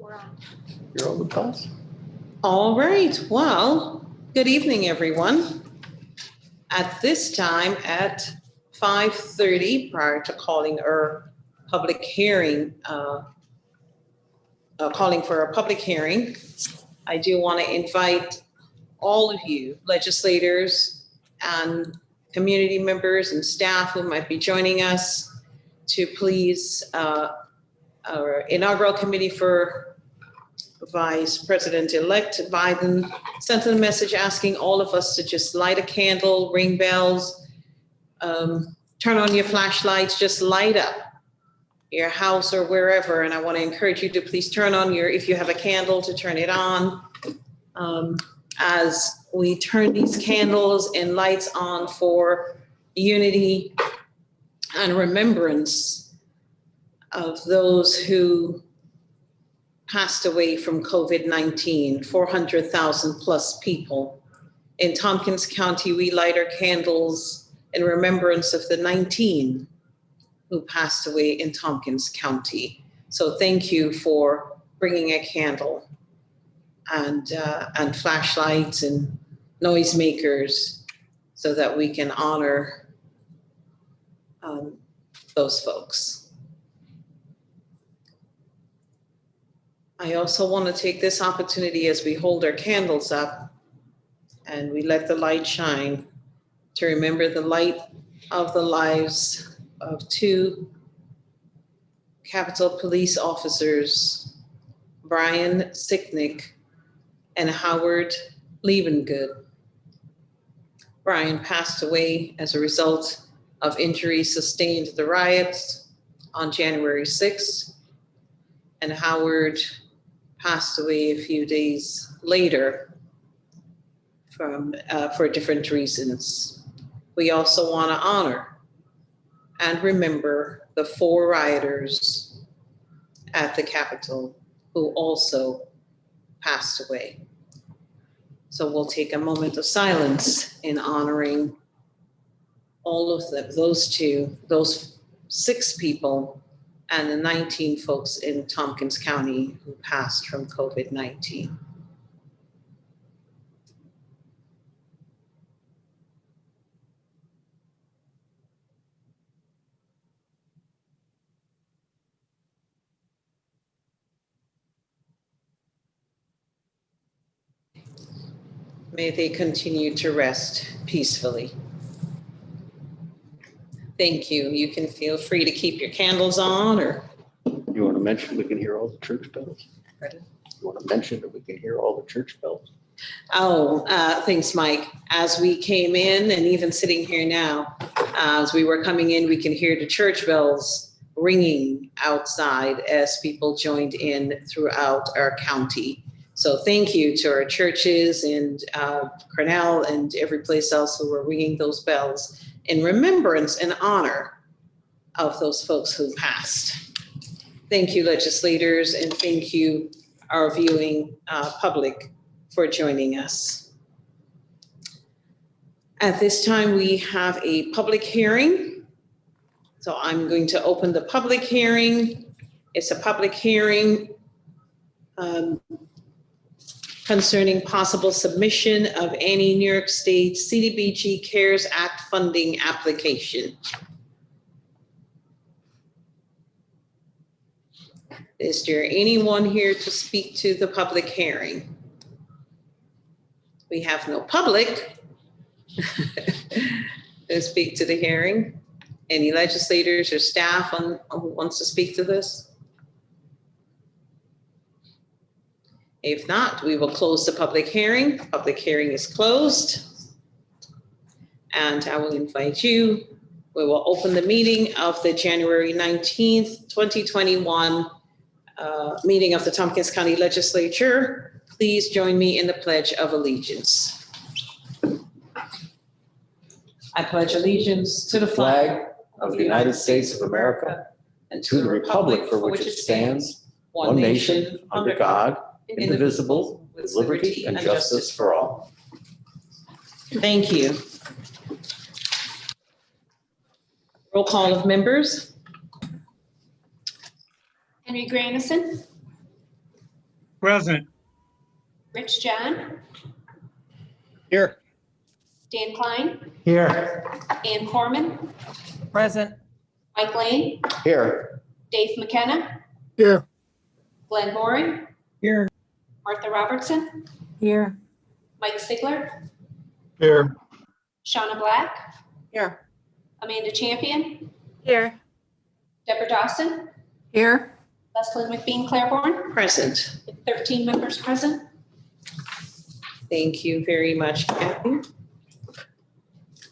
We're on. You're on the bus. All right, well, good evening, everyone. At this time at 5:30, prior to calling our public hearing, calling for a public hearing, I do want to invite all of you, legislators and community members and staff who might be joining us, to please, our inaugural committee for Vice President-elect Biden sent a message asking all of us to just light a candle, ring bells, turn on your flashlights, just light up your house or wherever. And I want to encourage you to please turn on if you have a candle, to turn it on. As we turn these candles and lights on for unity and remembrance of those who passed away from COVID-19, 400,000 plus people. In Tompkins County, we light our candles in remembrance of the 19 who passed away in Tompkins County. So thank you for bringing a candle and flashlights and noisemakers so that we can honor those folks. I also want to take this opportunity as we hold our candles up and we let the light shine to remember the light of the lives of two Capitol Police officers, Brian Sicknick and Howard Liebengood. Brian passed away as a result of injuries sustained at the riots on January 6th, and Howard passed away a few days later for different reasons. We also want to honor and remember the 4 rioters at the Capitol who also passed away. So we'll take a moment of silence in honoring all of them, those 6 people and the 19 folks in Tompkins County who passed from COVID-19. May they continue to rest peacefully. Thank you. You can feel free to keep your candles on, or. You want to mention we can hear all the church bells? Pardon? You want to mention that we can hear all the church bells? Oh, thanks, Mike. As we came in and even sitting here now, as we were coming in, we can hear the church bells ringing outside as people joined in throughout our county. So thank you to our churches and Cornell and every place else who were ringing those bells in remembrance and honor of those folks who passed. Thank you, legislators, and thank you, our viewing public, for joining us. At this time, we have a public hearing. So I'm going to open the public hearing. It's a public hearing concerning possible submission of any New York State CDBG CARES Act funding application. Is there anyone here to speak to the public hearing? We have no public to speak to the hearing. Any legislators or staff who wants to speak to this? If not, we will close the public hearing. Public hearing is closed. And I will invite you. We will open the meeting of the January 19th, 2021 meeting of the Tompkins County Legislature. Please join me in the Pledge of Allegiance. I pledge allegiance to the flag of the United States of America and to the republic for which it stands, one nation, under God, indivisible, with liberty and justice for all. Thank you. Roll call of members. Henry Granison, Present. Rich John, Here. Dan Klein, Here. Ann Corman, Present. Mike Lane, Here. Dave McKenna, Here. Glenn Mooring, Here. Martha Robertson, Here. Mike Sigler, Here. Shauna Black, Here. Amanda Champion, Here. Deborah Dawson, Here. Leslie McBean Claiborne, Present. with 13 members present. Thank you very much, Kathy.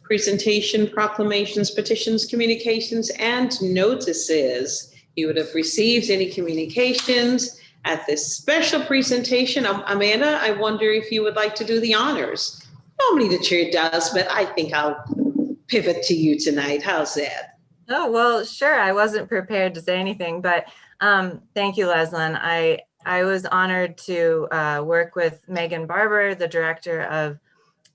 Presentation, proclamations, petitions, communications, and notices. You would have received any communications at this special presentation. Amanda, I wonder if you would like to do the honors. Normally the chair does, but I think I'll pivot to you tonight. How's that? Oh, well, sure. I wasn't prepared to say anything, but thank you, Leslyn. I was honored to work with Megan Barber, the director of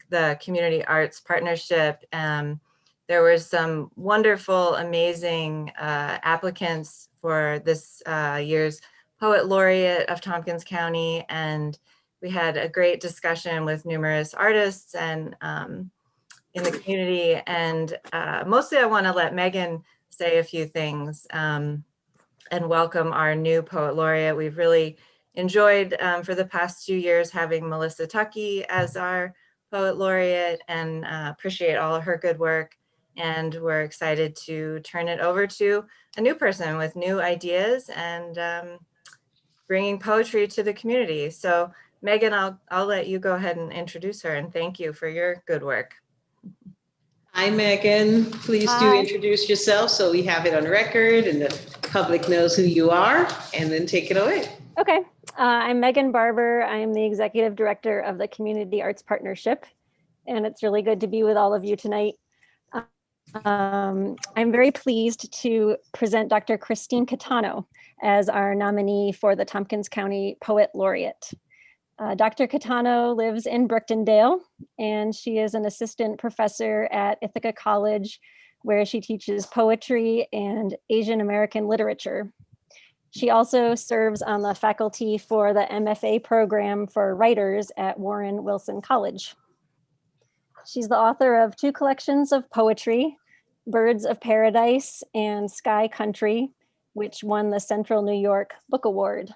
the Community Arts Partnership. There were some wonderful, amazing applicants for this year's Poet Laureate of Tompkins County. And we had a great discussion with numerous artists and in the community. And mostly I want to let Megan say a few things and welcome our new Poet Laureate. We've really enjoyed for the past 2 years having Melissa Tuckey as our Poet Laureate and appreciate all of her good work. And we're excited to turn it over to a new person with new ideas and bringing poetry to the community. So Megan, I'll let you go ahead and introduce her and thank you for your good work. Hi, Megan. Please do Hi. introduce yourself so we have it on record and the public knows who you are, and then take it away. Okay, I'm Megan Barber. I'm the Executive Director of the Community Arts Partnership, and it's really good to be with all of you tonight. I'm very pleased to present Dr. Christine Catano as our nominee for the Tompkins County Poet Laureate. Dr. Catano lives in Brooktondale, and she is an assistant professor at Ithaca College, where she teaches poetry and Asian American literature. She also serves on the faculty for the MFA program for writers at Warren Wilson College. She's the author of 2 collections of poetry, Birds of Paradise and Sky Country, which won the Central New York Book Award.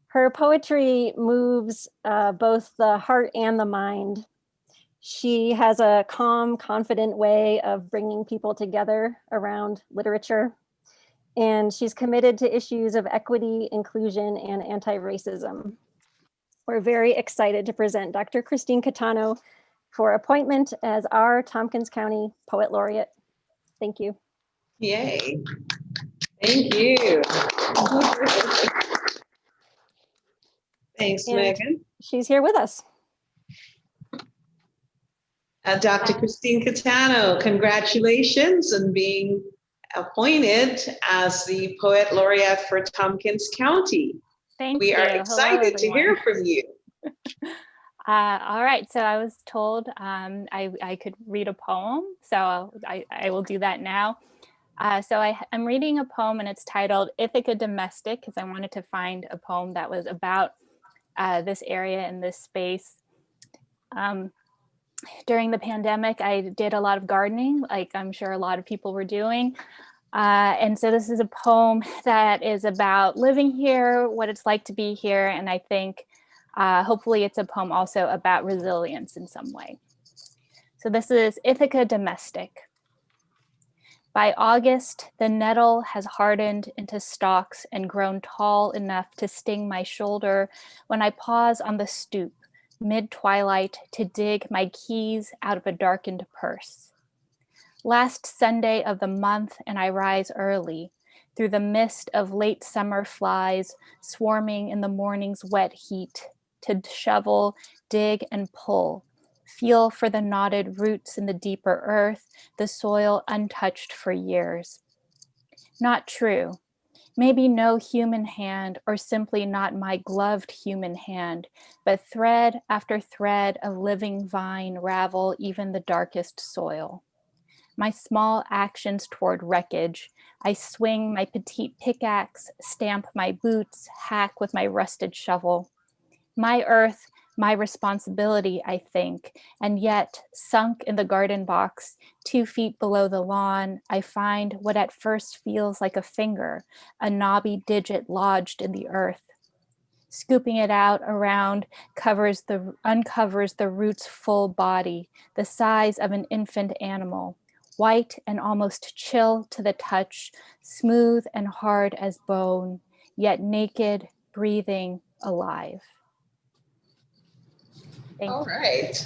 Her poetry moves both the heart and the mind. She has a calm, confident way of bringing people together around literature. And she's committed to issues of equity, inclusion, and anti-racism. We're very excited to present Dr. Christine Catano for appointment as our Tompkins County Poet Laureate. Thank you. Yay. Thank you. Thanks, And Megan. she's here with us. Dr. Christine Catano, congratulations on being appointed as the Poet Laureate for Tompkins County. Thank We you. are Hello, excited to hear everyone. from you. All right, so I was told I could read a poem, so I will do that now. So I'm reading a poem and it's titled Ithaca Domestic, because I wanted to find a poem that was about this area and this space. During the pandemic, I did a lot of gardening, like I'm sure a lot of people were doing. And so this is a poem that is about living here, what it's like to be here. And I think hopefully it's a poem also about resilience in some way. So this is Ithaca Domestic. By August, the nettle has hardened into stalks and grown tall enough to sting my shoulder when I pause on the stoop mid-twilight to dig my keys out of a darkened purse. Last Sunday of the month, and I rise early through the mist of late summer flies swarming in the morning's wet heat to shovel, dig, and pull. Feel for the knotted roots in the deeper earth, the soil untouched for years. Not true. Maybe no human hand, or simply not my gloved human hand, but thread after thread of living vine ravel even the darkest soil. my small actions toward wreckage. I swing my petite pickaxe, stamp my boots, hack with my rusted shovel. My earth, my responsibility, I think, and yet sunk in the garden box, 2 feet below the lawn, I find what at first feels like a finger, a knobby digit lodged in the earth. Scooping it out around uncovers the root's full body, the size of an infant animal, white and almost chill to the touch, smooth and hard as bone, yet naked, breathing, alive. Thank All you. right.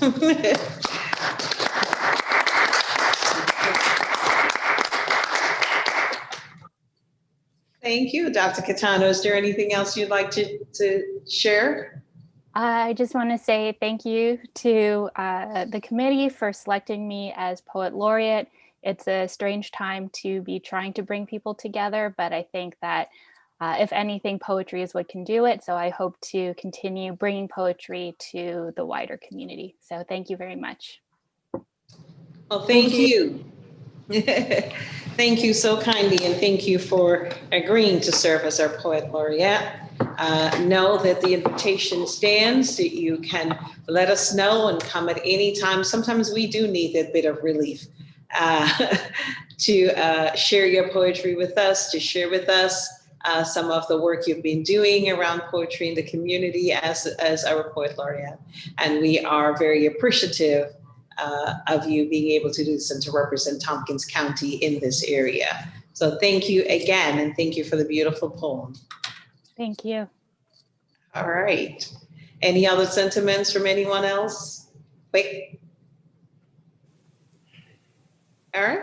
Thank you, Dr. Catano. Is there anything else you'd like to share? I just want to say thank you to the committee for selecting me as Poet Laureate. It's a strange time to be trying to bring people together, but I think that if anything, poetry is what can do it. So I hope to continue bringing poetry to the wider community. So thank you very much. Well, thank you. Thank you so kindly, and thank you for agreeing to serve as our Poet Laureate. Know that the invitation stands, that you can let us know and come at any time. Sometimes we do need that bit of relief to share your poetry with us, to share with us some of the work you've been doing around poetry in the community as our Poet Laureate. And we are very appreciative of you being able to do this and to represent Tompkins County in this area. So thank you again, and thank you for the beautiful poem. Thank you. All right. Any other sentiments from anyone else? Wait. All right.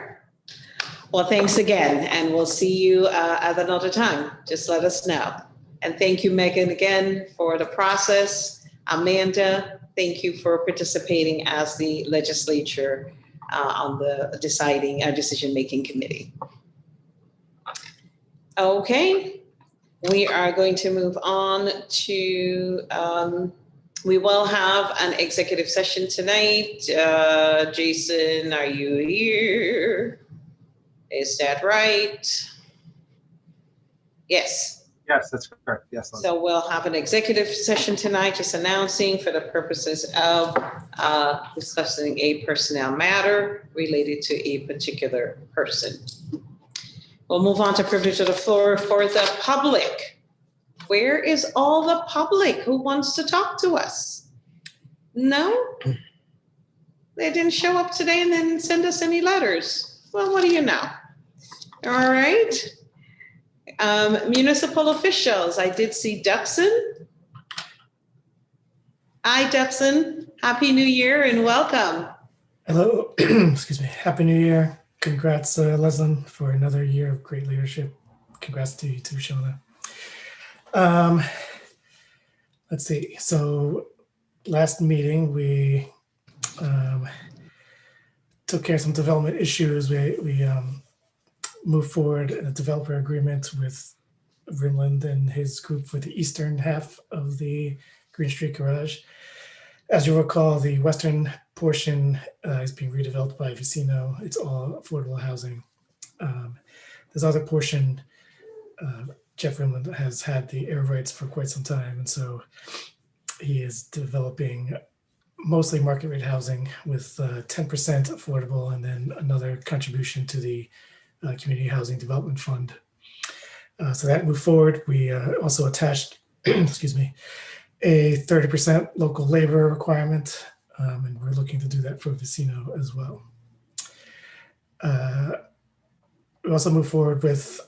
Well, thanks again, and we'll see you at another time. Just let us know. And thank you, Megan, again for the process. Amanda, thank you for participating as the legislature on the decision-making committee. Okay, we are going to move on to, we will have an executive session tonight. Jason, are you here? Is that right? Yes. Yes, that's correct. Yes. So we'll have an executive session tonight, just announcing for the purposes of discussing a personnel matter related to a particular person. We'll move on to privilege of the floor for the public. Where is all the public who wants to talk to us? No? They didn't show up today and then send us any letters. Well, what do you know? All right. Municipal officials, I did see Duxon. Hi, Duxon. Happy New Year and welcome. Hello, excuse me. Happy New Year. Congrats, Leslie, for another year of great leadership. Congrats to you too, Shona. Let's see. So last meeting, we took care of some development issues. We moved forward a developer agreement with Rimland and his group for the eastern half of the Green Street Garage. As you recall, the western portion is being redeveloped by Vicino. It's all affordable housing. This other portion, Jeff Rimland has had the air rights for quite some time, and so he is developing mostly market rate housing with 10% affordable, and then another contribution to the Community Housing Development Fund. So that moved forward. We also attached, excuse me, a 30% local labor requirement, and we're looking to do that for Vicino as well. We also moved forward with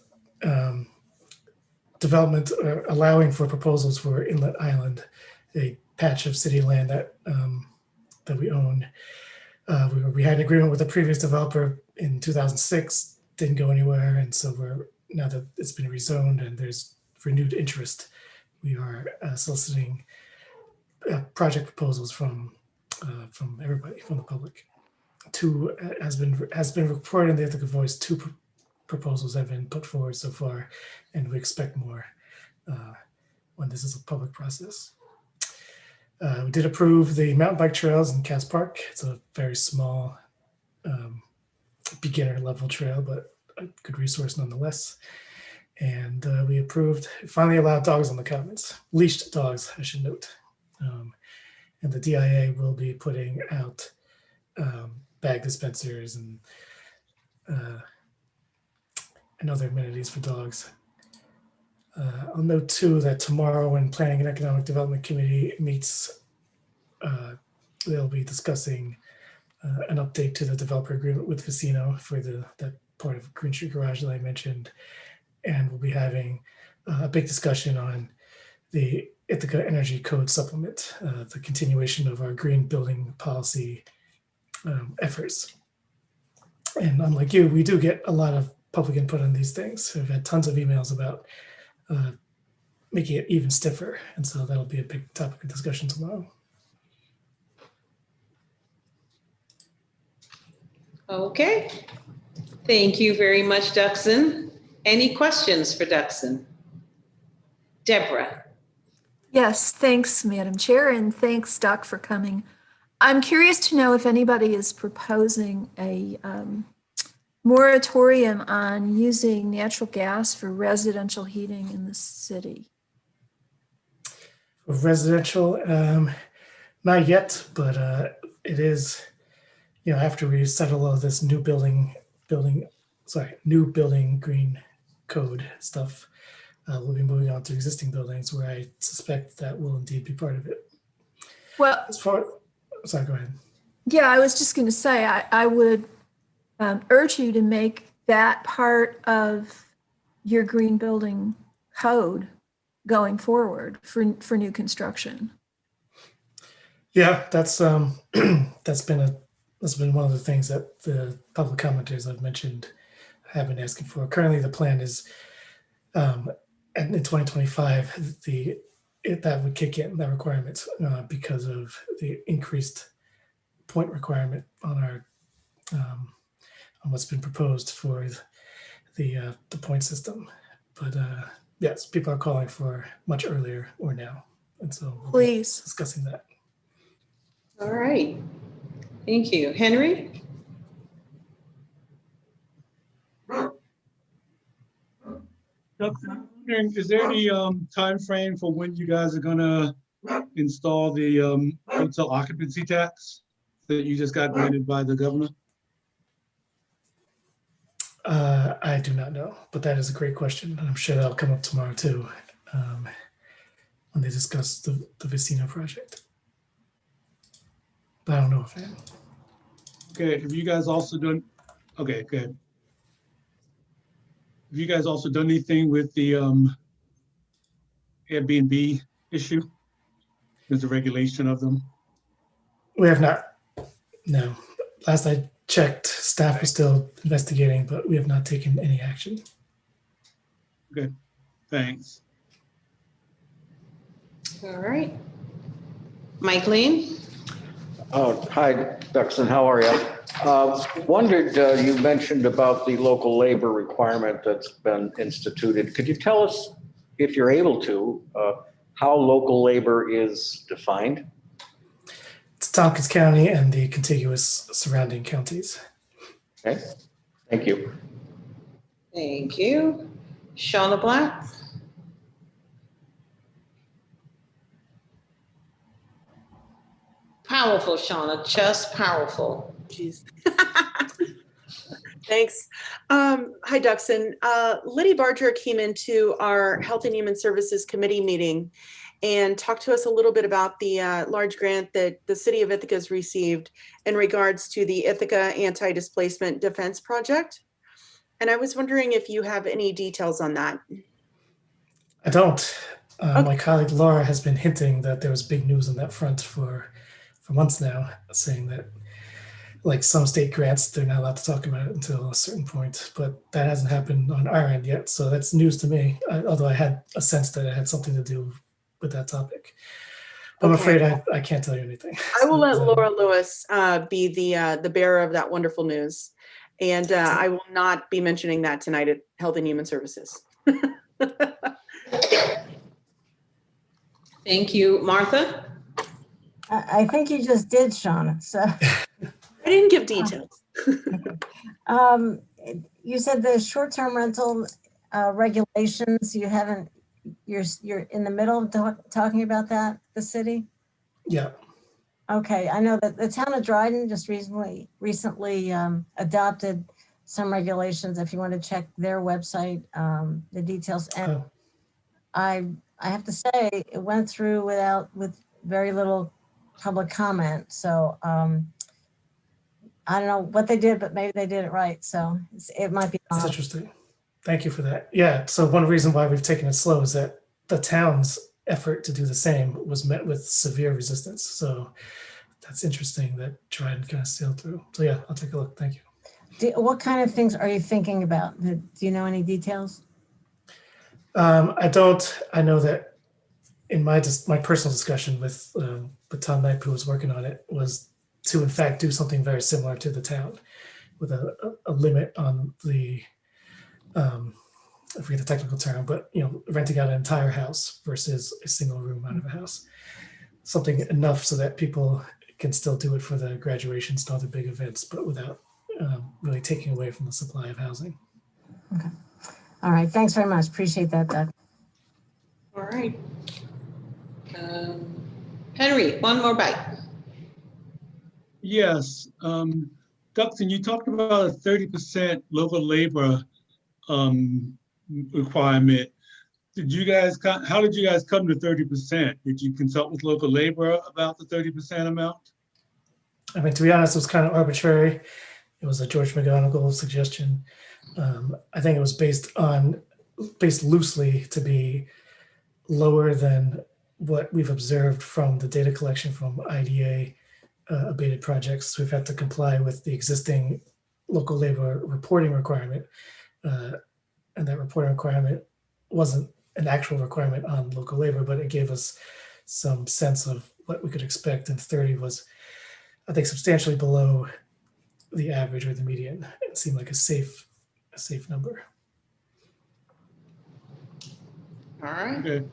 development, allowing for proposals for Inlet Island, a patch of city land that that we own. We had an agreement with a previous developer in 2006, didn't go anywhere, and so now that it's been rezoned and there's renewed interest, we are soliciting project proposals from everybody, from the public. Two has been reported in the Ithaca Voice. Two proposals have been put forward so far, and we expect more when this is a public process. We did approve the mountain bike trails in Cass Park. It's a very small beginner level trail, but a good resource nonetheless. And we approved, finally allowed dogs on the commons, leashed dogs, I should note. And the DIA will be putting out bag dispensers and other amenities for dogs. I'll note too that tomorrow when Planning and Economic Development Committee meets, they'll be discussing an update to the developer agreement with Vicino for that part of Green Street Garage that I mentioned. And we'll be having a big discussion on the Ithaca Energy Code supplement, the continuation of our green building policy efforts. And unlike you, we do get a lot of public input on these things. We've had tons of emails about making it even stiffer. And so that'll be a big topic of discussion tomorrow. Okay. Thank you very much, Duxon. Any questions for Duxon? Deborah. Yes, thanks, Madam Chair, and thanks, Doc, for coming. I'm curious to know if anybody is proposing a moratorium on using natural gas for residential heating in the city. Residential, not yet, but it is, after we settle all this new building green code stuff, we'll be moving on to existing buildings where I suspect that will indeed be part of it. Well, Sorry, go ahead. Yeah, I was just going to say, I would urge you to make that part of your green building code going forward for new construction. Yeah, that's been one of the things that the public commenters I've mentioned have been asking for. Currently, the plan is in 2025 that would kick in, that requirement, because of the increased point requirement on our on what's been proposed for the point system. But yes, people are calling for much earlier or now, and so we'll be Please. discussing that. All right. Thank you. Henry? I'm wondering, is there any time frame for when you guys are gonna install the hotel occupancy tax that you just got granted by the governor? I do not know, but that is a great question. I'm sure that'll come up tomorrow too, when they discuss the Vicino project. But I don't know if I am. Okay, have you guys also done, okay, good. Have you guys also done anything with the Airbnb issue? There's a regulation of them. We have not. No. Last I checked, staff is still investigating, but we have not taken any action. Okay, thanks. All right. Mike Lean? Oh, hi, Duxon, how are you? Wondered, you mentioned about the local labor requirement that's been instituted. Could you tell us, if you're able to, how local labor is defined? It's Tompkins County and the contiguous surrounding counties. Okay, thank you. Thank you. Shauna Black? Powerful, Shauna, just powerful. Jeez. Thanks. Hi, Duxon. Liddy Barger came into our Health and Human Services Committee meeting and talked to us a little bit about the large grant that the City of Ithaca has received in regards to the Ithaca Anti-Displacement Defense Project. And I was wondering if you have any details on that. I don't. Okay. My colleague Laura has been hinting that there was big news on that front for months now, saying that like some state grants, they're not allowed to talk about it until a certain point, but that hasn't happened on our end yet. So that's news to me, although I had a sense that it had something to do with that topic. I'm afraid I can't tell you anything. I will let Laura Lewis be the bearer of that wonderful news. And I will not be mentioning that tonight at Health and Human Services. Thank you. Martha? I think you just did, Shauna. So I didn't give details. You said the short-term rental regulations, you haven't, you're in the middle of talking about that, the city? Yeah. Okay, I know that the town of Dryden just recently adopted some regulations. If you want to check their website, the details. And Oh, I have to say, it went through with very little public comment. So I don't know what they did, but maybe they did it right. So it might be. that's interesting. Thank you for that. Yeah. So one reason why we've taken it slow is that the town's effort to do the same was met with severe resistance. So that's interesting that Dryden kind of sailed through. So yeah, I'll take a look. Thank you. What kind of things are you thinking about? Do you know any details? I don't. I know that in my personal discussion with Tom Knipe, who was working on it, was to in fact do something very similar to the town, with a limit on the I forget the technical term, but renting out an entire house versus a single room out of a house. Something enough so that people can still do it for the graduations and other big events, but without really taking away from the supply of housing. Okay. All right. Thanks very much. Appreciate that, Doug. All right. Henry, one more bite. Yes. Dustin, you talked about a 30% local labor requirement. How did you guys come to 30%? Did you consult with local labor about the 30% amount? I mean, to be honest, it was kind of arbitrary. It was a George McGonigal suggestion. I think it was based loosely to be lower than what we've observed from the data collection from IDA abated projects. We've had to comply with the existing local labor reporting requirement. And that reporting requirement wasn't an actual requirement on local labor, but it gave us some sense of what we could expect. And 30 was, I think, substantially below the average or the median. It seemed like a safe number. All right. Okay.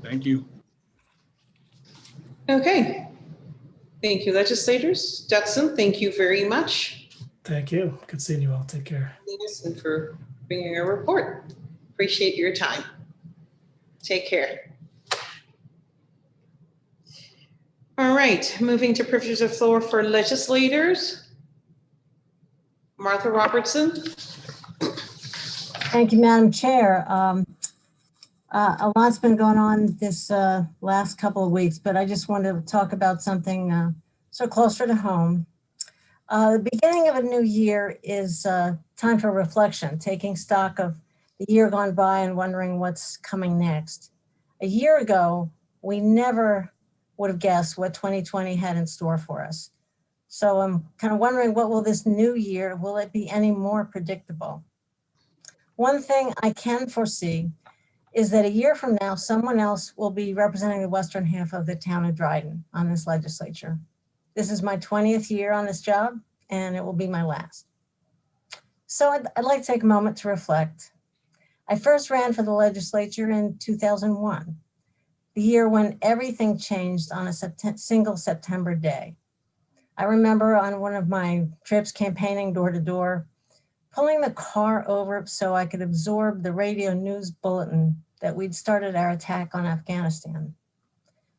Thank you. Okay. Thank you, legislators. Dustin, thank you very much. Thank you. Good seeing you all. Take care. And for bringing a report. Appreciate your time. Take care. All right, moving to privilege of floor for legislators. Martha Robertson. Thank you, Madam Chair. A lot's been going on this last couple of weeks, but I just wanted to talk about something so closer to home. The beginning of a new year is time for reflection, taking stock of the year gone by and wondering what's coming next. A year ago, we never would have guessed what 2020 had in store for us. So I'm kind of wondering, what will this new year, will it be any more predictable? One thing I can foresee is that a year from now, someone else will be representing the western half of the town of Dryden on this legislature. This is my 20th year on this job, and it will be my last. So I'd like to take a moment to reflect. I first ran for the legislature in 2001, the year when everything changed on a single September day. I remember on one of my trips campaigning door to door, pulling the car over so I could absorb the radio news bulletin that we'd started our attack on Afghanistan.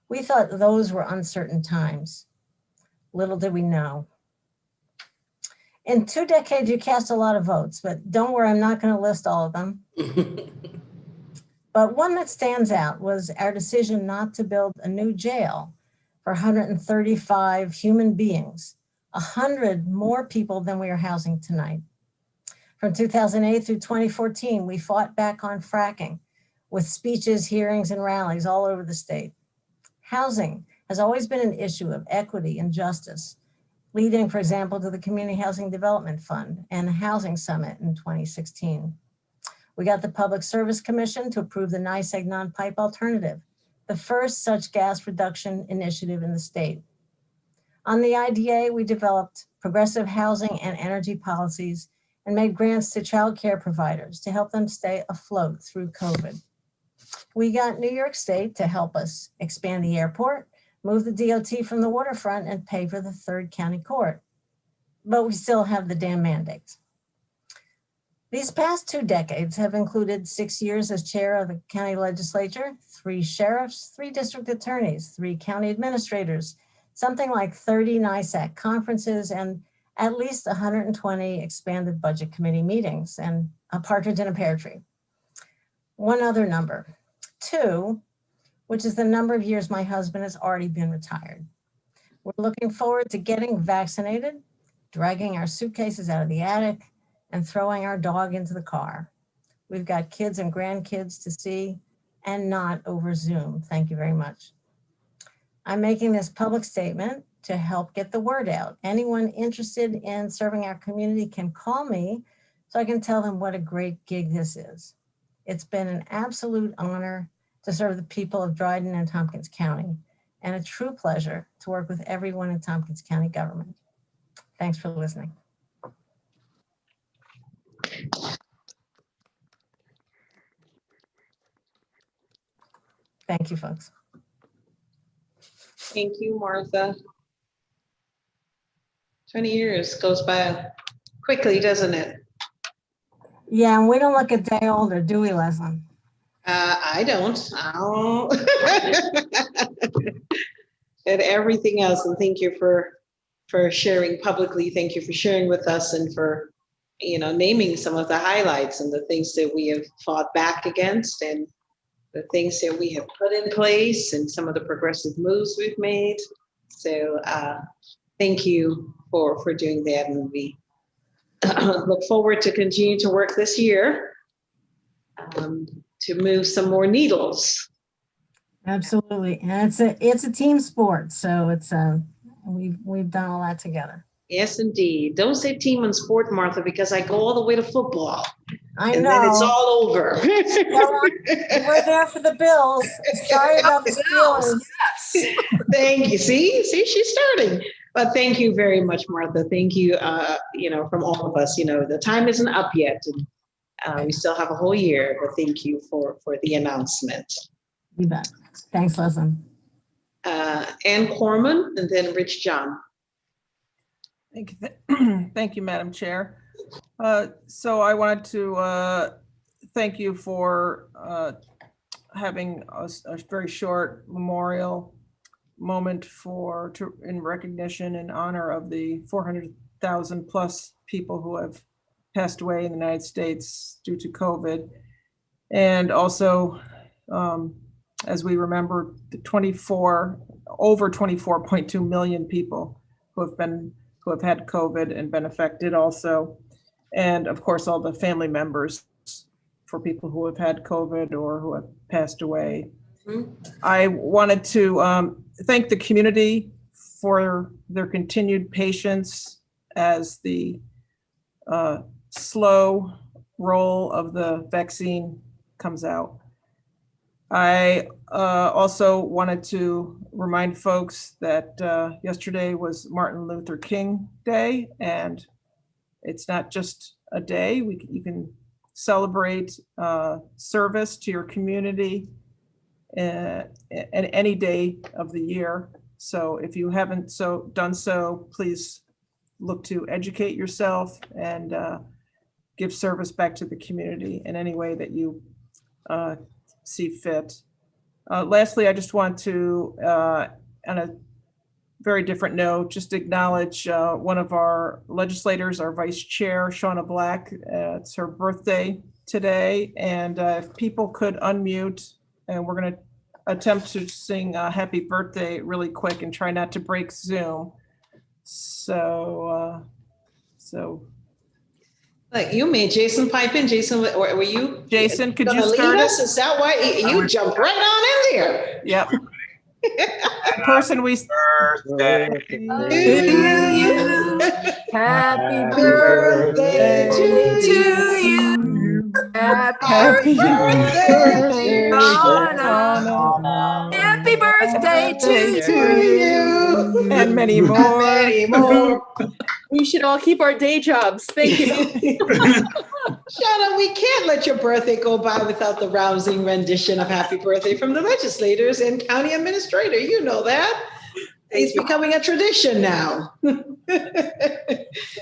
We thought those were uncertain times. Little did we know. In 2 decades, you cast a lot of votes, but don't worry, I'm not going to list all of them. But one that stands out was our decision not to build a new jail for 135 human beings, 100 more people than we are housing tonight. From 2008 through 2014, we fought back on fracking with speeches, hearings, and rallies all over the state. Housing has always been an issue of equity and justice, leading, for example, to the Community Housing Development Fund and the Housing Summit in 2016. We got the Public Service Commission to approve the NYSEG non-pipe alternative, the first such gas reduction initiative in the state. On the IDA, we developed progressive housing and energy policies and made grants to child care providers to help them stay afloat through COVID. We got New York State to help us expand the airport, move the DOT from the waterfront, and pay for the 3rd county court. But we still have the damn mandates. These past 2 decades have included 6 years as chair of the county legislature, 3 sheriffs, 3 district attorneys, 3 county administrators, something like 30 NISAC conferences, and at least 120 expanded budget committee meetings, and a partridge in a pear tree. One other number, 2, which is the number of years my husband has already been retired. We're looking forward to getting vaccinated, dragging our suitcases out of the attic, and throwing our dog into the car. We've got kids and grandkids to see, and not over Zoom. Thank you very much. I'm making this public statement to help get the word out. Anyone interested in serving our community can call me so I can tell them what a great gig this is. It's been an absolute honor to serve the people of Dryden and Tompkins County, and a true pleasure to work with everyone in Tompkins County government. Thanks for listening. Thank you, folks. Thank you, Martha. 20 years goes by quickly, doesn't it? Yeah, and we don't look a day older, do we, Leslie? I don't. And everything else, and thank you for sharing publicly. Thank you for sharing with us and for, naming some of the highlights and the things that we have fought back against and the things that we have put in place and some of the progressive moves we've made. So thank you for doing that. And we look forward to continue to work this year to move some more needles. Absolutely, and it's a team sport, so it's we've done all that together. Yes, indeed. Don't say team and sport, Martha, because I go all the way to football. I and know. Then it's all over. We're there for the Bills. Sorry about the Steelers. Yes. Thank you. See, she's starting. But thank you very much, Martha. Thank you, from all of us. The time isn't up yet, and we still have a whole year. But thank you for the announcement. You bet. Thanks, Leslie. Ann Corman, and then Rich John. Thank you, Madam Chair. So I wanted to thank you for having a very short memorial moment in recognition and honor of the 400,000 plus people who have passed away in the United States due to COVID. And also, as we remember, over 24.2 million people who have had COVID and been affected also. And of course, all the family members for people who have had COVID or who have passed away. Mm-hmm. I wanted to thank the community for their continued patience as the slow roll of the vaccine comes out. I also wanted to remind folks that yesterday was Martin Luther King Day, and it's not just a day. You can celebrate service to your community at any day of the year. So if you haven't done so, please look to educate yourself and give service back to the community in any way that you see fit. Lastly, I just want to, on a very different note, just acknowledge one of our legislators, our vice chair, Shauna Black. It's her birthday today, and if people could unmute, and we're going to attempt to sing happy birthday really quick and try not to break Zoom. So like you made Jason pipe in. Jason, were you? Jason, could you start us? Is that why you jumped right on in there? Yep. Person we birthday to you. Happy birthday to you. Happy birthday, Donna. Happy birthday to you. And many more. Many more. We should all keep our day jobs. Thank you. Shauna, we can't let your birthday go by without the rousing rendition of Happy Birthday from the legislators and county administrator. You know that. It's Thank you. becoming a tradition now.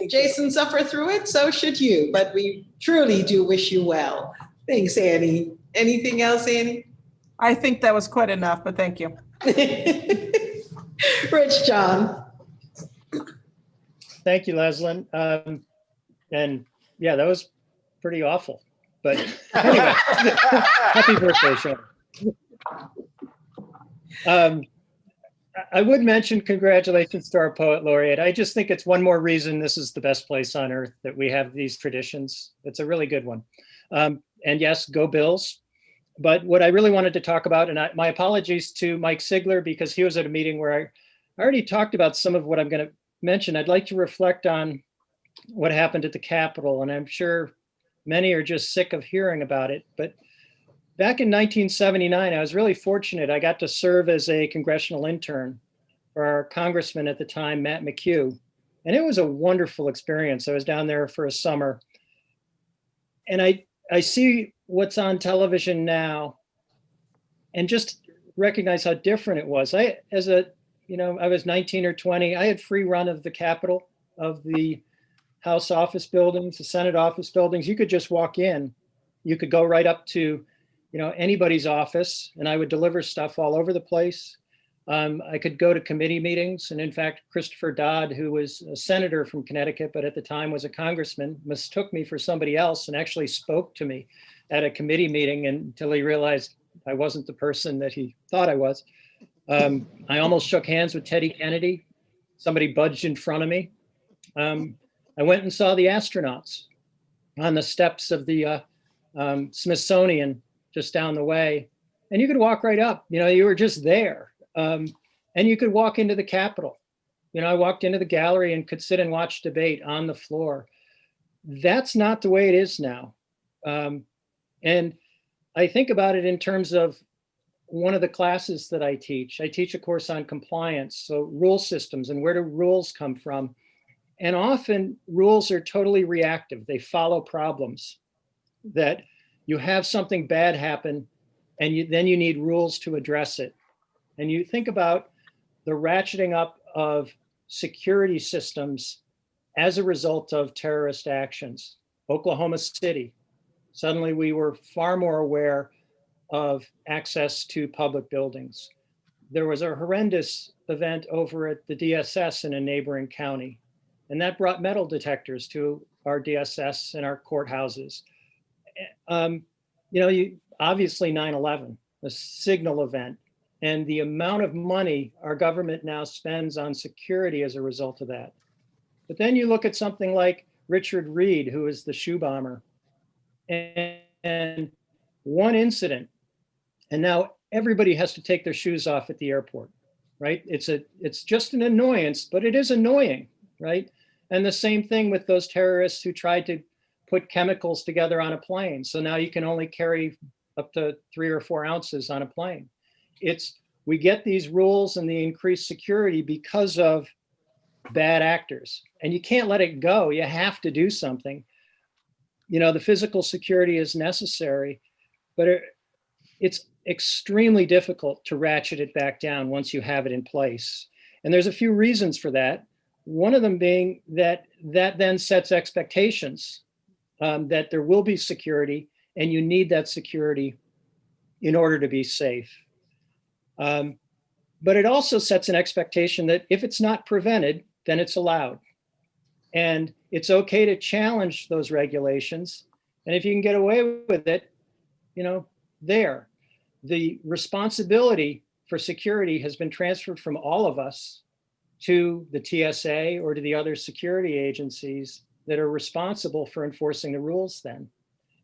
Jason suffered through it, so should you, but we truly do wish you well. Thanks, Annie. Anything else, Annie? I think that was quite enough, but thank you. Rich John. Thank you, Leslyn. And yeah, that was pretty awful. But anyway, happy birthday, Sean. I would mention congratulations to our poet laureate. I just think it's one more reason this is the best place on earth, that we have these traditions. It's a really good one. And yes, go Bills. But what I really wanted to talk about, and my apologies to Mike Sigler, because he was at a meeting where I already talked about some of what I'm going to mention. I'd like to reflect on what happened at the Capitol, and I'm sure many are just sick of hearing about it. But back in 1979, I was really fortunate. I got to serve as a congressional intern for our congressman at the time, Matt McHugh. And it was a wonderful experience. I was down there for a summer. And I see what's on television now and just recognize how different it was. I was 19 or 20. I had free run of the Capitol, of the House office buildings, the Senate office buildings. You could just walk in. You could go right up to anybody's office, and I would deliver stuff all over the place. I could go to committee meetings. And in fact, Christopher Dodd, who was a senator from Connecticut, but at the time was a congressman, mistook me for somebody else and actually spoke to me at a committee meeting until he realized I wasn't the person that he thought I was. I almost shook hands with Teddy Kennedy. Somebody budged in front of me. I went and saw the astronauts on the steps of the Smithsonian just down the way. And you could walk right up, you were just there. And you could walk into the Capitol. I walked into the gallery and could sit and watch debate on the floor. That's not the way it is now. And I think about it in terms of one of the classes that I teach. I teach a course on compliance, so rule systems and where do rules come from. And often rules are totally reactive. They follow problems, that you have something bad happen and then you need rules to address it. And you think about the ratcheting up of security systems as a result of terrorist actions. Oklahoma City, suddenly we were far more aware of access to public buildings. There was a horrendous event over at the DSS in a neighboring county, and that brought metal detectors to our DSS and our courthouses. Obviously 9/11, a signal event, and the amount of money our government now spends on security as a result of that. But then you look at something like Richard Reed, who is the shoe bomber, and one incident, and now everybody has to take their shoes off at the airport, right? It's just an annoyance, but it is annoying, right? And the same thing with those terrorists who tried to put chemicals together on a plane. So now you can only carry up to 3 or 4 ounces on a plane. We get these rules and the increased security because of bad actors, and you can't let it go. You have to do something. The physical security is necessary, but it's extremely difficult to ratchet it back down once you have it in place. And there's a few reasons for that. One of them being that then sets expectations that there will be security, and you need that security in order to be safe. But it also sets an expectation that if it's not prevented, then it's allowed. And it's okay to challenge those regulations. And if you can get away with it, the responsibility for security has been transferred from all of us to the TSA or to the other security agencies that are responsible for enforcing the rules then.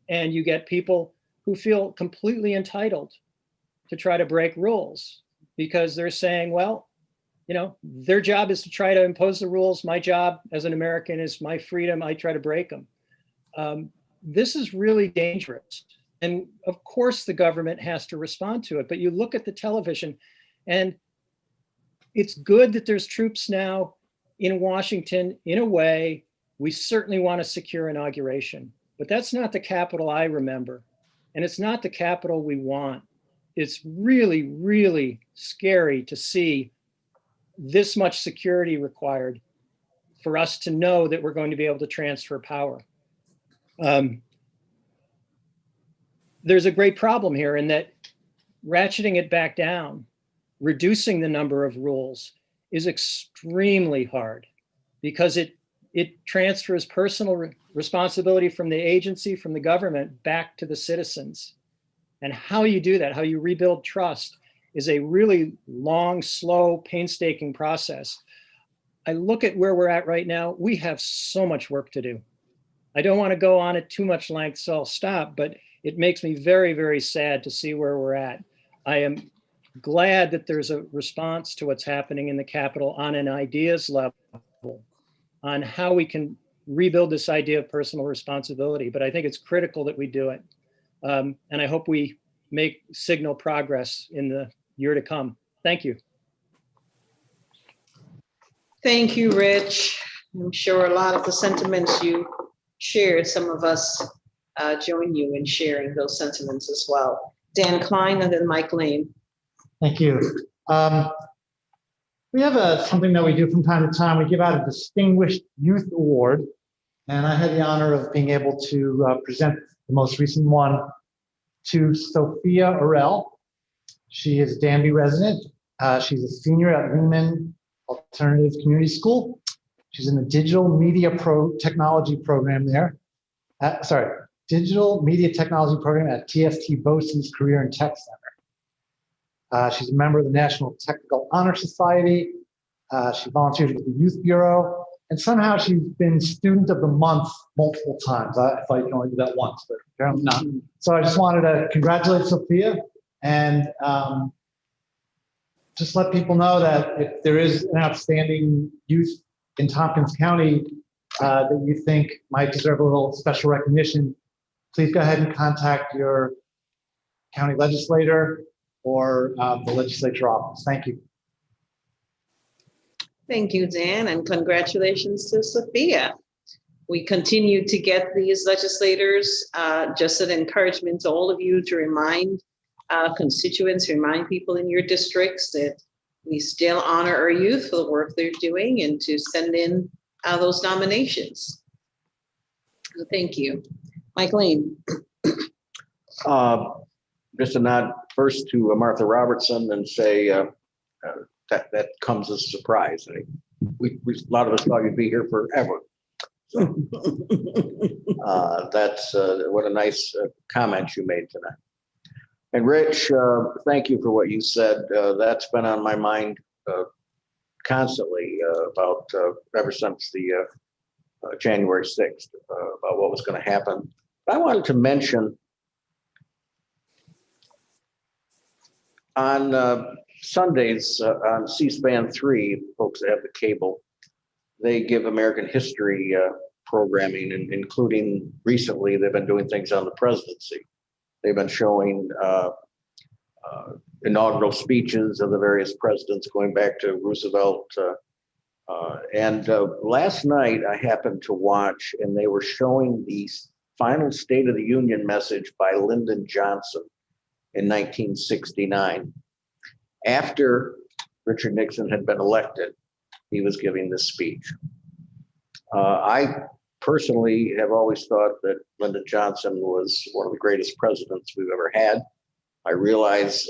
And you get people who feel completely entitled to try to break rules because they're saying, well, their job is to try to impose the rules. My job as an American is my freedom. I try to break them. This is really dangerous. And of course the government has to respond to it, but you look at the television and it's good that there's troops now in Washington. In a way, we certainly want a secure inauguration, but that's not the Capitol I remember. And it's not the Capitol we want. It's really, really scary to see this much security required for us to know that we're going to be able to transfer power. There's a great problem here in that ratcheting it back down, reducing the number of rules is extremely hard because it transfers personal responsibility from the agency, from the government back to the citizens. And how you do that, how you rebuild trust, is a really long, slow, painstaking process. I look at where we're at right now, we have so much work to do. I don't want to go on at too much length, so I'll stop, but it makes me very, very sad to see where we're at. I am glad that there's a response to what's happening in the Capitol on an ideas level, on how we can rebuild this idea of personal responsibility. But I think it's critical that we do it. And I hope we make signal progress in the year to come. Thank you. Thank you, Rich. I'm sure a lot of the sentiments you shared, some of us join you in sharing those sentiments as well. Dan Klein and then Mike Lane. Thank you. We have something that we do from time to time. We give out a Distinguished Youth Award, and I had the honor of being able to present the most recent one to Sophia Orell. She is a Danby resident. She's a senior at Lehman Alternative Community School. She's in the Digital Media Technology program there. Digital Media Technology program at TST BOCES Career and Tech Center. She's a member of the National Technical Honor Society. She volunteers with the Youth Bureau, and somehow she's been Student of the Month multiple times. I thought you could only do that once, but apparently not. So I just wanted to congratulate Sophia and just let people know that if there is an outstanding youth in Tompkins County that you think might deserve a little special recognition, please go ahead and contact your county legislator or the legislature office. Thank you. Thank you, Dan, and congratulations to Sophia. We continue to get these legislators, just an encouragement to all of you to remind constituents, remind people in your districts that we still honor our youth for the work they're doing and to send in those nominations. So thank you. Mike Lane. Just a nod first to Martha Robertson and say that comes as a surprise. A lot of us thought you'd be here forever. So that's what a nice comment you made tonight. And Rich, thank you for what you said. That's been on my mind constantly about ever since the January 6th about what was going to happen. But I wanted to mention on Sundays on C-SPAN 3, folks that have the cable, they give American history programming, and including recently, they've been doing things on the presidency. They've been showing inaugural speeches of the various presidents going back to Roosevelt. And last night I happened to watch, and they were showing the final State of the Union message by Lyndon Johnson in 1969. After Richard Nixon had been elected, he was giving this speech. I personally have always thought that Lyndon Johnson was one of the greatest presidents we've ever had. I realize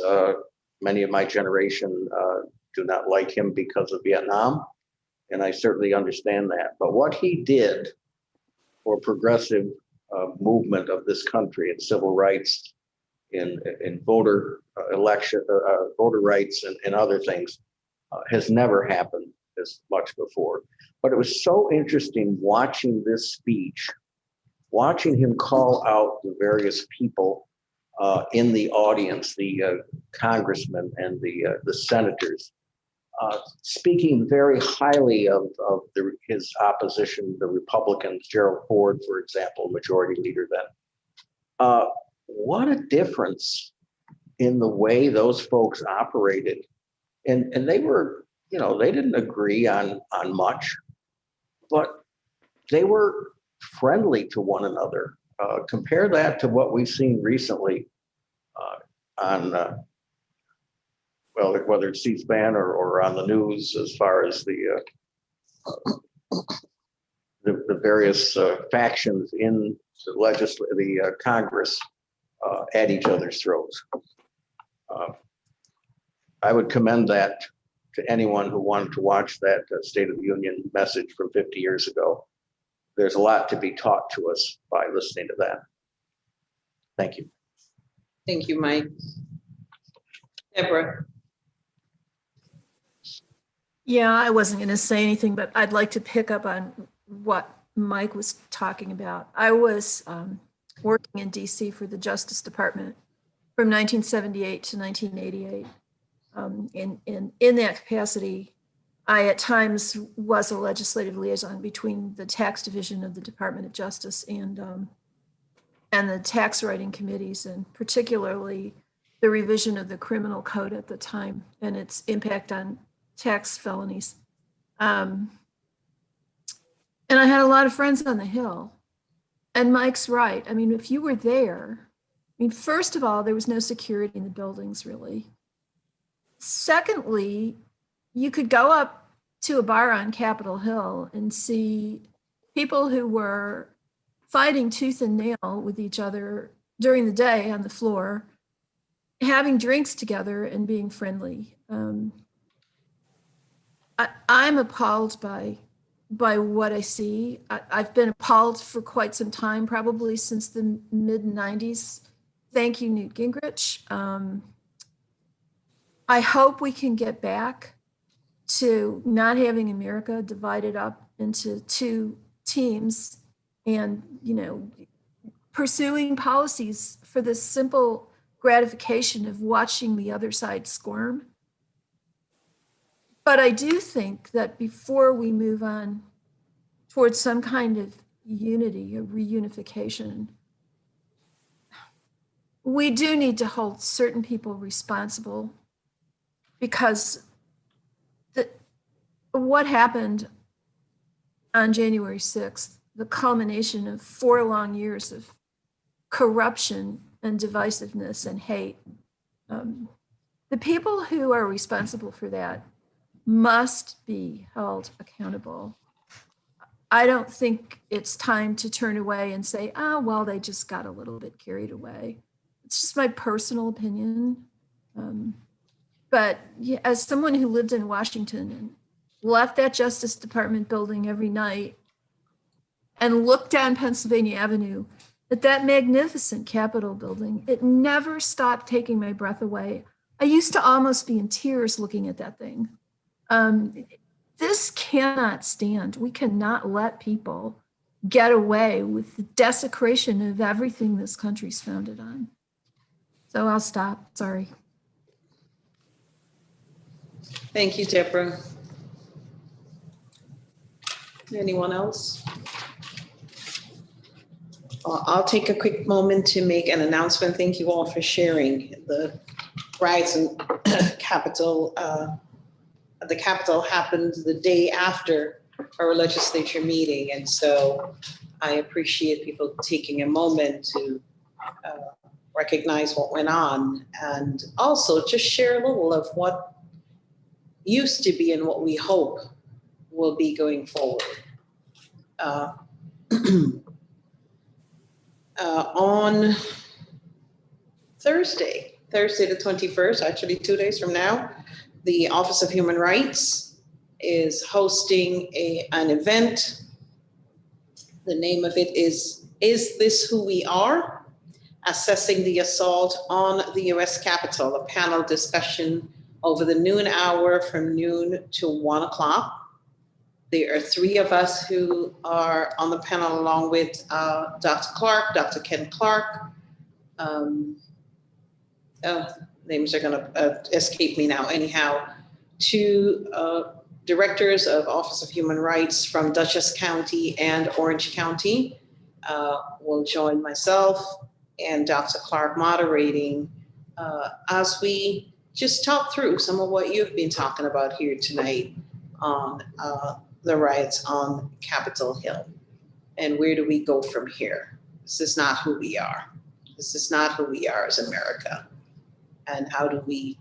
many of my generation do not like him because of Vietnam, and I certainly understand that. But what he did for progressive movement of this country and civil rights, in voter election, voter rights, and other things has never happened as much before. But it was so interesting watching this speech, watching him call out the various people in the audience, the congressmen and the senators, speaking very highly of his opposition, the Republicans, Gerald Ford, for example, majority leader then. What a difference in the way those folks operated. And they were, they didn't agree on much, but they were friendly to one another. Compare that to what we've seen recently on well, whether it's C-SPAN or on the news, as far as the various factions in the Congress at each other's throats. I would commend that to anyone who wanted to watch that State of the Union message from 50 years ago. There's a lot to be taught to us by listening to that. Thank you. Thank you, Mike. Deborah. Yeah, I wasn't going to say anything, but I'd like to pick up on what Mike was talking about. I was working in DC for the Justice Department from 1978 to 1988. In that capacity, I at times was a legislative liaison between the tax division of the Department of Justice and the tax writing committees, and particularly the revision of the criminal code at the time and its impact on tax felonies. And I had a lot of friends on the Hill. And Mike's right. I mean, if you were there, I mean, first of all, there was no security in the buildings, really. Secondly, you could go up to a bar on Capitol Hill and see people who were fighting tooth and nail with each other during the day on the floor, having drinks together and being friendly. I'm appalled by what I see. I've been appalled for quite some time, probably since the mid-90s. Thank you, Newt Gingrich. I hope we can get back to not having America divided up into two teams and, you know, pursuing policies for the simple gratification of watching the other side squirm. But I do think that before we move on towards some kind of unity, a reunification, we do need to hold certain people responsible, because what happened on January 6th, the culmination of 4 long years of corruption and divisiveness and hate, the people who are responsible for that must be held accountable. I don't think it's time to turn away and say, oh, well, they just got a little bit carried away. It's just my personal opinion. But yeah, as someone who lived in Washington and left that Justice Department building every night and looked down Pennsylvania Avenue at that magnificent Capitol building, it never stopped taking my breath away. I used to almost be in tears looking at that thing. This cannot stand. We cannot let people get away with the desecration of everything this country's founded on. So I'll stop. Sorry. Thank you, Deborah. Anyone else? I'll take a quick moment to make an announcement. Thank you all for sharing. The riots in Capitol, the Capitol happened the day after our legislature meeting. And so I appreciate people taking a moment to recognize what went on and also just share a little of what used to be and what we hope will be going forward. On Thursday the 21st, actually 2 days from now, the Office of Human Rights is hosting an event. The name of it is This Who We Are? Assessing the Assault on the US Capitol, a panel discussion over the noon hour from noon to 1 o'clock. There are 3 of us who are on the panel along with Dr. Clark, Dr. Ken Clark. Names are gonna escape me now. Anyhow, 2 directors of Office of Human Rights from Dutchess County and Orange County will join myself and Dr. Clark moderating as we just talk through some of what you've been talking about here tonight on the riots on Capitol Hill. And where do we go from here? This is not who we are. This is not who we are as America. And how do we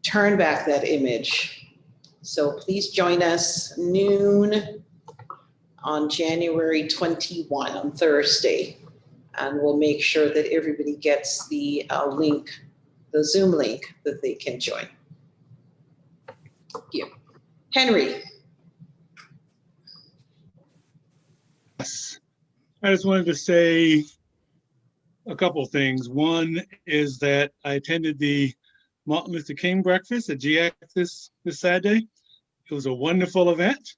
turn back that image. So please join us noon on January 21 on Thursday. And we'll make sure that everybody gets the link, the Zoom link that they can join. Thank you. Henry. Yes. I just wanted to say a couple of things. One is that I attended the Martin Luther King breakfast at GX this Saturday. It was a wonderful event.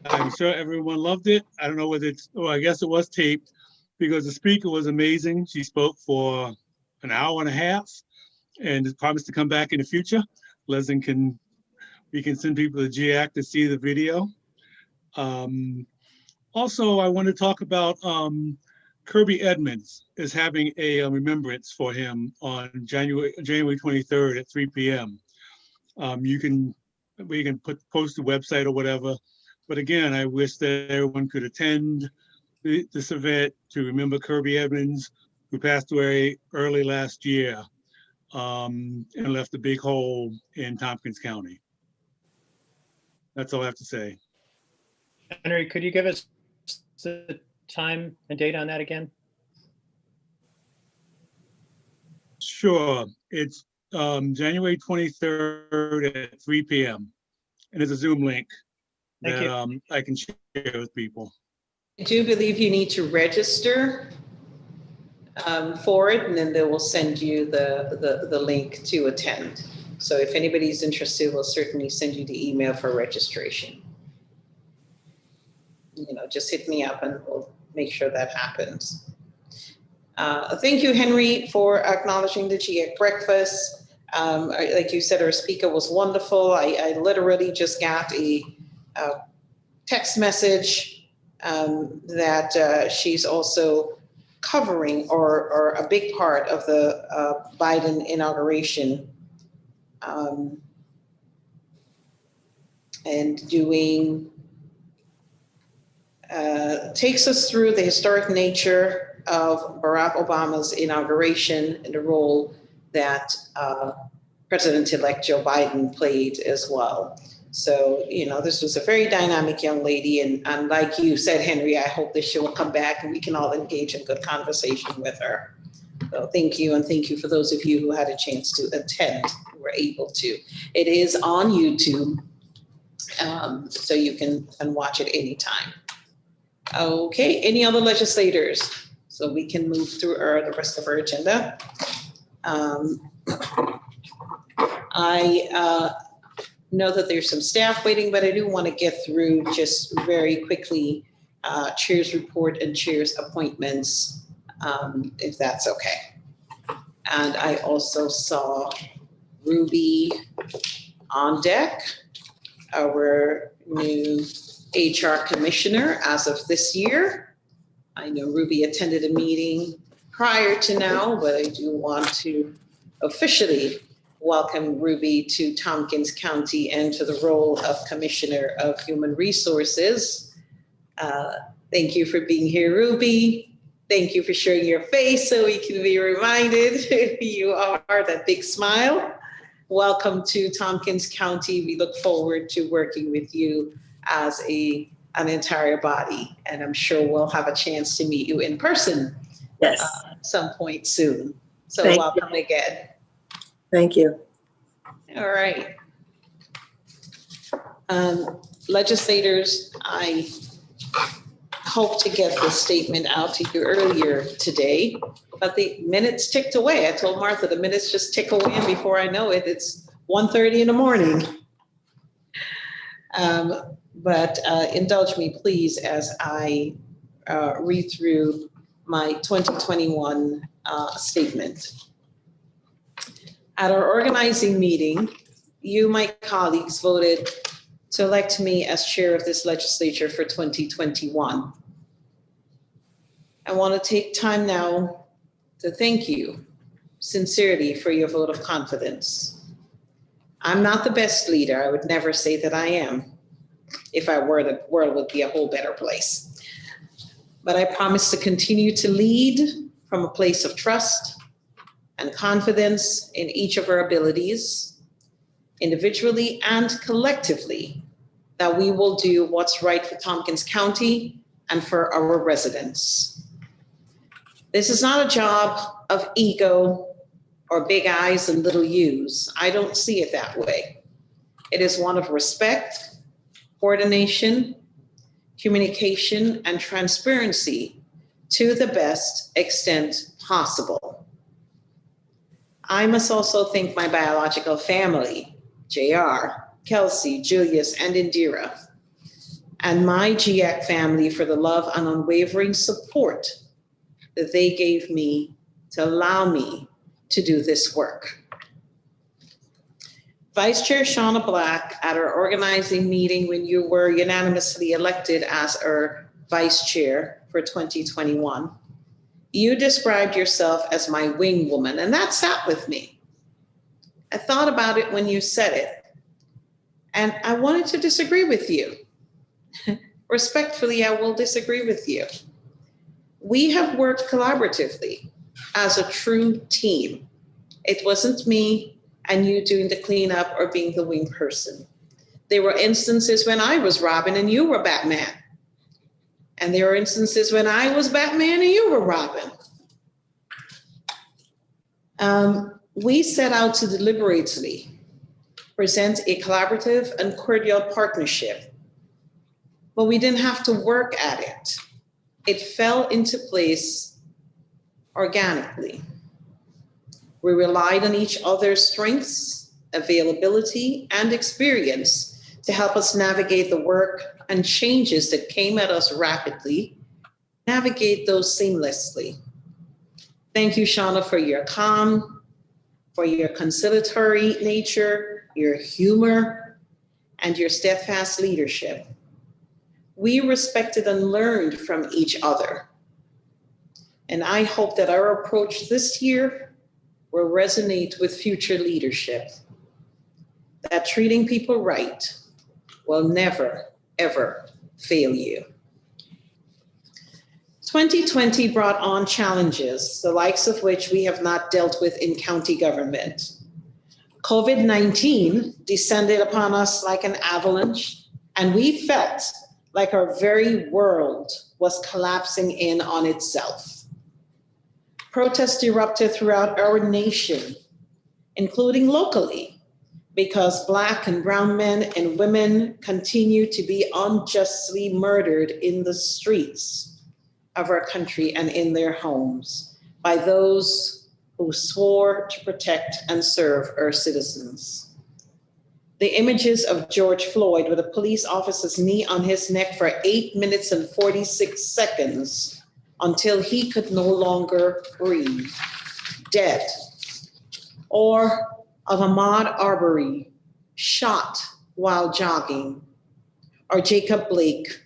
I'm sure everyone loved it. I don't know whether it's, oh, I guess it was taped because the speaker was amazing. She spoke for an hour and a half and promised to come back in the future. Leslie we can send people to GAC to see the video. Also, I want to talk about Kirby Edmonds is having a remembrance for him on January 23rd at 3 p.m. We can post the website or whatever. But again, I wish that everyone could attend this event to remember Kirby Edmonds, who passed away early last year and left a big hole in Tompkins County. That's all I have to say. Henry, could you give us the time and date on that again? Sure. It's January 23rd at 3 p.m. And there's a Zoom link that I can share with people. I do believe you need to register for it, and then they will send you the link to attend. So if anybody's interested, we'll certainly send you the email for registration. You know, just hit me up and we'll make sure that happens. Thank you, Henry, for acknowledging the GIEC breakfast. Like you said, our speaker was wonderful. I literally just got a text message that she's also covering or a big part of the Biden inauguration and doing, takes us through the historic nature of Barack Obama's inauguration and the role that President-elect Joe Biden played as well. So, you know, this was a very dynamic young lady. And like you said, Henry, I hope that she will come back and we can all engage in good conversation with her. So thank you. And thank you for those of you who had a chance to attend, who were able to. It is on YouTube, so you can watch it anytime. Okay, any other legislators? So we can move through the rest of our agenda. I know that there's some staff waiting, but I do want to get through just very quickly chair's report and chair's appointments, if that's okay. And I also saw Ruby on deck, our new HR commissioner as of this year. I know Ruby attended a meeting prior to now, but I do want to officially welcome Ruby to Tompkins County and to the role of Commissioner of Human Resources. Thank you for being here, Ruby. Thank you for showing your face so we can be reminded who you are, that big smile. Welcome to Tompkins County. We look forward to working with you as an entire body, and I'm sure we'll have a chance to meet you in person some point soon. So welcome again. Thank you. All right. Legislators, I hope to get this statement out to you earlier today, but the minutes ticked away. I told Martha the minutes just tick away, and before I know it, it's 1:30 in the morning. But indulge me, please, as I read through my 2021 statement. At our organizing meeting, you, my colleagues, voted to elect me as chair of this legislature for 2021. I want to take time now to thank you sincerely for your vote of confidence. I'm not the best leader. I would never say that I am. If I were, the world would be a whole better place. But I promise to continue to lead from a place of trust, and confidence in each of our abilities, individually and collectively, that we will do what's right for Tompkins County and for our residents. This is not a job of ego or big eyes and little U's. I don't see it that way. It is one of respect, coordination, communication, and transparency to the best extent possible. I must also thank my biological family, JR, Kelsey, Julius, and Indira, and my GAC family for the love and unwavering support that they gave me to allow me to do this work. Vice Chair Shauna Black, at our organizing meeting when you were unanimously elected as our Vice Chair for 2021, you described yourself as my wing woman, and that sat with me. I thought about it when you said it, and I wanted to disagree with you. Respectfully, I will disagree with you. We have worked collaboratively as a true team. It wasn't me and you doing the cleanup or being the wing person. There were instances when I was Robin and you were Batman. And there were instances when I was Batman and you were Robin. We set out to deliberately present a collaborative and cordial partnership, but we didn't have to work at it. It fell into place organically. We relied on each other's strengths, availability, and experience to help us navigate the work and changes that came at us rapidly, navigate those seamlessly. Thank you, Shauna, for your calm, for your conciliatory nature, your humor, and your steadfast leadership. We respected and learned from each other. And I hope that our approach this year will resonate with future leadership, that treating people right will never, ever fail you. 2020 brought on challenges, the likes of which we have not dealt with in county government. COVID-19 descended upon us like an avalanche, and we felt like our very world was collapsing in on itself. Protests erupted throughout our nation, including locally, because Black and brown men and women continue to be unjustly murdered in the streets of our country and in their homes by those who swore to protect and serve our citizens. The images of George Floyd with a police officer's knee on his neck for 8 minutes and 46 seconds until he could no longer breathe, dead. Or of Ahmaud Arbery, shot while jogging. Or Jacob Blake,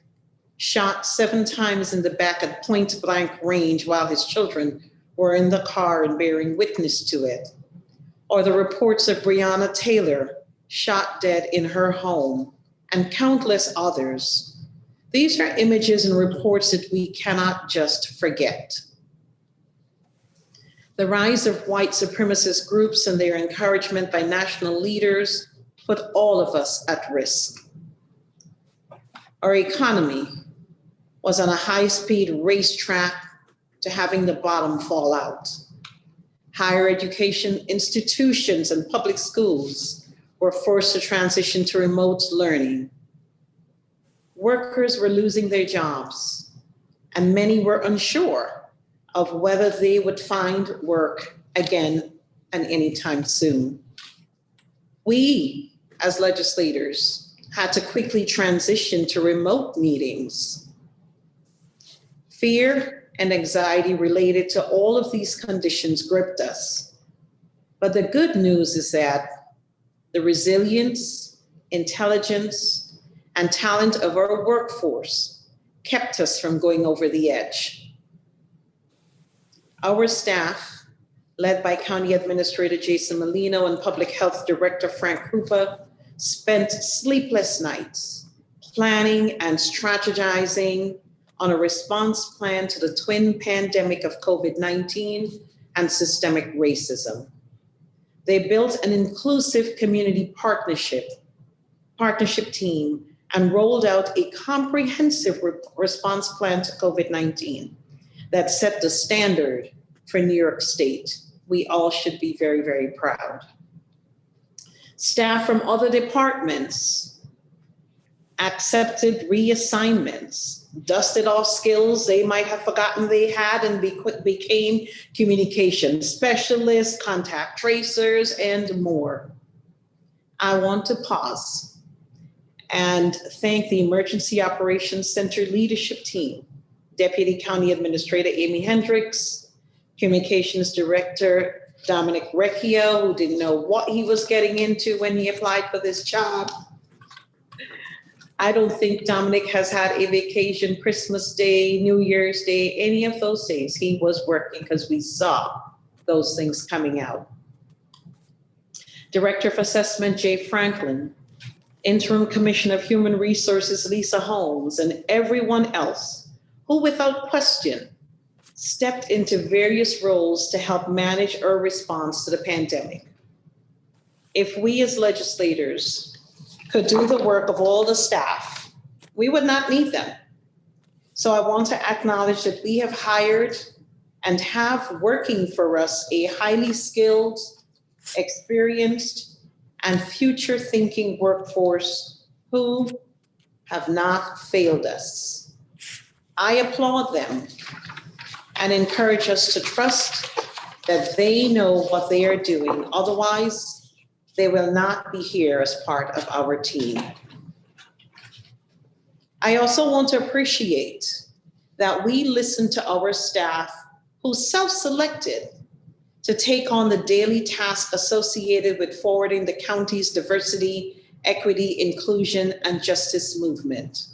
shot 7 times in the back at point blank range while his children were in the car and bearing witness to it. Or the reports of Breonna Taylor, shot dead in her home, and countless others. These are images and reports that we cannot just forget. The rise of white supremacist groups and their encouragement by national leaders put all of us at risk. Our economy was on a high-speed racetrack to having the bottom fall out. Higher education institutions and public schools were forced to transition to remote learning. Workers were losing their jobs, and many were unsure of whether they would find work again and anytime soon. We, as legislators, had to quickly transition to remote meetings. Fear and anxiety related to all of these conditions gripped us. But the good news is that the resilience, intelligence, and talent of our workforce kept us from going over the edge. Our staff, led by County Administrator Jason Molino and Public Health Director Frank Krupa, spent sleepless nights planning and strategizing on a response plan to the twin pandemic of COVID-19 and systemic racism. They built an inclusive community partnership team and rolled out a comprehensive response plan to COVID-19 that set the standard for New York State. We all should be very, very proud. Staff from other departments accepted reassignments, dusted off skills they might have forgotten they had, and became communication specialists, contact tracers, and more. I want to pause and thank the Emergency Operations Center leadership team, Deputy County Administrator Amy Hendricks, Communications Director Dominic Recchio, who didn't know what he was getting into when he applied for this job. I don't think Dominic has had a vacation, Christmas Day, New Year's Day, any of those days. He was working because we saw those things coming out. Director of Assessment Jay Franklin, Interim Commissioner of Human Resources Lisa Holmes, and everyone else who without question stepped into various roles to help manage our response to the pandemic. If we as legislators could do the work of all the staff, we would not need them. So I want to acknowledge that we have hired and have working for us a highly skilled, experienced, and future-thinking workforce who have not failed us. I applaud them and encourage us to trust that they know what they are doing. Otherwise, they will not be here as part of our team. I also want to appreciate that we listen to our staff who self-selected to take on the daily task associated with forwarding the county's diversity, equity, inclusion, and justice movement.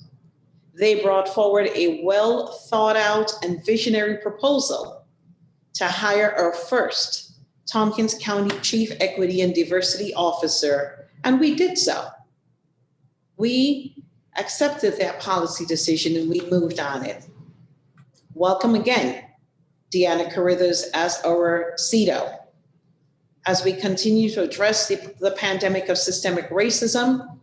They brought forward a well thought out and visionary proposal to hire our first Tompkins County Chief Equity and Diversity Officer, and we did so. We accepted that policy decision and we moved on it. Welcome again, Deanna Carruthers as our CEDO. As we continue to address the pandemic of systemic racism,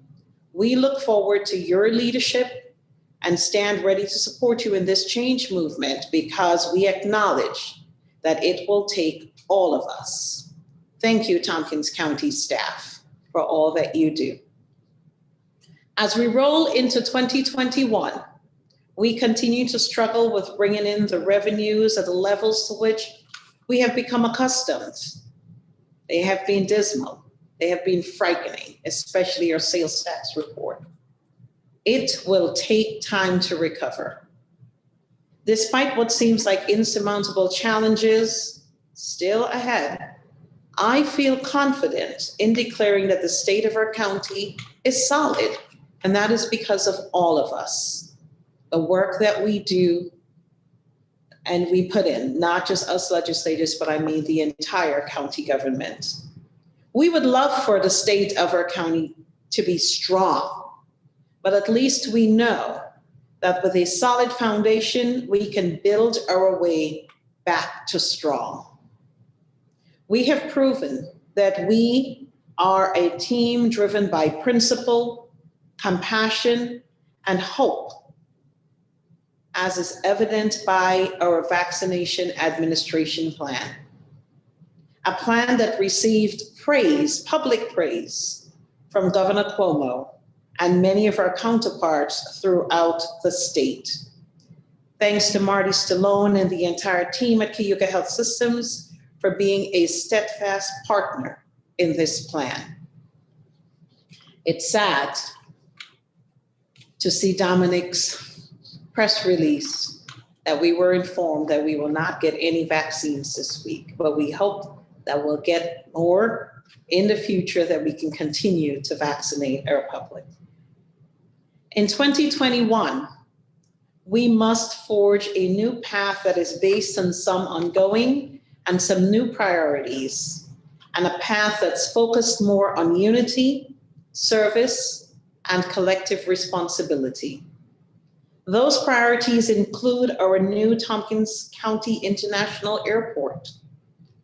we look forward to your leadership and stand ready to support you in this change movement because we acknowledge that it will take all of us. Thank you, Tompkins County staff, for all that you do. As we roll into 2021, we continue to struggle with bringing in the revenues at the levels to which we have become accustomed. They have been dismal. They have been frightening, especially our sales tax report. It will take time to recover. Despite what seems like insurmountable challenges still ahead, I feel confident in declaring that the state of our county is solid, and that is because of all of us. The work that we do and we put in, not just us legislators, but I mean the entire county government. We would love for the state of our county to be strong, but at least we know that with a solid foundation, we can build our way back to strong. We have proven that we are a team driven by principle, compassion, and hope, as is evident by our vaccination administration plan. A plan that received praise, public praise, from Governor Cuomo and many of our counterparts throughout the state. Thanks to Marty Stallone and the entire team at Cayuga Health Systems for being a steadfast partner in this plan. It's sad to see Dominic's press release that we were informed that we will not get any vaccines this week, but we hope that we'll get more in the future, that we can continue to vaccinate our public. In 2021, we must forge a new path that is based on some ongoing and some new priorities, and a path that's focused more on unity, service, and collective responsibility. Those priorities include our new Tompkins County International Airport,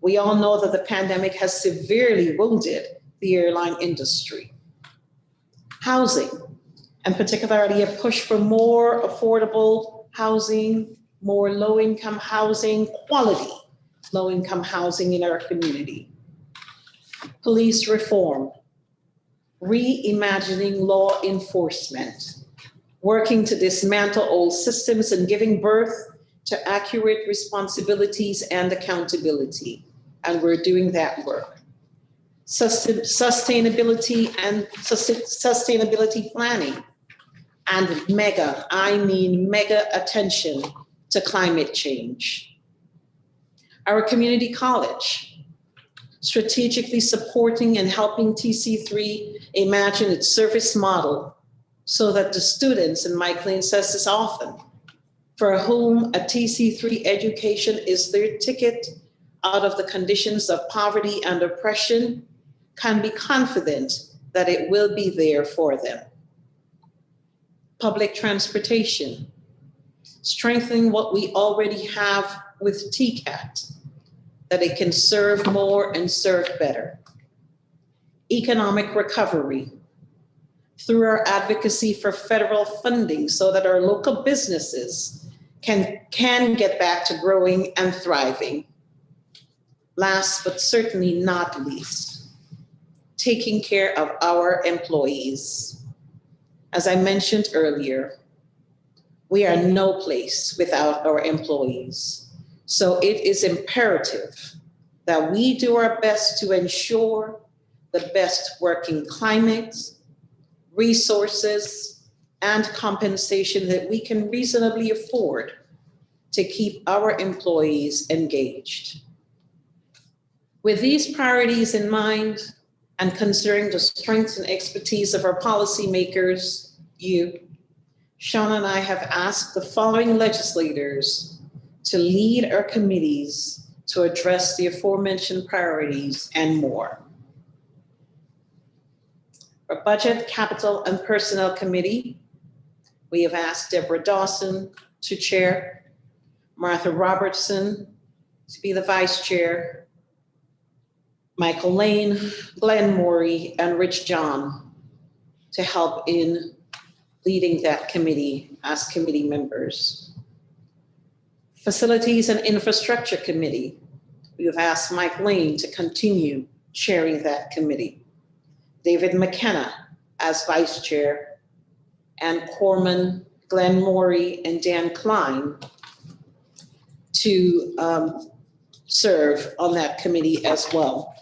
We all know that the pandemic has severely wounded the airline industry. Housing, and particularly a push for more affordable housing, more low-income housing, quality low-income housing in our community. Police reform, reimagining law enforcement, working to dismantle old systems and giving birth to accurate responsibilities and accountability. And we're doing that work. Sustainability and sustainability planning, and mega attention to climate change. Our community college, strategically supporting and helping TC3 imagine its service model so that the students, and Mike Lane says this often, for whom a TC3 education is their ticket out of the conditions of poverty and oppression, can be confident that it will be there for them. Public transportation, strengthening what we already have with TCAT, that it can serve more and serve better. Economic recovery, through our advocacy for federal funding so that our local businesses can get back to growing and thriving. Last but certainly not least, taking care of our employees. As I mentioned earlier, we are no place without our employees. So it is imperative that we do our best to ensure the best working climate, resources, and compensation that we can reasonably afford to keep our employees engaged. With these priorities in mind, and considering the strengths and expertise of our policymakers, you, Sean and I have asked the following legislators to lead our committees to address the aforementioned priorities and more. Our Budget, Capital, and Personnel Committee, we have asked Deborah Dawson to chair, Martha Robertson to be the vice chair, Michael Lane, Glenn Morey, and Rich John to help in leading that committee as committee members. Facilities and Infrastructure Committee, we have asked Mike Lane to continue chairing that committee. David McKenna as vice chair, and Corman, Glenn Morey, and Dan Klein to serve on that committee as well.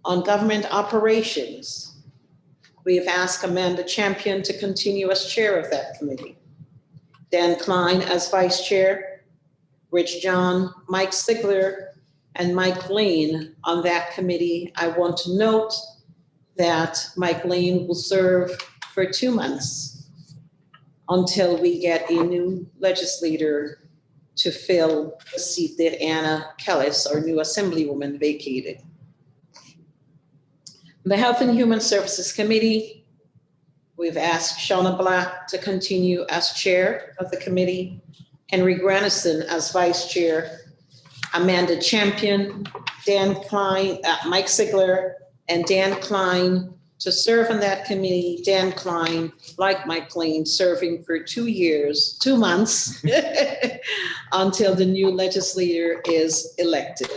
On government operations, we have asked Amanda Champion to continue as chair of that committee. Dan Klein as vice chair, Rich John, Mike Sigler, and Mike Lane on that committee. I want to note that Mike Lane will serve for 2 months until we get a new legislator to fill the seat that Anna Kellis, our new assemblywoman, vacated. The Health and Human Services Committee, we've asked Shauna Black to continue as chair of the committee, Henry Granison as vice chair, Amanda Champion, Dan Klein, Mike Sigler, and Dan Klein to serve on that committee. Dan Klein, like Mike Lane, serving for 2 months until the new legislator is elected.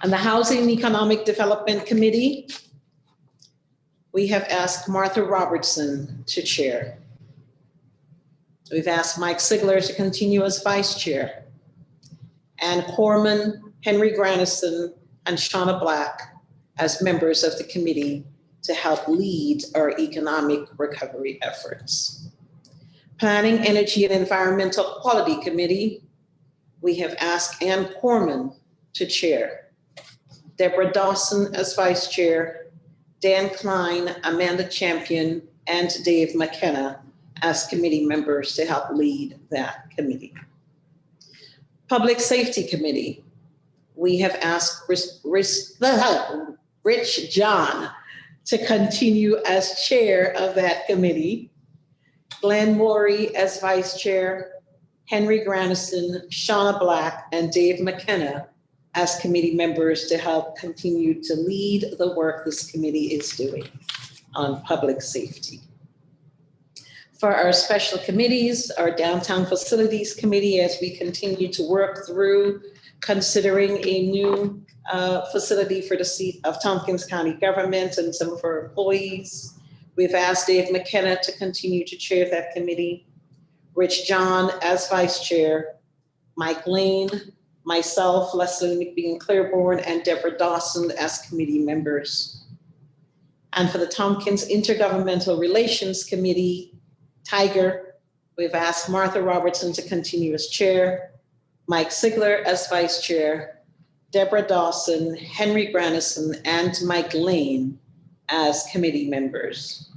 On the Housing and Economic Development Committee, we have asked Martha Robertson to chair. We've asked Mike Sigler to continue as vice chair, and Corman, Henry Granison, and Shauna Black as members of the committee to help lead our economic recovery efforts. Planning, Energy, and Environmental Quality Committee, we have asked Ann Corman to chair, Deborah Dawson as vice chair, Dan Klein, Amanda Champion, and Dave McKenna as committee members to help lead that committee. Public Safety Committee, we have asked Rich John to continue as chair of that committee, Glenn Morey as vice chair, Henry Granison, Shauna Black, and Dave McKenna as committee members to help continue to lead the work this committee is doing on public safety. For our special committees, our Downtown Facilities Committee, as we continue to work through considering a new facility for the seat of Tompkins County government and some of our employees, we've asked Dave McKenna to continue to chair that committee, Rich John as vice chair, Mike Lane, myself, Leslie McBean Claiborne, and Deborah Dawson as committee members. And for the Tompkins Intergovernmental Relations Committee, Tiger, we've asked Martha Robertson to continue as chair, Mike Sigler as vice chair, Deborah Dawson, Henry Granison, and Mike Lane as committee members.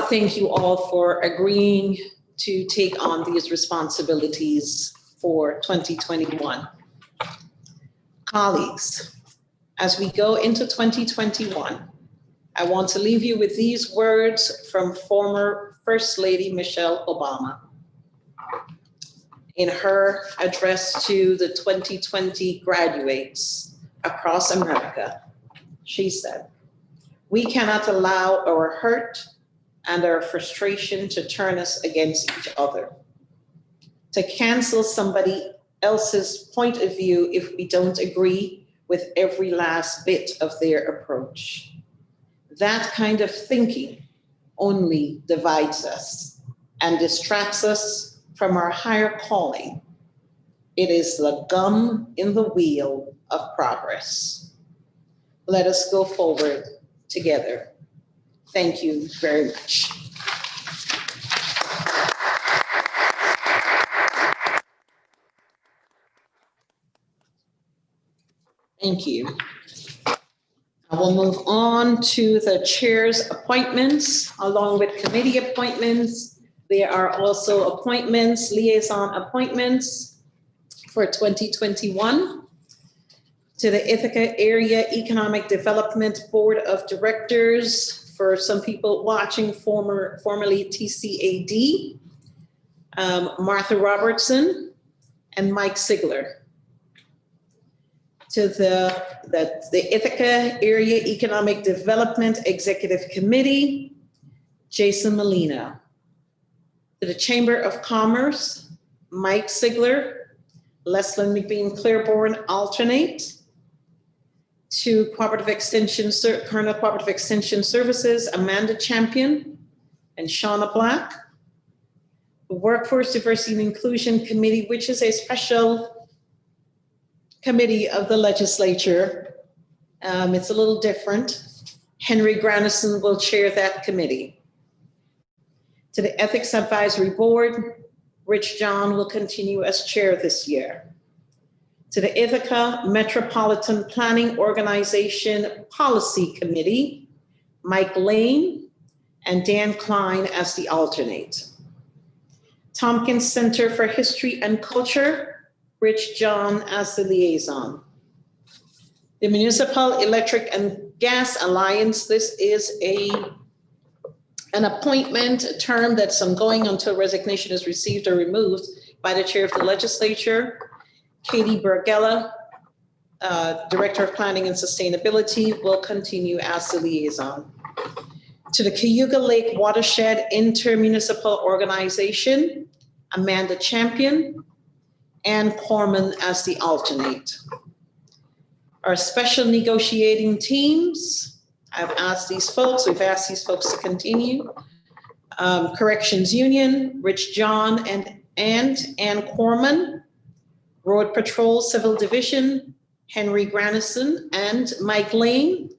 Thank you all for agreeing to take on these responsibilities for 2021. Colleagues, as we go into 2021, I want to leave you with these words from former First Lady Michelle Obama. In her address to the 2020 graduates across America, she said, "We cannot allow our hurt and our frustration to turn us against each other, to cancel somebody else's point of view if we don't agree with every last bit of their approach. That kind of thinking only divides us and distracts us from our higher calling. It is the gum in the wheel of progress. Let us go forward together." Thank you very much. Thank you. I will move on to the chair's appointments. Along with committee appointments, there are also appointments, liaison appointments for 2021 to the Ithaca Area Economic Development Board of Directors. For some people watching, formerly TCAD, Martha Robertson and Mike Sigler. To the Ithaca Area Economic Development Executive Committee, Jason Molina. To the Chamber of Commerce, Mike Sigler, Leslie McBean Claiborne, alternate. To Cooperative Extension, Colonel Cooperative Extension Services, Amanda Champion and Shauna Black. The Workforce Diversity and Inclusion Committee, which is a special committee of the legislature. It's a little different. Henry Granison will chair that committee. To the Ethics Advisory Board, Rich John will continue as chair this year. To the Ithaca Metropolitan Planning Organization Policy Committee, Mike Lane and Dan Klein as the alternate. Tompkins Center for History and Culture, Rich John as the liaison. The Municipal Electric and Gas Alliance, this is an appointment term that's ongoing until resignation is received or removed by the chair of the legislature. Katie Bergella, Director of Planning and Sustainability, will continue as the liaison. To the Cayuga Lake Watershed Intermunicipal Organization, Amanda Champion and Corman as the alternate. Our special negotiating teams, we've asked these folks to continue. Corrections Union, Rich John and Ann Corman. Road Patrol Civil Division, Henry Granison and Mike Lane.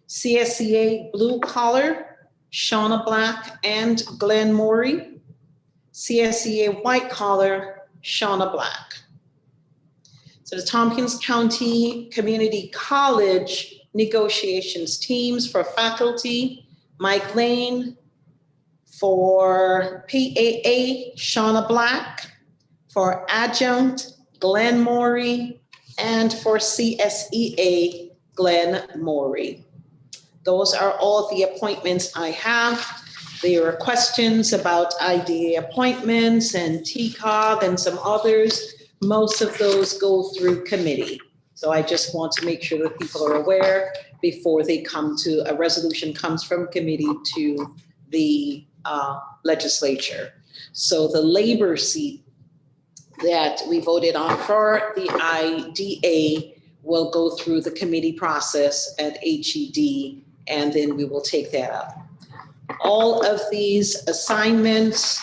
CSEA Blue Collar, Shauna Black and Glenn Morey. CSEA White Collar, Shauna Black. So the Tompkins County Community College negotiations teams for faculty, Mike Lane. For PAA, Shauna Black. For adjunct, Glenn Morey, and for CSEA, Glenn Morey. Those are all the appointments I have. there are questions about IDA appointments and TCOG and some others. Most of those go through committee. So I just want to make sure that people are aware before they come to, a resolution comes from committee to the legislature. So the labor seat that we voted on for the IDA will go through the committee process at HED, and then we will take that up. All of these assignments,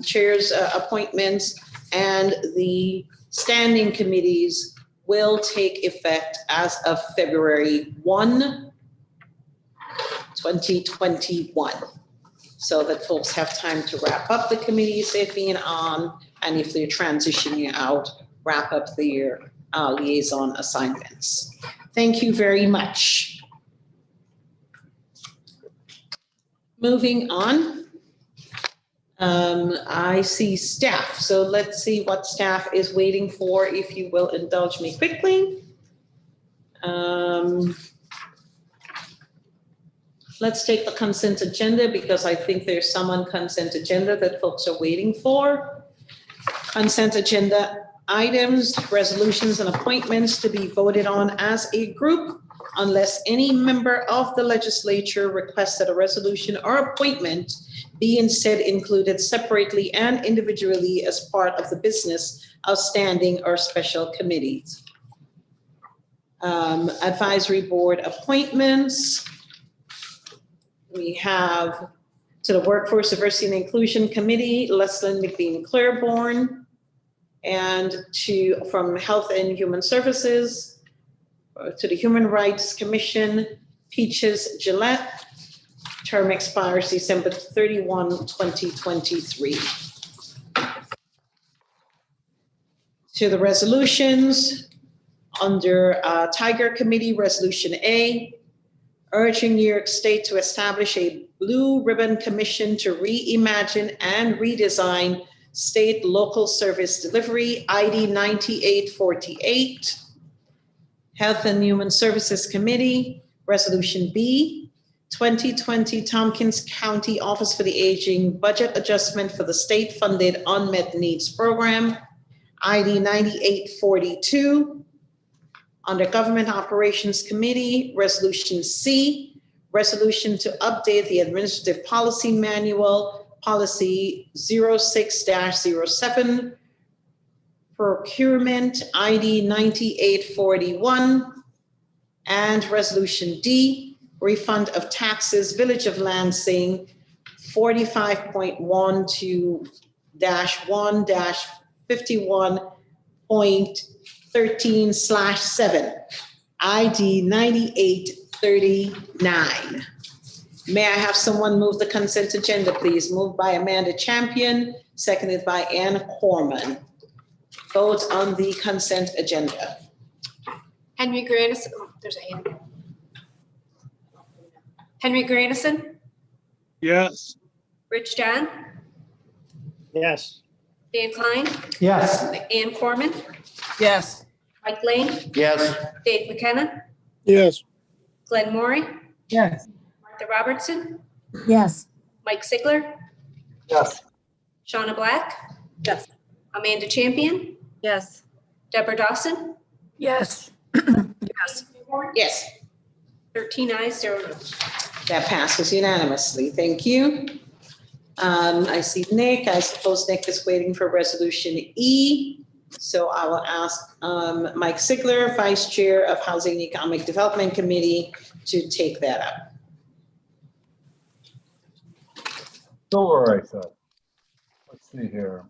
chairs appointments, and the standing committees will take effect as of February 1, 2021. So that folks have time to wrap up the committees they've been on, and if they're transitioning out, wrap up their liaison assignments. Thank you very much. Moving on, I see staff. So let's see what staff is waiting for, if you will indulge me quickly. Let's take the consent agenda because I think there's some on consent agenda that folks are waiting for. Consent agenda items, resolutions, and appointments to be voted on as a group unless any member of the legislature requests that a resolution or appointment be instead included separately and individually as part of the business of standing or special committees. Advisory board appointments. We have to the Workforce Diversity and Inclusion Committee, Leslyn McBean Claiborne, and from Health and Human Services, to the Human Rights Commission, Peaches Gillette. Term expires December 31, 2023. To the resolutions, under Tiger Committee, Resolution A, urging New York State to establish a Blue Ribbon Commission to reimagine and redesign state local service delivery, ID 9848. Health and Human Services Committee, Resolution B, 2020 Tompkins County Office for the Aging Budget Adjustment for the State-Funded Unmet Needs Program, ID 9842. Under Government Operations Committee, Resolution C, resolution to update the Administrative Policy Manual, Policy 06-07, Procurement, ID 9841, and Resolution D, refund of taxes, Village of Lansing, 45.1-1-51.13/7, ID 9839. May I have someone move the consent agenda, please? Moved by Amanda Champion, seconded by Ann Corman. Vote on the consent agenda. Henry Grandison, there's a hand. Henry Grandison, Yes. Rich John, Yes. Dan Klein, Yes. Ann Corman, Yes. Mike Lane, Yes. Dave McKenna, Yes. Glenn Maury, Yes. Martha Robertson, Yes. Mike Sigler, Yes. Shauna Black. Yes. Amanda Champion, Yes. Deborah Dawson, Yes. Yes, 13 ayes, 0 noes. that passes unanimously. Thank you. I see Nick. I suppose Nick is waiting for Resolution E. So I will ask Mike Sigler, Vice Chair of Housing and Economic Development Committee, to take that up. Sure, I said. Let's see here.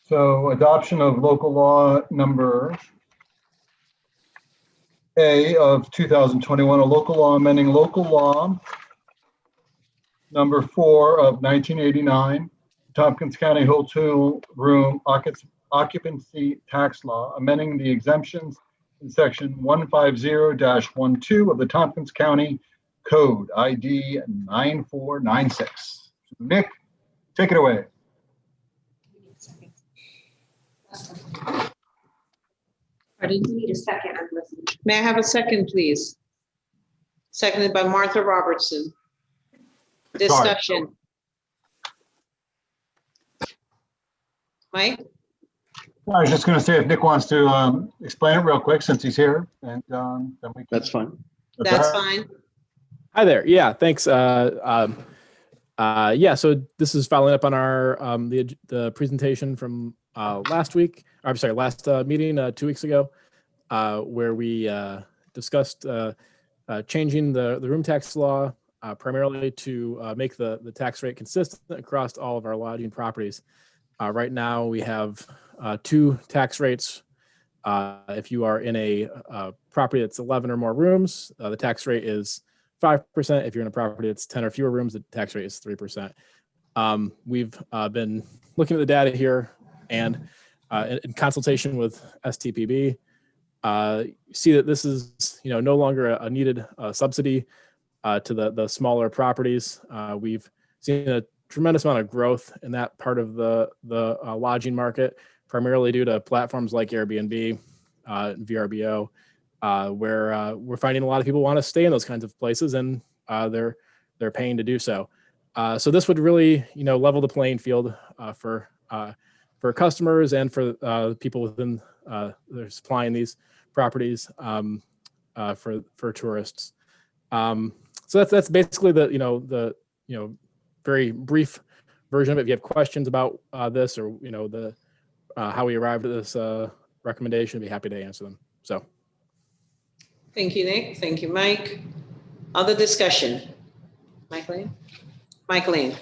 So adoption of local law number A of 2021, a local law amending local law number 4 of 1989, Tompkins County Hotel Room Occupancy Tax Law, amending the exemptions in section 150-12 of the Tompkins County Code, ID 9496. Nick, take it away. I didn't need a second. I'm listening. May I have a second, please? Seconded by Martha Robertson. Discussion. Mike? I was just going to say if Nick wants to explain it real quick since he's here, and then we can. That's fine. That's fine. Hi there. Yeah, thanks. Yeah, so this is following up on our the presentation from last week. I'm sorry, last meeting 2 weeks ago, where we discussed changing the room tax law primarily to make the tax rate consistent across all of our lodging properties. Right now, we have 2 tax rates. If you are in a property that's 11 or more rooms, the tax rate is 5%. If you're in a property that's 10 or fewer rooms, the tax rate is 3%. We've been looking at the data here, and in consultation with STPB, see that this is no longer a needed subsidy to the smaller properties. We've seen a tremendous amount of growth in that part of the lodging market, primarily due to platforms like Airbnb, VRBO, where we're finding a lot of people want to stay in those kinds of places, and they're paying to do so. So this would really level the playing field for customers and for people within they're supplying these properties for tourists. So that's basically the very brief version of it. If you have questions about this or the how we arrived at this recommendation, I'd be happy to answer them. So, Thank you, Nick. Thank you, Mike. Other discussion? Mike Lane? Mike Lane.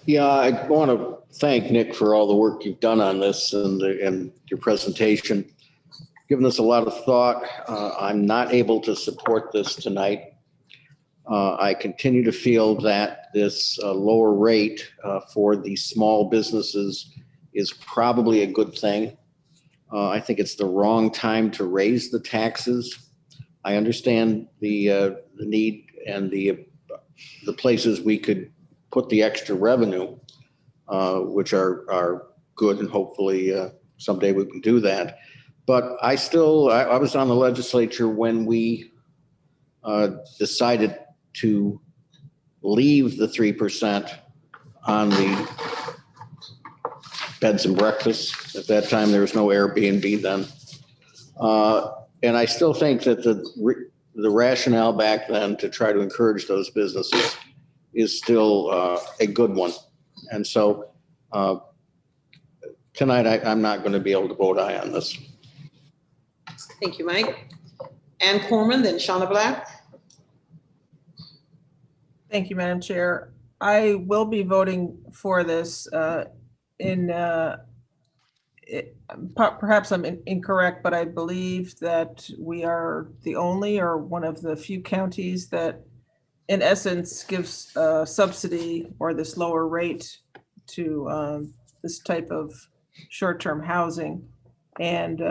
Yeah, I want to thank Nick for all the work you've done on this and your presentation. Given this a lot of thought, I'm not able to support this tonight. I continue to feel that this lower rate for the small businesses is probably a good thing. I think it's the wrong time to raise the taxes. I understand the need and the places we could put the extra revenue, which are good, and hopefully someday we can do that. But I was on the legislature when we decided to leave the 3% on the beds and breakfasts. At that time, there was no Airbnb then. And I still think that the rationale back then to try to encourage those businesses is still a good one. And so tonight, I'm not going to be able to vote aye on this. Thank you, Mike. Ann Corman, then Shauna Black. Thank you, Madam Chair. I will be voting for this. Perhaps I'm incorrect, but I believe that we are the only or one of the few counties that, in essence, gives a subsidy or this lower rate to this type of short-term housing. And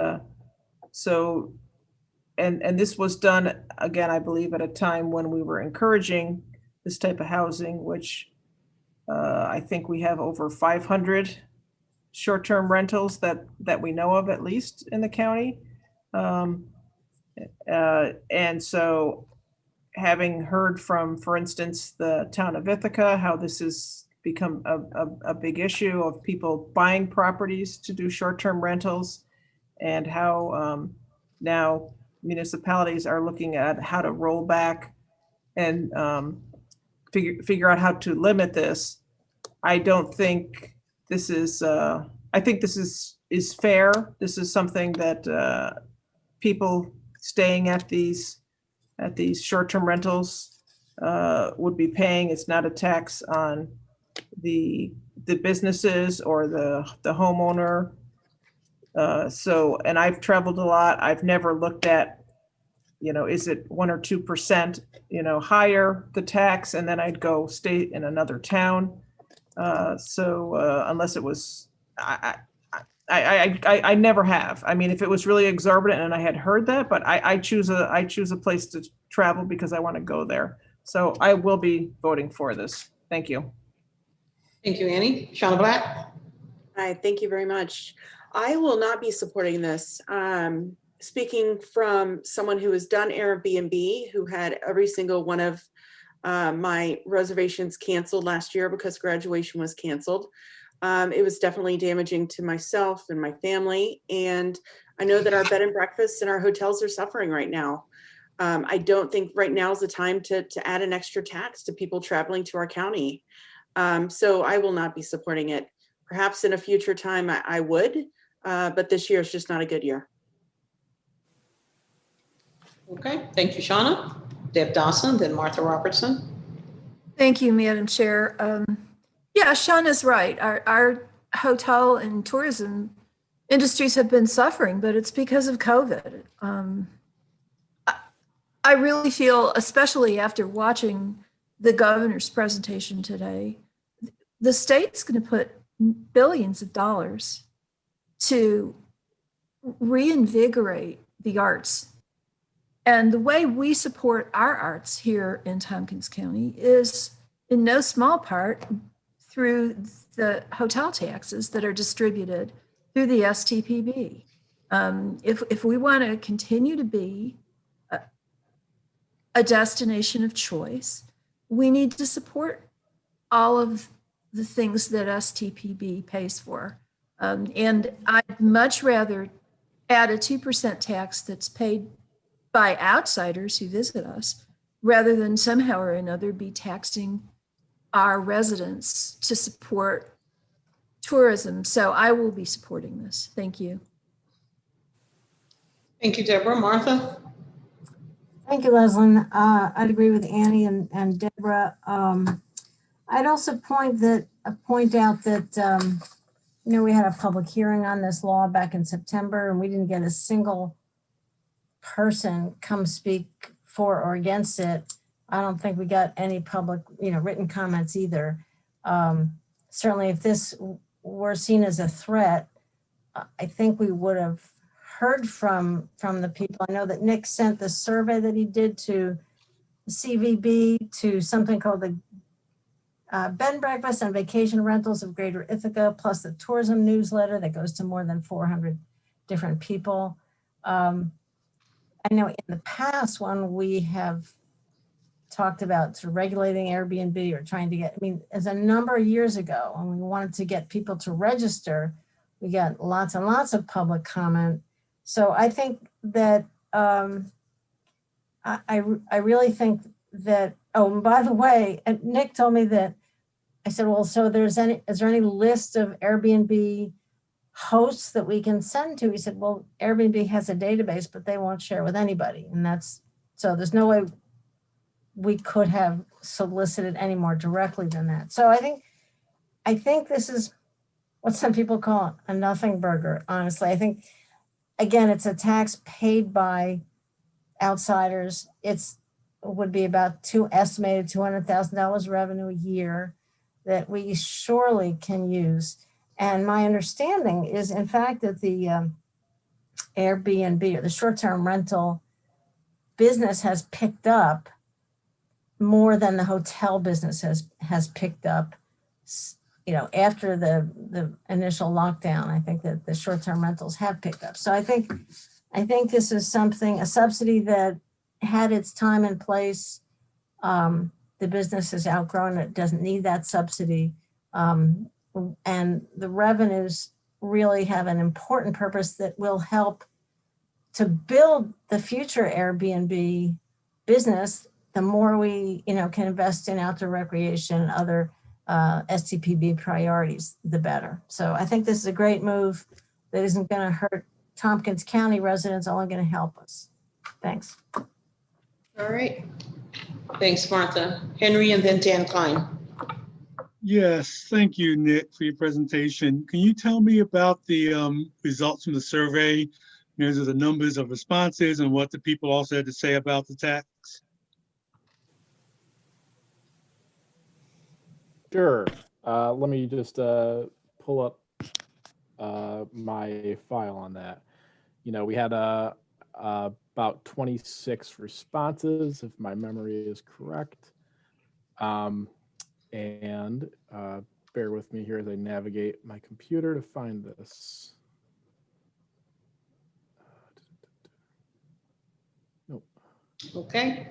so this was done, again, I believe, at a time when we were encouraging this type of housing, which I think we have over 500 short-term rentals that we know of, at least in the county. And so having heard from, for instance, the town of Ithaca, how this has become a big issue of people buying properties to do short-term rentals, and how now municipalities are looking at how to roll back and figure out how to limit this. I don't think this is, I think this is fair. This is something that people staying at these short-term rentals would be paying. It's not a tax on the businesses or the homeowner. And I've traveled a lot. I've never looked at, is it 1 or 2%, higher the tax, and then I'd go stay in another town. Unless it was, I never have. I mean, if it was really exorbitant and I had heard that, but I choose a place to travel because I want to go there. So I will be voting for this. Thank you. Thank you, Annie. Shauna Black. Hi, thank you very much. I will not be supporting this. Speaking from someone who has done Airbnb, who had every single one of my reservations canceled last year because graduation was canceled. It was definitely damaging to myself and my family. And I know that our bed and breakfasts and our hotels are suffering right now. I don't think right now is the time to add an extra tax to people traveling to our county. So I will not be supporting it. Perhaps in a future time I would, but this year is just not a good year. Okay, thank you, Shauna. Deb Dawson, then Martha Robertson. Thank you, Madam Chair. Yeah, Shauna's right. Our hotel and tourism industries have been suffering, but it's because of COVID. I really feel, especially after watching the governor's presentation today, the state's going to put billions of dollars to reinvigorate the arts. And the way we support our arts here in Tompkins County is in no small part through the hotel taxes that are distributed through the STPB. If we want to continue to be a destination of choice, we need to support all of the things that STPB pays for. And I'd much rather add a 2% tax that's paid by outsiders who visit us, rather than somehow or another be taxing our residents to support tourism. So I will be supporting this. Thank you. Thank you, Deborah. Martha? Thank you, Leslie. I'd agree with Annie and Deborah. I'd also point out that we had a public hearing on this law back in September, and we didn't get a single person come speak for or against it. I don't think we got any public, written comments either. Certainly, if this were seen as a threat, I think we would have heard from the people. I know that Nick sent the survey that he did to the CVB, to something called the Bed and Breakfast and Vacation Rentals of Greater Ithaca, plus the tourism newsletter that goes to more than 400 different people. I know in the past when we have talked about sort of regulating Airbnb or trying to get, as a number of years ago, when we wanted to get people to register, we got lots and lots of public comment. So I think that I really think that, oh, and by the way, and Nick told me that, I said, well, so is there any list of Airbnb hosts that we can send to? He said, well, Airbnb has a database, but they won't share with anybody. And so there's no way we could have solicited any more directly than that. So I think this is what some people call a nothing burger. Honestly, I think, again, it's a tax paid by outsiders. It would be about estimated $200,000 revenue a year that we surely can use. And my understanding is, in fact, that the Airbnb or the short-term rental business has picked up more than the hotel business has picked up. After the initial lockdown, I think that the short-term rentals have picked up. So I think this is a subsidy that had its time and place. The business has outgrown it, doesn't need that subsidy. And the revenues really have an important purpose that will help to build the future Airbnb business. The more we, can invest in outdoor recreation and other STPB priorities, the better. So I think this is a great move that isn't going to hurt Tompkins County residents, only going to help us. Thanks. All right. Thanks, Martha. Henry and then Dan Klein. Yes, thank you, Nick, for your presentation. Can you tell me about the results from the survey? Those are the numbers of responses and what the people also had to say about the tax. Sure. Let me just pull up my file on that. We had about 26 responses, if my memory is correct. And bear with me here as I navigate my computer to find this. Okay.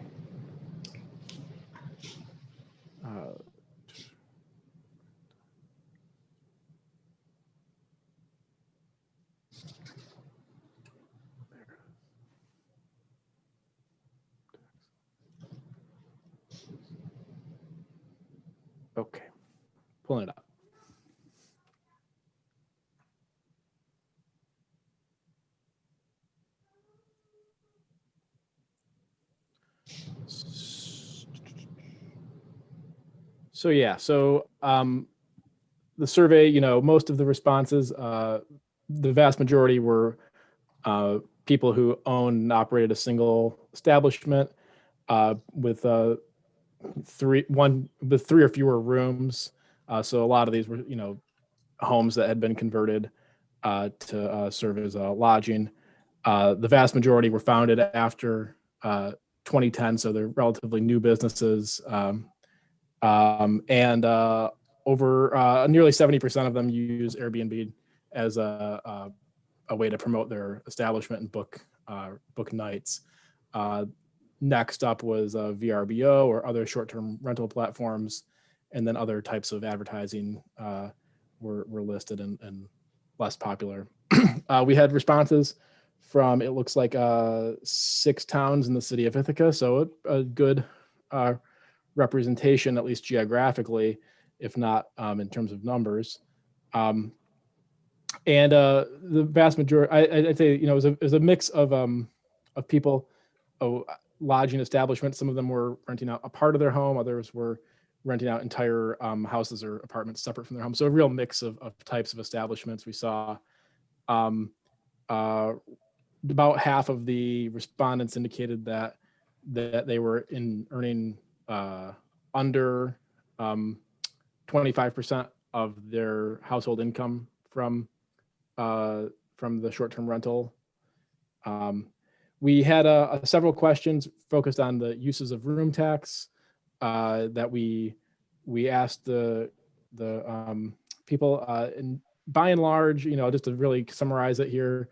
Okay, pulling it up. So yeah, the survey, most of the responses, the vast majority were people who owned and operated a single establishment with three or fewer rooms. So a lot of these were, homes that had been converted to serve as lodging. The vast majority were founded after 2010, so they're relatively new businesses. And over nearly 70% of them use Airbnb as a way to promote their establishment and book nights. Next up was VRBO or other short-term rental platforms, and then other types of advertising were listed and less popular. We had responses from, it looks like 6 towns in the city of Ithaca, so a good representation, at least geographically, if not in terms of numbers. And the vast majority, I'd say, it was a mix of people, lodging establishments. Some of them were renting out a part of their home, others were renting out entire houses or apartments separate from their home. So a real mix of types of establishments. We saw about half of the respondents indicated that they were earning under 25% of their household income from the short-term rental. We had several questions focused on the uses of room tax that we asked the people, and by and large, just to really summarize it here,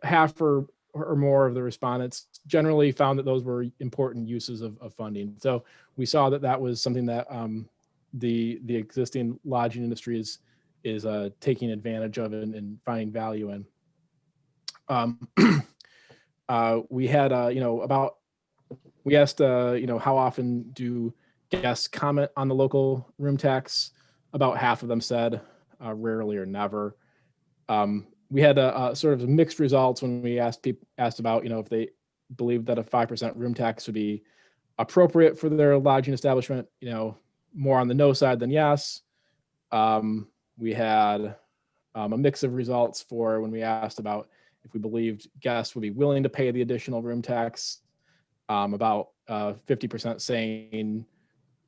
half or more of the respondents generally found that those were important uses of funding. So we saw that was something that the existing lodging industry is taking advantage of and finding value in. We had, we asked, how often do guests comment on the local room tax? About half of them said rarely or never. We had sort of mixed results when we asked about, if they believed that a 5% room tax would be appropriate for their lodging establishment, more on the no side than yes. We had a mix of results for when we asked about if we believed guests would be willing to pay the additional room tax, about 50% saying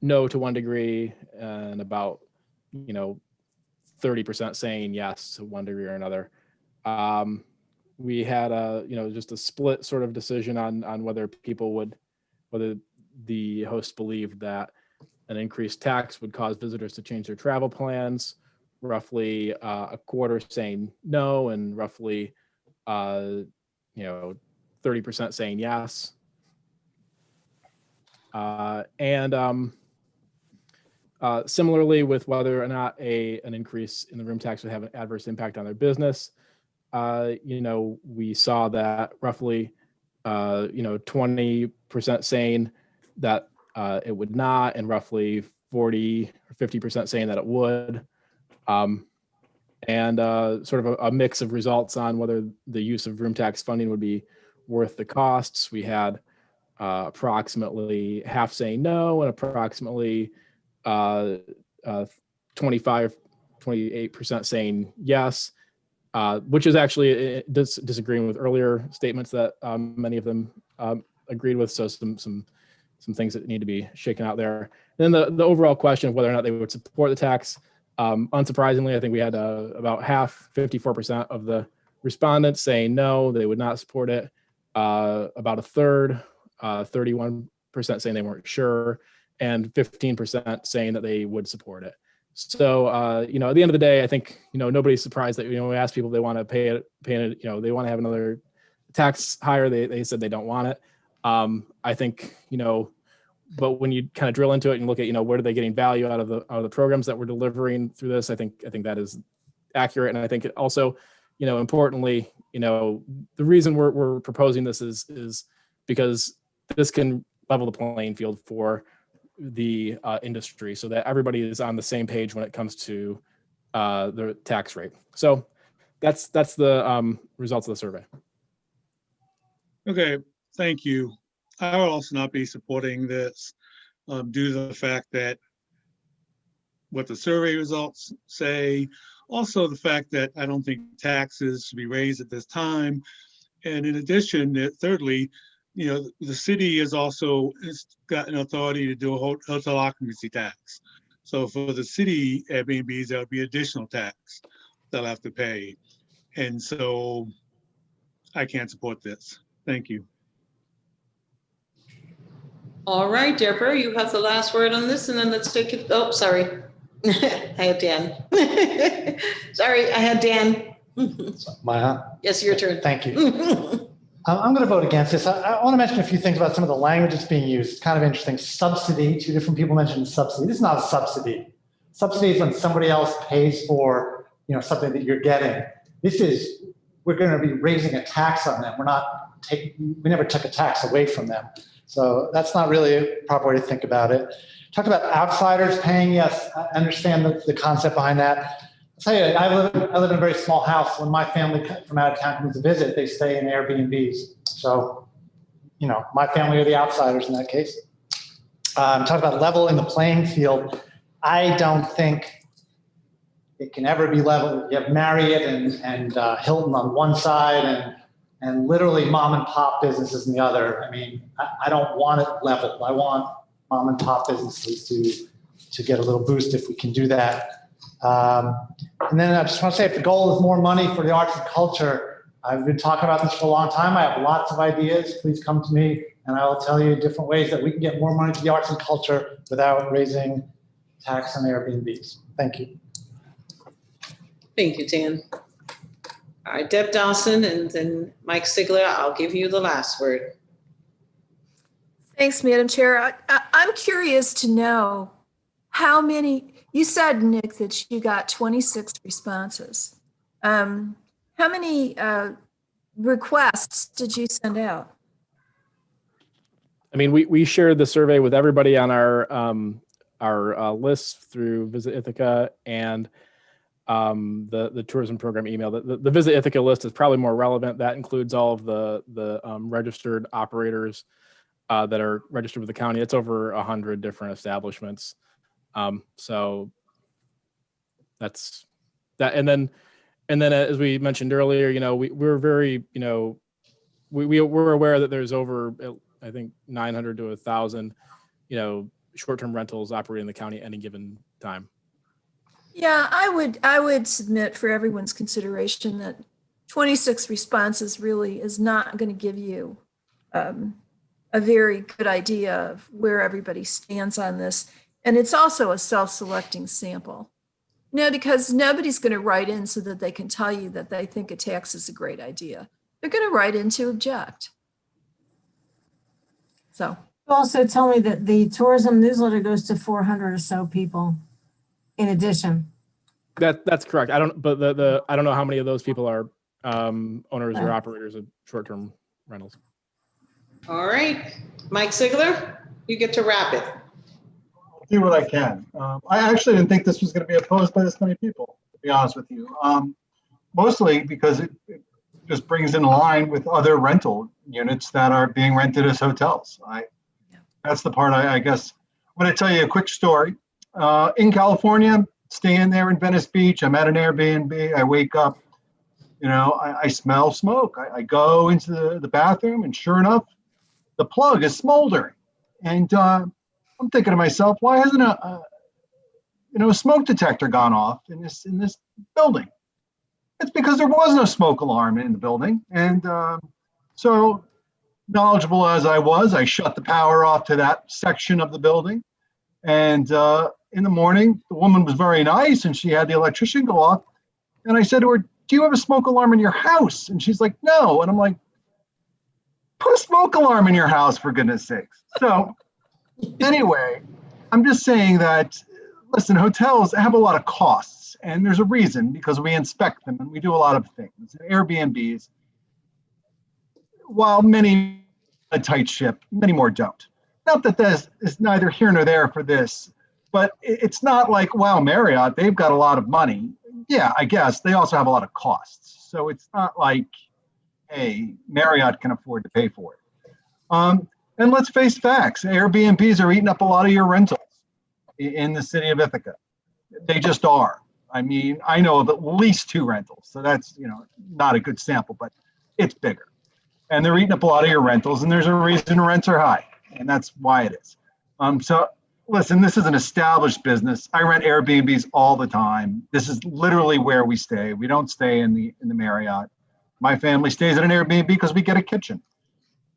no to one degree, and about 30% saying yes to one degree or another. We had just a split sort of decision on whether the host believed that an increased tax would cause visitors to change their travel plans. Roughly a quarter saying no, and roughly 30% saying yes. Similarly, with whether or not an increase in the room tax would have an adverse impact on their business, we saw that roughly 20% saying that it would not, and roughly 40 or 50% saying that it would. And sort of a mix of results on whether the use of room tax funding would be worth the costs. We had approximately half saying no, and approximately 28% saying yes, which is actually disagreeing with earlier statements that many of them agreed with. So some things that need to be shaken out there. And then the overall question of whether or not they would support the tax. Unsurprisingly, I think we had about half, 54% of the respondents saying no, they would not support it. About a third, 31% saying they weren't sure, and 15% saying that they would support it. So, at the end of the day, I think, nobody's surprised that, we ask people if they want to pay it, they want to have another tax higher. They said they don't want it. I think, but when you kind of drill into it and look at, where are they getting value out of the programs that we're delivering through this, I think that is accurate. And I think it also, importantly, the reason we're proposing this is because this can level the playing field for the industry so that everybody is on the same page when it comes to the tax rate. So that's the results of the survey. Okay, thank you. I will also not be supporting this due to the fact that what the survey results say, also the fact that I don't think taxes should be raised at this time. And in addition, thirdly, the city has got an authority to do a hotel occupancy tax. So for the city Airbnbs, there'll be additional tax they'll have to pay. And so I can't support this. Thank you. All right, Deborah, you have the last word on this, and then let's take it. Oh, sorry. I had Dan. Sorry, I had Dan. Yes, your turn. Thank you. I'm going to vote against this. I want to mention a few things about some of the language that's being used. It's kind of interesting. Subsidy, 2 different people mentioned subsidy. This is not a subsidy. Subsidy is when somebody else pays for, something that you're getting. We're going to be raising a tax on them. We never took a tax away from them. So that's not really a proper way to think about it. Talk about outsiders paying. Yes, I understand the concept behind that. I'll tell you, I live in a very small house. When my family from out of town comes to visit, they stay in Airbnbs. So, my family are the outsiders in that case. Talk about leveling the playing field. I don't think it can ever be leveled. You have Marriott and Hilton on one side and literally mom and pop businesses on the other. I mean, I don't want it leveled. I want mom and pop businesses to get a little boost if we can do that. And then I just want to say, if the goal is more money for the arts and culture, I've been talking about this for a long time. I have lots of ideas. Please come to me and I will tell you different ways that we can get more money to the arts and culture without raising tax on Airbnbs. Thank you. Thank you, Dan. All right, Deb Dawson and then Mike Sigler, I'll give you the last word. Thanks, Madam Chair. I'm curious to know how many, you said, Nick, that you got 26 responses. How many requests did you send out? I mean, we shared the survey with everybody on our list through Visit Ithaca and the tourism program email. The Visit Ithaca list is probably more relevant. That includes all of the registered operators that are registered with the county. It's over 100 different establishments. So that's that. And then as we mentioned earlier, we're very, we're aware that there's over, I think, 900 to 1,000, short-term rentals operating in the county at any given time. Yeah, I would submit for everyone's consideration that 26 responses really is not going to give you a very good idea of where everybody stands on this. And it's also a self-selecting sample. Because nobody's going to write in so that they can tell you that they think a tax is a great idea. They're going to write in to object. So. You also tell me that the tourism newsletter goes to 400 or so people in addition. That's correct. I don't know how many of those people are owners or operators of short-term rentals. All right, Mike Sigler, you get to wrap it. I'll do what I can. I actually didn't think this was going to be opposed by this many people, to be honest with you. Mostly because it just brings in line with other rental units that are being rented as hotels. That's the part I guess. I'm going to tell you a quick story. In California, staying there in Venice Beach, I'm at an Airbnb. I wake up, I smell smoke. I go into the bathroom, and sure enough, the plug is smoldering. And I'm thinking to myself, why hasn't a smoke detector gone off in this building? It's because there was no smoke alarm in the building. And so, knowledgeable as I was, I shut the power off to that section of the building. And in the morning, the woman was very nice, and she had the electrician go off. And I said to her, "Do you have a smoke alarm in your house?" And she's like, "No." And I'm like, "Put a smoke alarm in your house, for goodness sakes." So Anyway, I'm just saying that, listen, hotels have a lot of costs, and there's a reason, because we inspect them and we do a lot of things. Airbnbs, while many a tight ship, many more don't. Not that this is neither here nor there for this, but it's not like, wow, Marriott, they've got a lot of money. Yeah, I guess they also have a lot of costs. So it's not like, hey, Marriott can afford to pay for it. And let's face facts, Airbnbs are eating up a lot of your rentals in the city of Ithaca. They just are. I mean, I know of at least 2 rentals, so that's, not a good sample, but it's bigger. And they're eating up a lot of your rentals, and there's a reason rents are high, and that's why it is. So listen, this is an established business. I rent Airbnbs all the time. This is literally where we stay. We don't stay in the Marriott. My family stays at an Airbnb because we get a kitchen,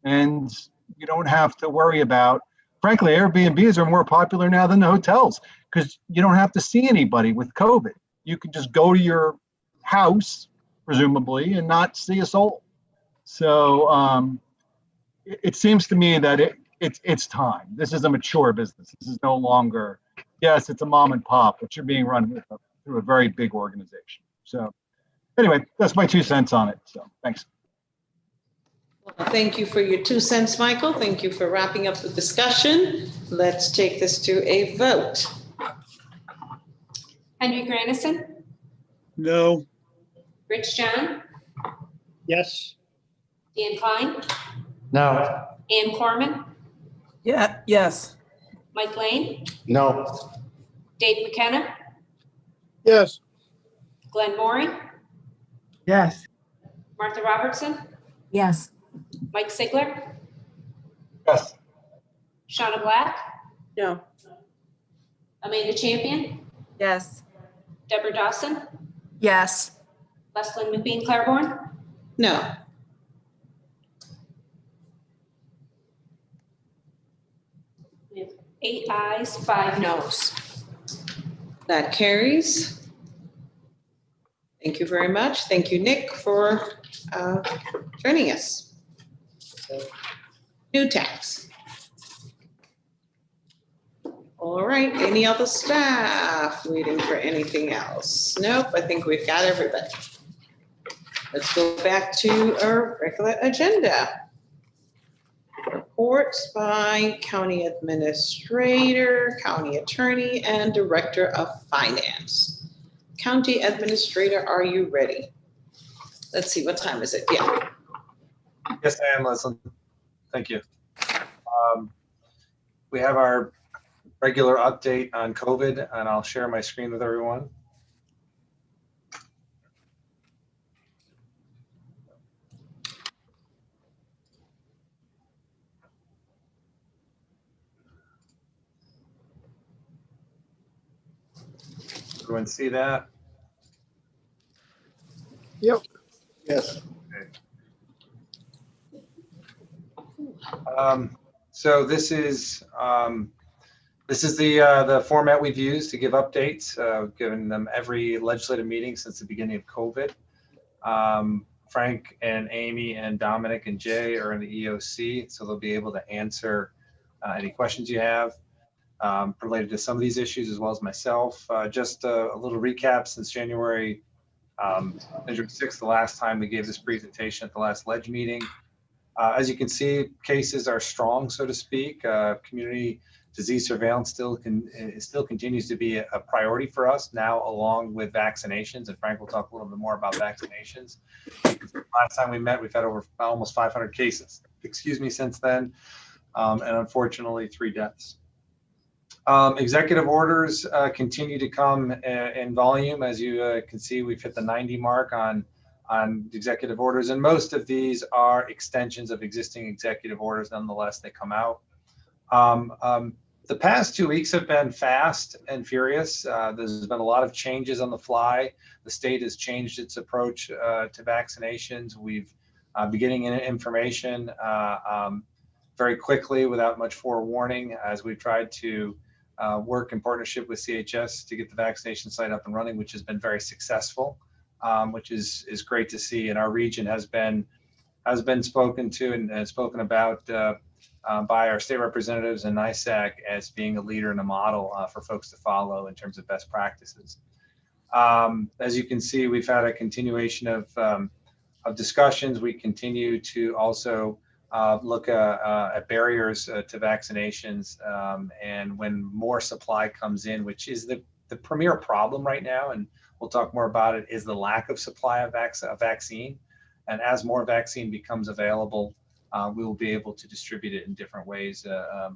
and you don't have to worry about. Frankly, Airbnbs are more popular now than the hotels because you don't have to see anybody with COVID. You can just go to your house, presumably, and not see a soul. So it seems to me that it's time. This is a mature business. This is no longer, yes, it's a mom and pop, but you're being run through a very big organization. So anyway, that's my 2 cents on it. So thanks. Well, thank you for your 2 cents, Michael. Thank you for wrapping up the discussion. Let's take this to a vote. Henry Grandison, No. Rich John, Yes. Dan Klein, No. Ann Corman, Yeah, yes. Mike Lane, No. Dave McKenna, Yes. Glenn Maury, Yes. Martha Robertson, Yes. Mike Sigler, Yes. Shauna Black, No. Amanda Champion, Yes. Deborah Dawson, Yes. Leslyn McBean Claiborne, No. we have 8 ayes, 5 noes. That carries. Thank you very much. Thank you, Nick, for joining us. New tax. All right, any other staff waiting for anything else? Nope, I think we've got everybody. Let's go back to our regular agenda. Reports by county administrator, county attorney, and director of finance. County administrator, are you ready? Let's see, what time is it? Yeah. Yes, I am, Leslie. Thank you. We have our regular update on COVID, and I'll share my screen with everyone. Everyone see that? Yep. Yes. So this is the format we've used to give updates, given them every legislative meeting since the beginning of COVID. Frank and Amy and Dominic and Jay are in the EOC, so they'll be able to answer any questions you have related to some of these issues, as well as myself. Just a little recap since January 6th, the last time we gave this presentation at the last ledge meeting. As you can see, cases are strong, so to speak. Community disease surveillance still continues to be a priority for us now, along with vaccinations. And Frank will talk a little bit more about vaccinations. Last time we met, we've had over almost 500 cases, since then, and unfortunately 3 deaths. Executive orders continue to come in volume. As you can see, we've hit the 90 mark on executive orders, and most of these are extensions of existing executive orders. Nonetheless, they come out. The past 2 weeks have been fast and furious. There's been a lot of changes on the fly. The state has changed its approach to vaccinations. We've been getting information very quickly without much forewarning, as we've tried to work in partnership with CHS to get the vaccination site up and running, which has been very successful. Which is great to see. And our region has been spoken to and spoken about by our state representatives and NISAC as being a leader and a model for folks to follow in terms of best practices. As you can see, we've had a continuation of discussions. We continue to also look at barriers to vaccinations, and when more supply comes in, which is the premier problem right now, and we'll talk more about it, is the lack of supply of vaccine. And as more vaccine becomes available, we will be able to distribute it in different ways.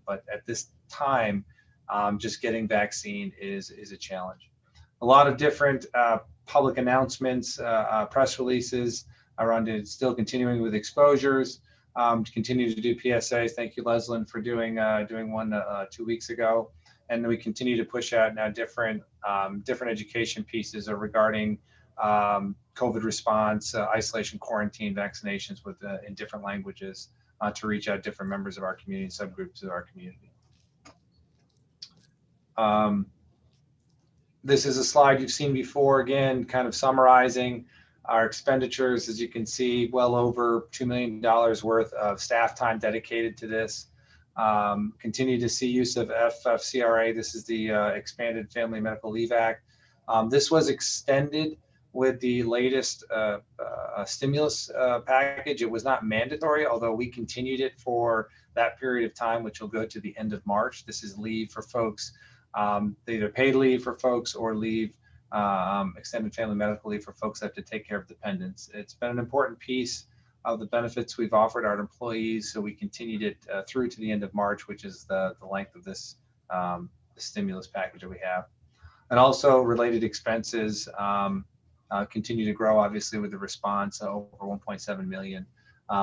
But at this time, just getting vaccine is a challenge. A lot of different public announcements, press releases around it, still continuing with exposures, to continue to do PSAs. Thank you, Leslyn, for doing one 2 weeks ago. And we continue to push out now different education pieces regarding COVID response, isolation, quarantine, vaccinations in different languages to reach out different members of our community, subgroups of our community. This is a slide you've seen before, again, kind of summarizing our expenditures. As you can see, well over $2 million worth of staff time dedicated to this. Continue to see use of FFCRA. This is the Expanded Family Medical Leave Act. This was extended with the latest stimulus package. It was not mandatory, although we continued it for that period of time, which will go to the end of March. This is leave for folks, either paid leave for folks or leave, extended family medical leave for folks that have to take care of dependents. It's been an important piece of the benefits we've offered our employees, so we continued it through to the end of March, which is the length of this the stimulus package that we have. And also related expenses continue to grow, obviously, with the response, over 1.7 million,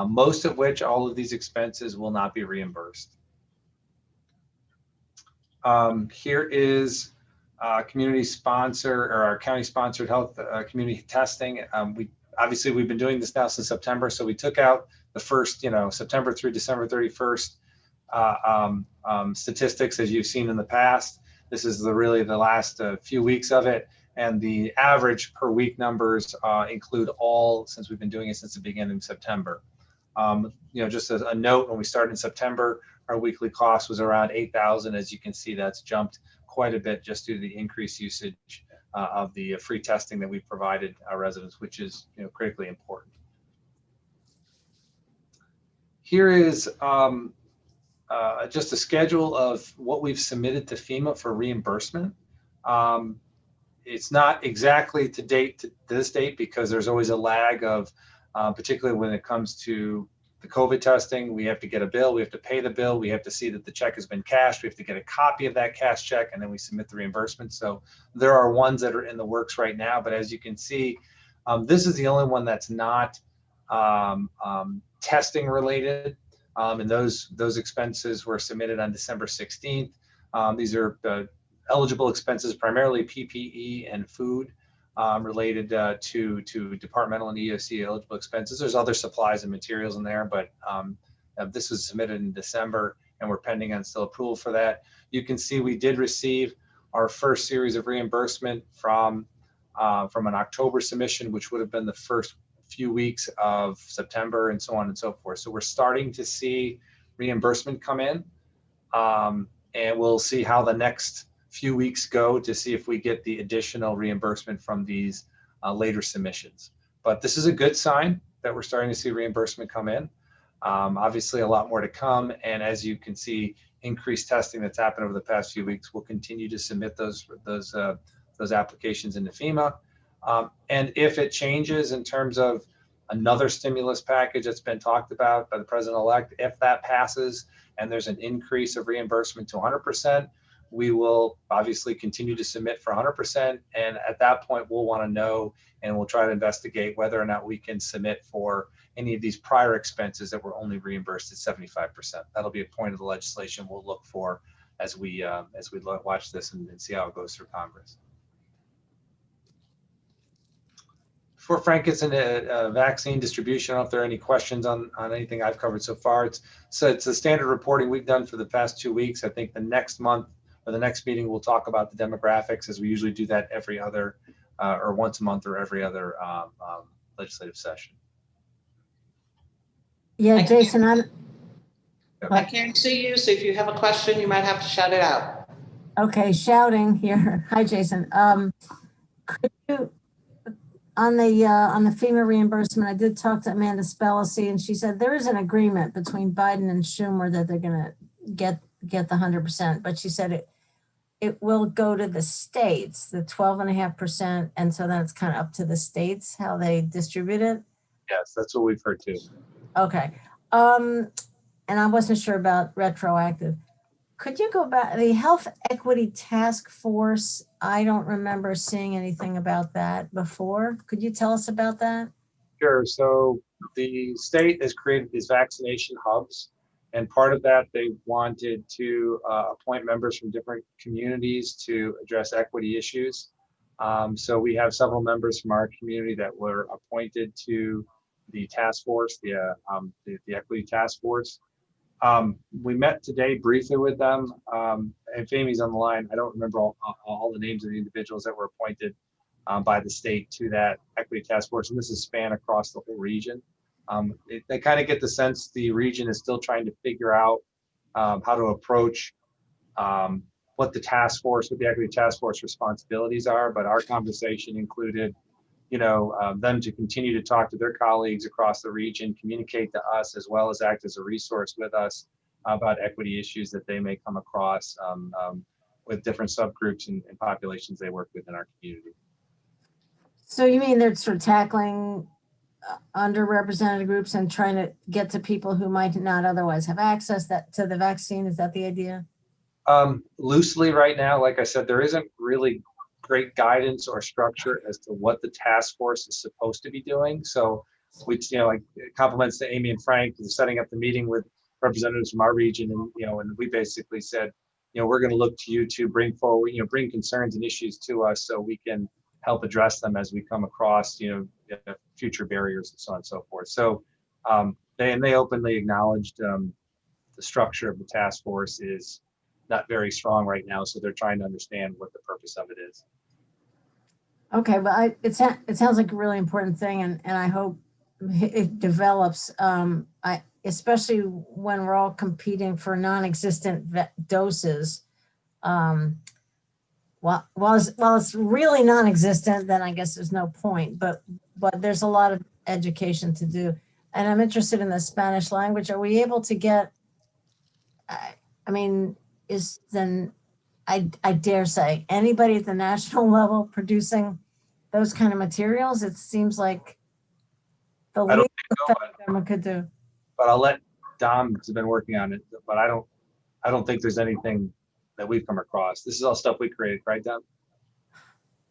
most of which, all of these expenses will not be reimbursed. Here is community sponsor, or our county sponsored health community testing. We've been doing this now since September, so we took out the first, September through December 31st statistics, as you've seen in the past. This is really the last few weeks of it, and the average per week numbers include all, since we've been doing it since the beginning of September. Just as a note, when we started in September, our weekly cost was around 8,000. As you can see, that's jumped quite a bit just due to the increased usage of the free testing that we provided our residents, which is critically important. Here is just a schedule of what we've submitted to FEMA for reimbursement. It's not exactly to date to this date, because there's always a lag of, particularly when it comes to the COVID testing, we have to get a bill, we have to pay the bill, we have to see that the check has been cashed, we have to get a copy of that cash check, and then we submit the reimbursement. So there are ones that are in the works right now, but as you can see, this is the only one that's not testing related, and those expenses were submitted on December 16th. These are eligible expenses, primarily PPE and food, related to departmental and EOC eligible expenses. There's other supplies and materials in there, but this was submitted in December, and we're pending on still approval for that. You can see we did receive our first series of reimbursement from an October submission, which would have been the first few weeks of September, and so on and so forth. So we're starting to see reimbursement come in, and we'll see how the next few weeks go to see if we get the additional reimbursement from these later submissions. But this is a good sign that we're starting to see reimbursement come in. Obviously, a lot more to come, and as you can see, increased testing that's happened over the past few weeks. We'll continue to submit those applications into FEMA. And if it changes in terms of another stimulus package that's been talked about by the president-elect, if that passes and there's an increase of reimbursement to 100%, we will obviously continue to submit for 100%. And at that point, we'll want to know, and we'll try to investigate whether or not we can submit for any of these prior expenses that were only reimbursed at 75%. That'll be a point of the legislation we'll look for as we watch this and see how it goes through Congress. Before Frank gets into vaccine distribution, I don't know if there are any questions on anything I've covered so far. It's the standard reporting we've done for the past 2 weeks. I think the next month or the next meeting, we'll talk about the demographics, as we usually do that every other or once a month or every other legislative session. Yeah, Jason, I can't see you, so if you have a question, you might have to shout it out. Okay, shouting here. Hi, Jason. Could you, on the FEMA reimbursement, I did talk to Amanda Spellacy, and she said there is an agreement between Biden and Schumer that they're gonna get the 100%, but she said it will go to the states, the 12.5%, and so then it's kind of up to the states how they distribute it. Yes, that's what we've heard too. Okay. And I wasn't sure about retroactive. Could you go back, the Health Equity Task Force? I don't remember seeing anything about that before. Could you tell us about that? Sure. So the state has created these vaccination hubs, and part of that they wanted to appoint members from different communities to address equity issues. So we have several members from our community that were appointed to the task force, the equity task force. We met today briefly with them, and Famy's on the line. I don't remember all the names of the individuals that were appointed by the state to that equity task force, and this is span across the whole region. They kind of get the sense the region is still trying to figure out how to approach what the task force, what the equity task force responsibilities are, but our conversation included them to continue to talk to their colleagues across the region, communicate to us, as well as act as a resource with us about equity issues that they may come across with different subgroups and populations they work with in our community. So you mean they're sort of tackling underrepresented groups and trying to get to people who might not otherwise have access to the vaccine? Is that the idea? Loosely right now, like I said, there isn't really great guidance or structure as to what the task force is supposed to be doing. So we, like compliments to Amy and Frank for setting up the meeting with representatives from our region, and we basically said, we're going to look to you to bring forward, bring concerns and issues to us so we can help address them as we come across, future barriers and so on and so forth. So they openly acknowledged the structure of the task force is not very strong right now, so they're trying to understand what the purpose of it is. Okay, but it sounds like a really important thing, and I hope it develops. Especially when we're all competing for non-existent doses. While it's really non-existent, then I guess there's no point. But there's a lot of education to do, and I'm interested in the Spanish language. Are we able to get? I dare say anybody at the national level producing those kind of materials? It seems like the least the federal government could do. But I'll let Dom, who's been working on it, but I don't think there's anything that we've come across. This is all stuff we created, right, Dom?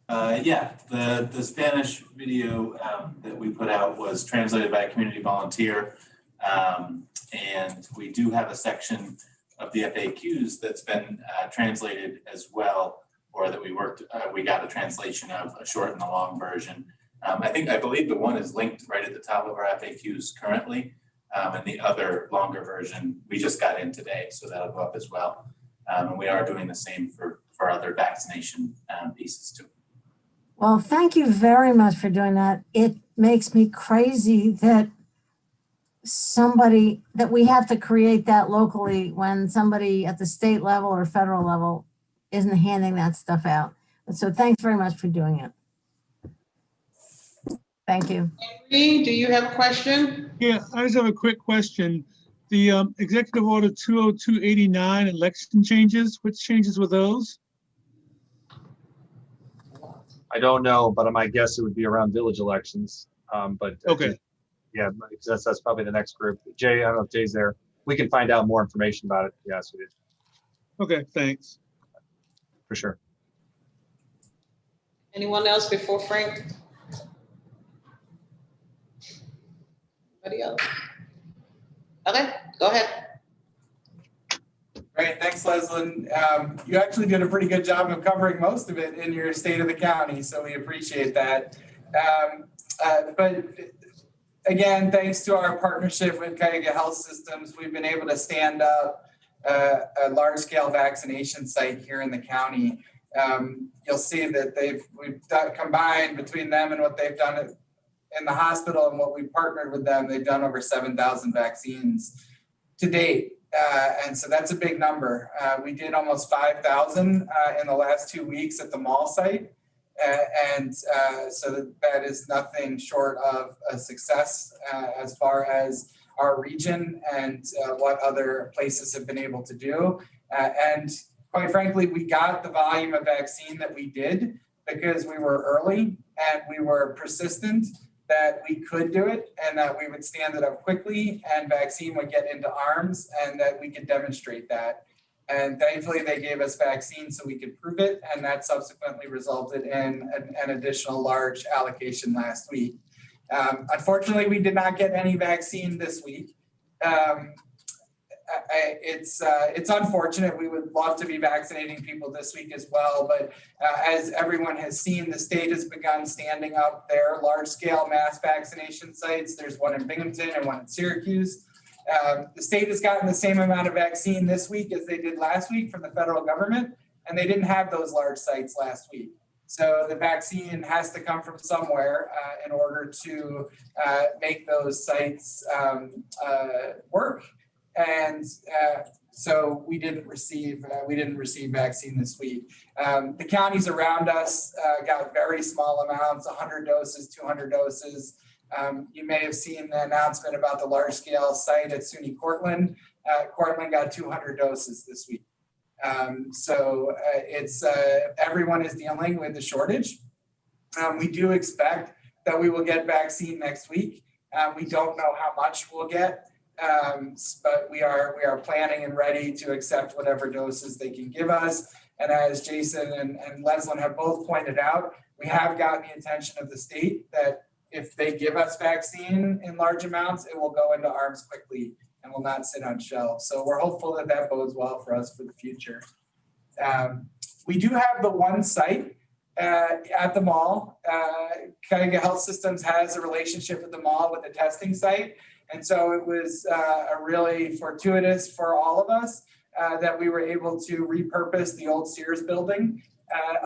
Yeah, the Spanish video that we put out was translated by a community volunteer. And we do have a section of the FAQs that's been translated as well, or that we got a translation of a short and a long version. I believe the one is linked right at the top of our FAQs currently, and the other longer version we just got in today, so that'll go up as well. And we are doing the same for other vaccination pieces too. Well, thank you very much for doing that. It makes me crazy that we have to create that locally when somebody at the state level or federal level isn't handing that stuff out. So thanks very much for doing it. Thank you. Henry, do you have a question? Yeah, I just have a quick question. The Executive Order 20289 election changes, which changes were those? I don't know, but my guess it would be around village elections. But okay. Yeah, that's probably the next group. Jay, I don't know if Jay's there. We can find out more information about it. Yes, we did. Okay, thanks. For sure. Anyone else before Frank? Anybody else? Okay, go ahead. Great, thanks, Leslyn. You actually did a pretty good job of covering most of it in your State of the County, so we appreciate that. But again, thanks to our partnership with Cuyahoga Health Systems, we've been able to stand up a large-scale vaccination site here in the county. You'll see that we've combined between them and what they've done in the hospital and what we partnered with them. They've done over 7,000 vaccines to date. And so that's a big number. We did almost 5,000 in the last 2 weeks at the mall site. So that is nothing short of a success as far as our region and what other places have been able to do. And quite frankly, we got the volume of vaccine that we did because we were early and we were persistent that we could do it and that we would stand it up quickly and vaccine would get into arms and that we could demonstrate that. And thankfully they gave us vaccine so we could prove it. And that subsequently resulted in an additional large allocation last week. Unfortunately, we did not get any vaccine this week. It's unfortunate. We would love to be vaccinating people this week as well, but as everyone has seen, the state has begun standing up their large-scale mass vaccination sites. There's one in Binghamton and one in Syracuse. The state has gotten the same amount of vaccine this week as they did last week from the federal government, and they didn't have those large sites last week. So the vaccine has to come from somewhere in order to make those sites work. And so we didn't receive vaccine this week. The counties around us got very small amounts, 100 doses, 200 doses. You may have seen the announcement about the large scale site at SUNY Cortland. Cortland got 200 doses this week. So everyone is dealing with the shortage. We do expect that we will get vaccine next week. We don't know how much we'll get. But we are planning and ready to accept whatever doses they can give us. And as Jason and Leslyn have both pointed out, we have gotten the attention of the state that if they give us vaccine in large amounts, it will go into arms quickly and will not sit on shelves. So we're hopeful that that bodes well for us for the future. We do have the one site at the mall. Cuyahoga Health Systems has a relationship with the mall with the testing site. And so it was a really fortuitous for all of us that we were able to repurpose the old Sears building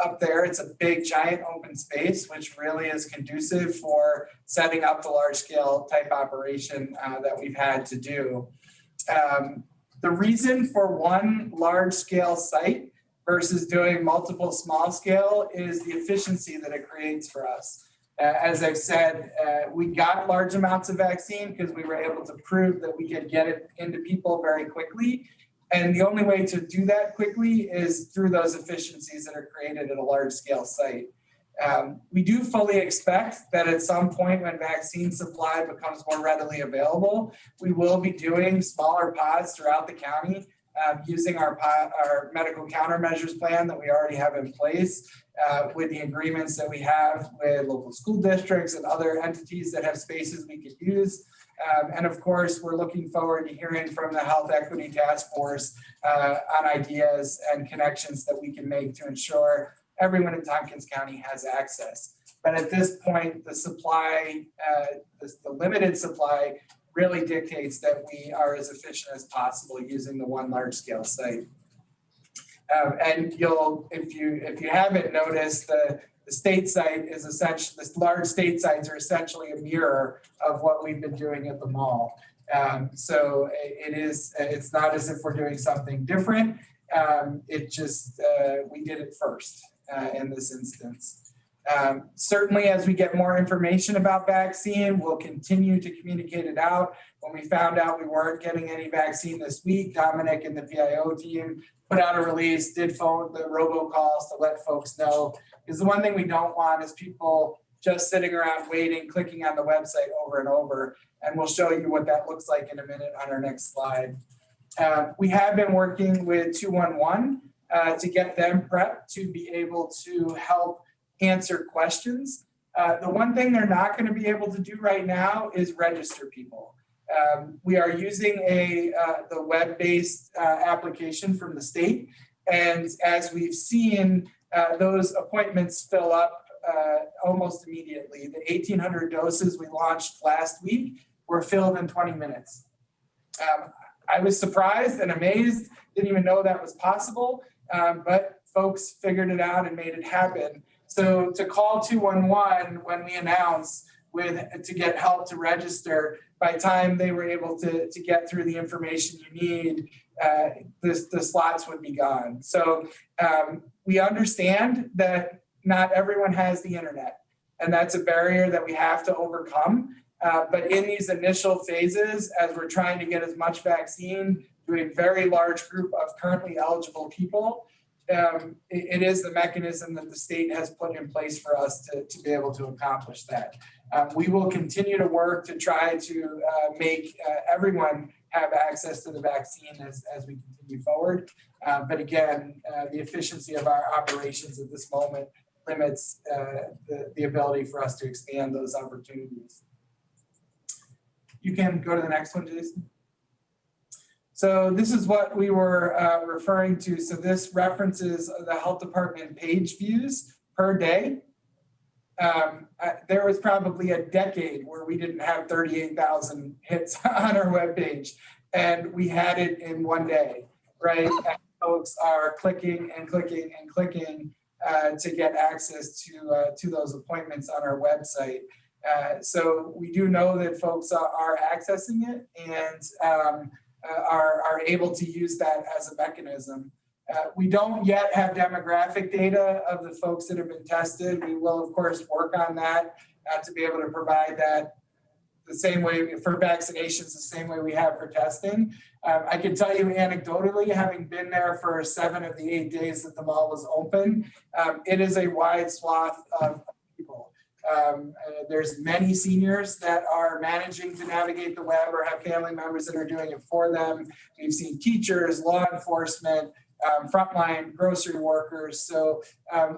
up there. It's a big, giant open space, which really is conducive for setting up the large scale type operation that we've had to do. The reason for one large scale site versus doing multiple small scale is the efficiency that it creates for us. As I've said, we got large amounts of vaccine because we were able to prove that we could get it into people very quickly. And the only way to do that quickly is through those efficiencies that are created at a large scale site. We do fully expect that at some point when vaccine supply becomes more readily available, we will be doing smaller pods throughout the county using our medical countermeasures plan that we already have in place. With the agreements that we have with local school districts and other entities that have spaces we could use. And of course, we're looking forward to hearing from the Health Equity Task Force on ideas and connections that we can make to ensure everyone in Tompkins County has access. But at this point, the supply, the limited supply really dictates that we are as efficient as possible using the one large scale site. And if you haven't noticed, the state site is essentially, the large state sites are essentially a mirror of what we've been doing at the mall. So it's not as if we're doing something different. It just, we did it first in this instance. Certainly, as we get more information about vaccine, we'll continue to communicate it out. When we found out we weren't getting any vaccine this week, Dominic and the VIO team put out a release, did phone the robocalls to let folks know. Because the one thing we don't want is people just sitting around waiting, clicking on the website over and over. And we'll show you what that looks like in a minute on our next slide. We have been working with 211 to get them prepped to be able to help answer questions. The one thing they're not going to be able to do right now is register people. We are using the web-based application from the state. And as we've seen, those appointments fill up almost immediately. The 1,800 doses we launched last week were filled in 20 minutes. I was surprised and amazed, didn't even know that was possible, but folks figured it out and made it happen. So to call 211 when we announce to get help to register. By the time they were able to get through the information you need, the slots would be gone. So we understand that not everyone has the internet, and that's a barrier that we have to overcome. But in these initial phases, as we're trying to get as much vaccine to a very large group of currently eligible people, it is the mechanism that the state has put in place for us to be able to accomplish that. We will continue to work to try to make everyone have access to the vaccine as we continue forward. But again, the efficiency of our operations at this moment limits the ability for us to expand those opportunities. You can go to the next one, Jason. So this is what we were referring to. So this references the health department page views per day. There was probably a decade where we didn't have 38,000 hits on our webpage, and we had it in one day, right? And folks are clicking and clicking and clicking to get access to those appointments on our website. So we do know that folks are accessing it and are able to use that as a mechanism. We don't yet have demographic data of the folks that have been tested. We will, of course, work on that to be able to provide that the same way for vaccinations, the same way we have for testing. I can tell you anecdotally, having been there for 7 of the 8 days that the mall was open, it is a wide swath of people. There's many seniors that are managing to navigate the web or have family members that are doing it for them. We've seen teachers, law enforcement, frontline grocery workers. So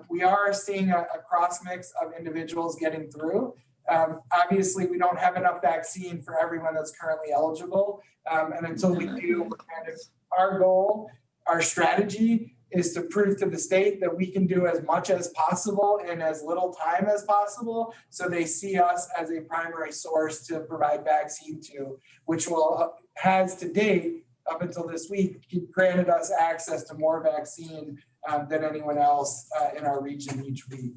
we are seeing a cross mix of individuals getting through. Obviously, we don't have enough vaccine for everyone that's currently eligible. And until we do, our goal, our strategy is to prove to the state that we can do as much as possible in as little time as possible, so they see us as a primary source to provide vaccine to, which has to date, up until this week, granted us access to more vaccine than anyone else in our region each week.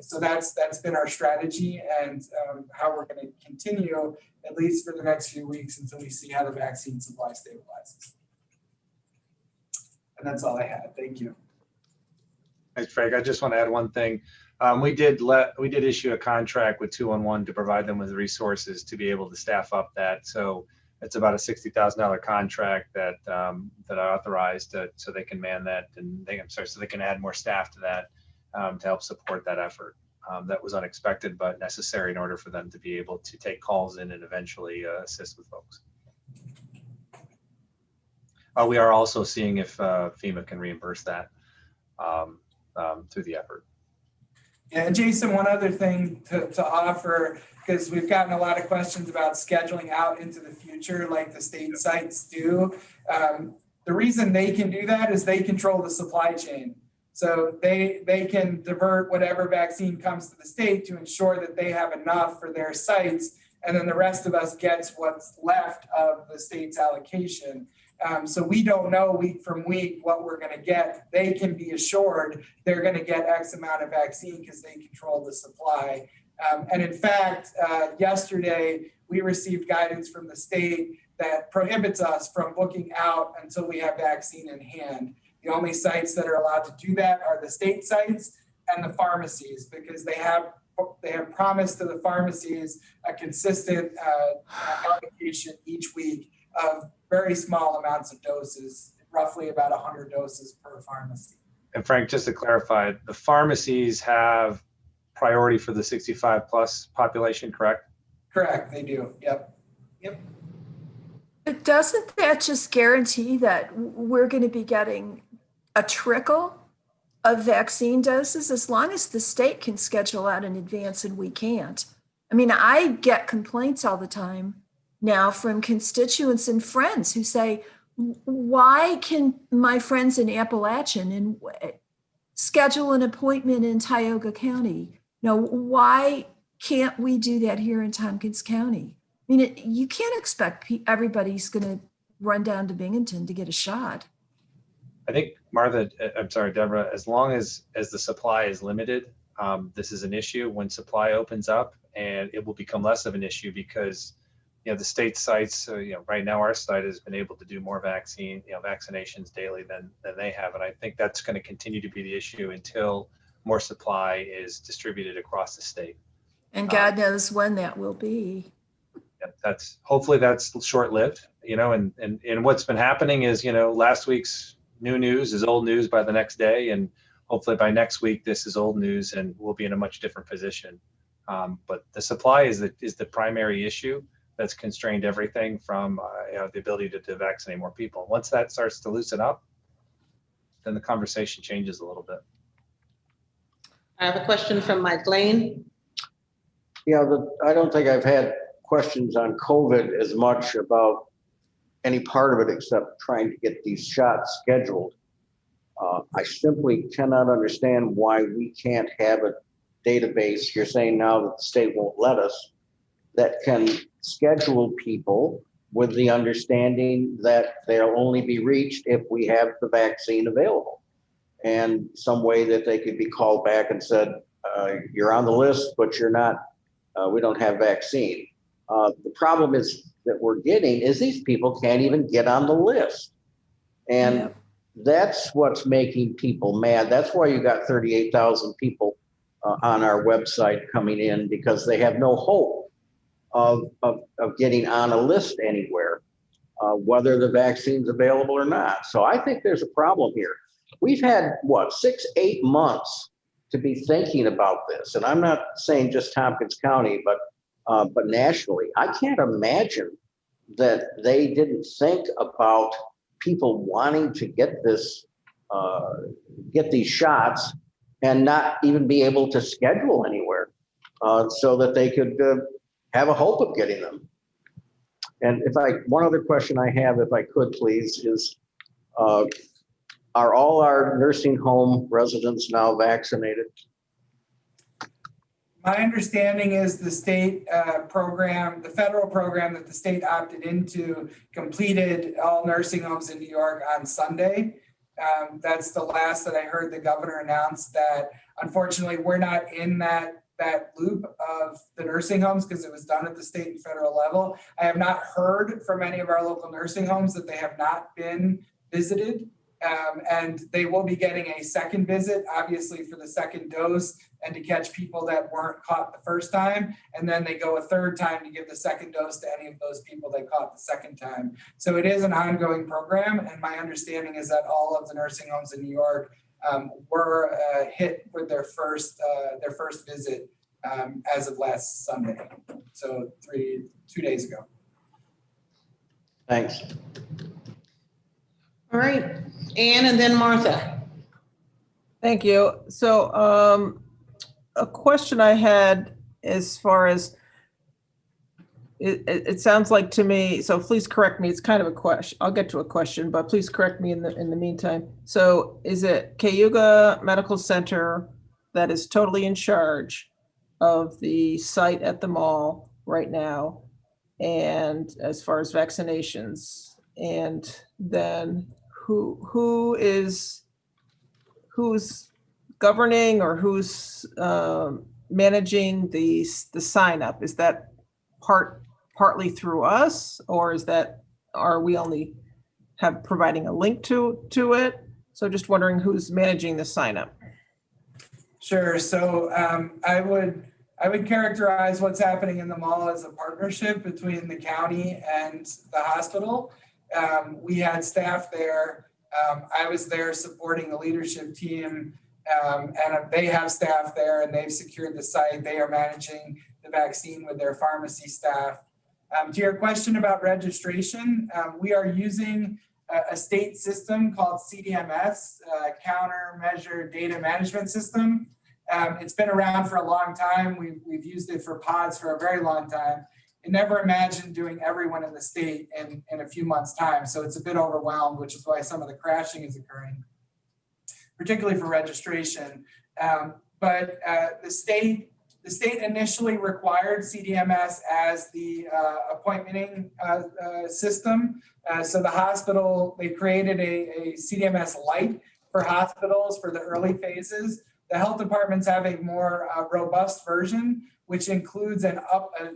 So that's been our strategy and how we're going to continue, at least for the next few weeks, until we see how the vaccine supply stabilizes. And that's all I had. Thank you. Thanks, Craig. I just want to add one thing. We did issue a contract with 211 to provide them with resources to be able to staff up that. So it's about a $60,000 contract that I authorized so they can man that, and so they can add more staff to that to help support that effort. That was unexpected but necessary in order for them to be able to take calls in and eventually assist with folks. We are also seeing if FEMA can reimburse that through the effort. Yeah, Jason, one other thing to offer, because we've gotten a lot of questions about scheduling out into the future like the state sites do. The reason they can do that is they control the supply chain. So they can divert whatever vaccine comes to the state to ensure that they have enough for their sites, and then the rest of us gets what's left of the state's allocation. So we don't know week from week what we're going to get. They can be assured they're going to get X amount of vaccine because they control the supply. And in fact, yesterday we received guidance from the state that prohibits us from booking out until we have vaccine in hand. The only sites that are allowed to do that are the state sites and the pharmacies, because they have promised to the pharmacies a consistent allocation each week of very small amounts of doses, roughly about 100 doses per pharmacy. And Frank, just to clarify, the pharmacies have priority for the 65 plus population, correct? Correct, they do. Yep. But doesn't that just guarantee that we're going to be getting a trickle of vaccine doses as long as the state can schedule out in advance and we can't? I mean, I get complaints all the time now from constituents and friends who say, why can my friends in Appalachian schedule an appointment in Tioga County? No, why can't we do that here in Tompkins County? I mean, you can't expect everybody's going to run down to Binghamton to get a shot. I think, Deborah, as long as the supply is limited, this is an issue when supply opens up, and it will become less of an issue because, the state sites, right now our site has been able to do more vaccinations daily than they have. And I think that's going to continue to be the issue until more supply is distributed across the state. And God knows when that will be. Hopefully that's short-lived, and what's been happening is, last week's new news is old news by the next day. And hopefully by next week, this is old news and we'll be in a much different position. But the supply is the primary issue that's constrained everything from the ability to vaccinate more people. Once that starts to loosen up, then the conversation changes a little bit. I have a question from Mike Lane. Yeah, I don't think I've had questions on COVID as much about any part of it except trying to get these shots scheduled. I simply cannot understand why we can't have a database. You're saying now that the state won't let us, that can schedule people with the understanding that they'll only be reached if we have the vaccine available, and some way that they could be called back and said, you're on the list, but you're not, we don't have vaccine. The problem is that we're getting is these people can't even get on the list. And that's what's making people mad. That's why you got 38,000 people on our website coming in, because they have no hope of getting on a list anywhere, whether the vaccine's available or not. So I think there's a problem here. We've had, 6-8 months to be thinking about this. And I'm not saying just Tompkins County, but nationally. I can't imagine that they didn't think about people wanting to get these shots and not even be able to schedule anywhere so that they could have a hope of getting them. And one other question I have, if I could please, is are all our nursing home residents now vaccinated? My understanding is the state program, the federal program that the state opted into, completed all nursing homes in New York on Sunday. That's the last that I heard the governor announce that. Unfortunately, we're not in that loop of the nursing homes because it was done at the state and federal level. I have not heard from any of our local nursing homes that they have not been visited. And they will be getting a second visit, obviously for the second dose and to catch people that weren't caught the first time. And then they go a third time to give the second dose to any of those people they caught the second time. So it is an ongoing program. And my understanding is that all of the nursing homes in New York were hit with their first visit as of last Sunday. So 2 days ago. Thanks. All right, Anne and then Martha. Thank you. So a question I had as far as, it sounds like to me, so please correct me, it's kind of a question, I'll get to a question, but please correct me in the meantime. So is it Cayuga Medical Center that is totally in charge of the site at the mall right now, and as far as vaccinations? And then who's governing or who's managing the sign up? Is that partly through us, or are we only providing a link to it? So just wondering who's managing the sign up. Sure. So I would characterize what's happening in the mall as a partnership between the county and the hospital. We had staff there. I was there supporting the leadership team, and they have staff there and they've secured the site. They are managing the vaccine with their pharmacy staff. To your question about registration, we are using a state system called CDMS, Countermeasure Data Management System. It's been around for a long time. We've used it for pods for a very long time. I never imagined doing everyone in the state in a few months' time. So it's a bit overwhelmed, which is why some of the crashing is occurring, particularly for registration. But the state initially required CDMS as the appointmenting system. So the hospital, they created a CDMS Lite for hospitals for the early phases The health departments have a more robust version, which includes a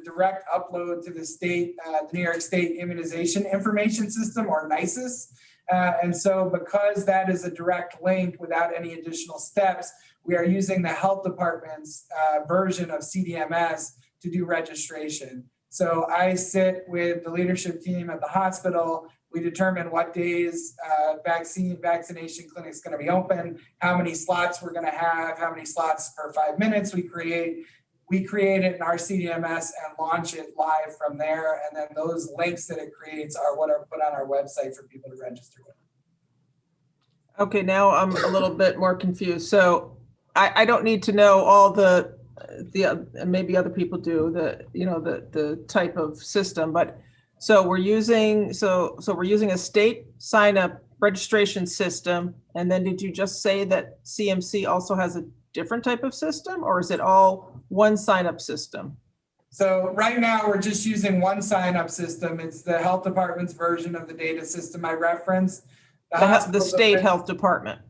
direct upload to the state, the New York State Immunization Information System, or NISIS. And so because that is a direct link without any additional steps, we are using the health department's version of CDMS to do registration. So I sit with the leadership team at the hospital. We determine what days vaccination clinic is going to be open, how many slots we're going to have, how many slots per 5 minutes we create it in our CDMS and launch it live from there. And then those links that it creates are what are put on our website for people to register with. Okay, now I'm a little bit more confused. So I don't need to know all the maybe other people do, the type of system, but so we're using a state sign up registration system. And then did you just say that CMC also has a different type of system, or is it all one sign up system? So right now we're just using one sign up system. It's the health department's version of the data system I referenced. The state health department.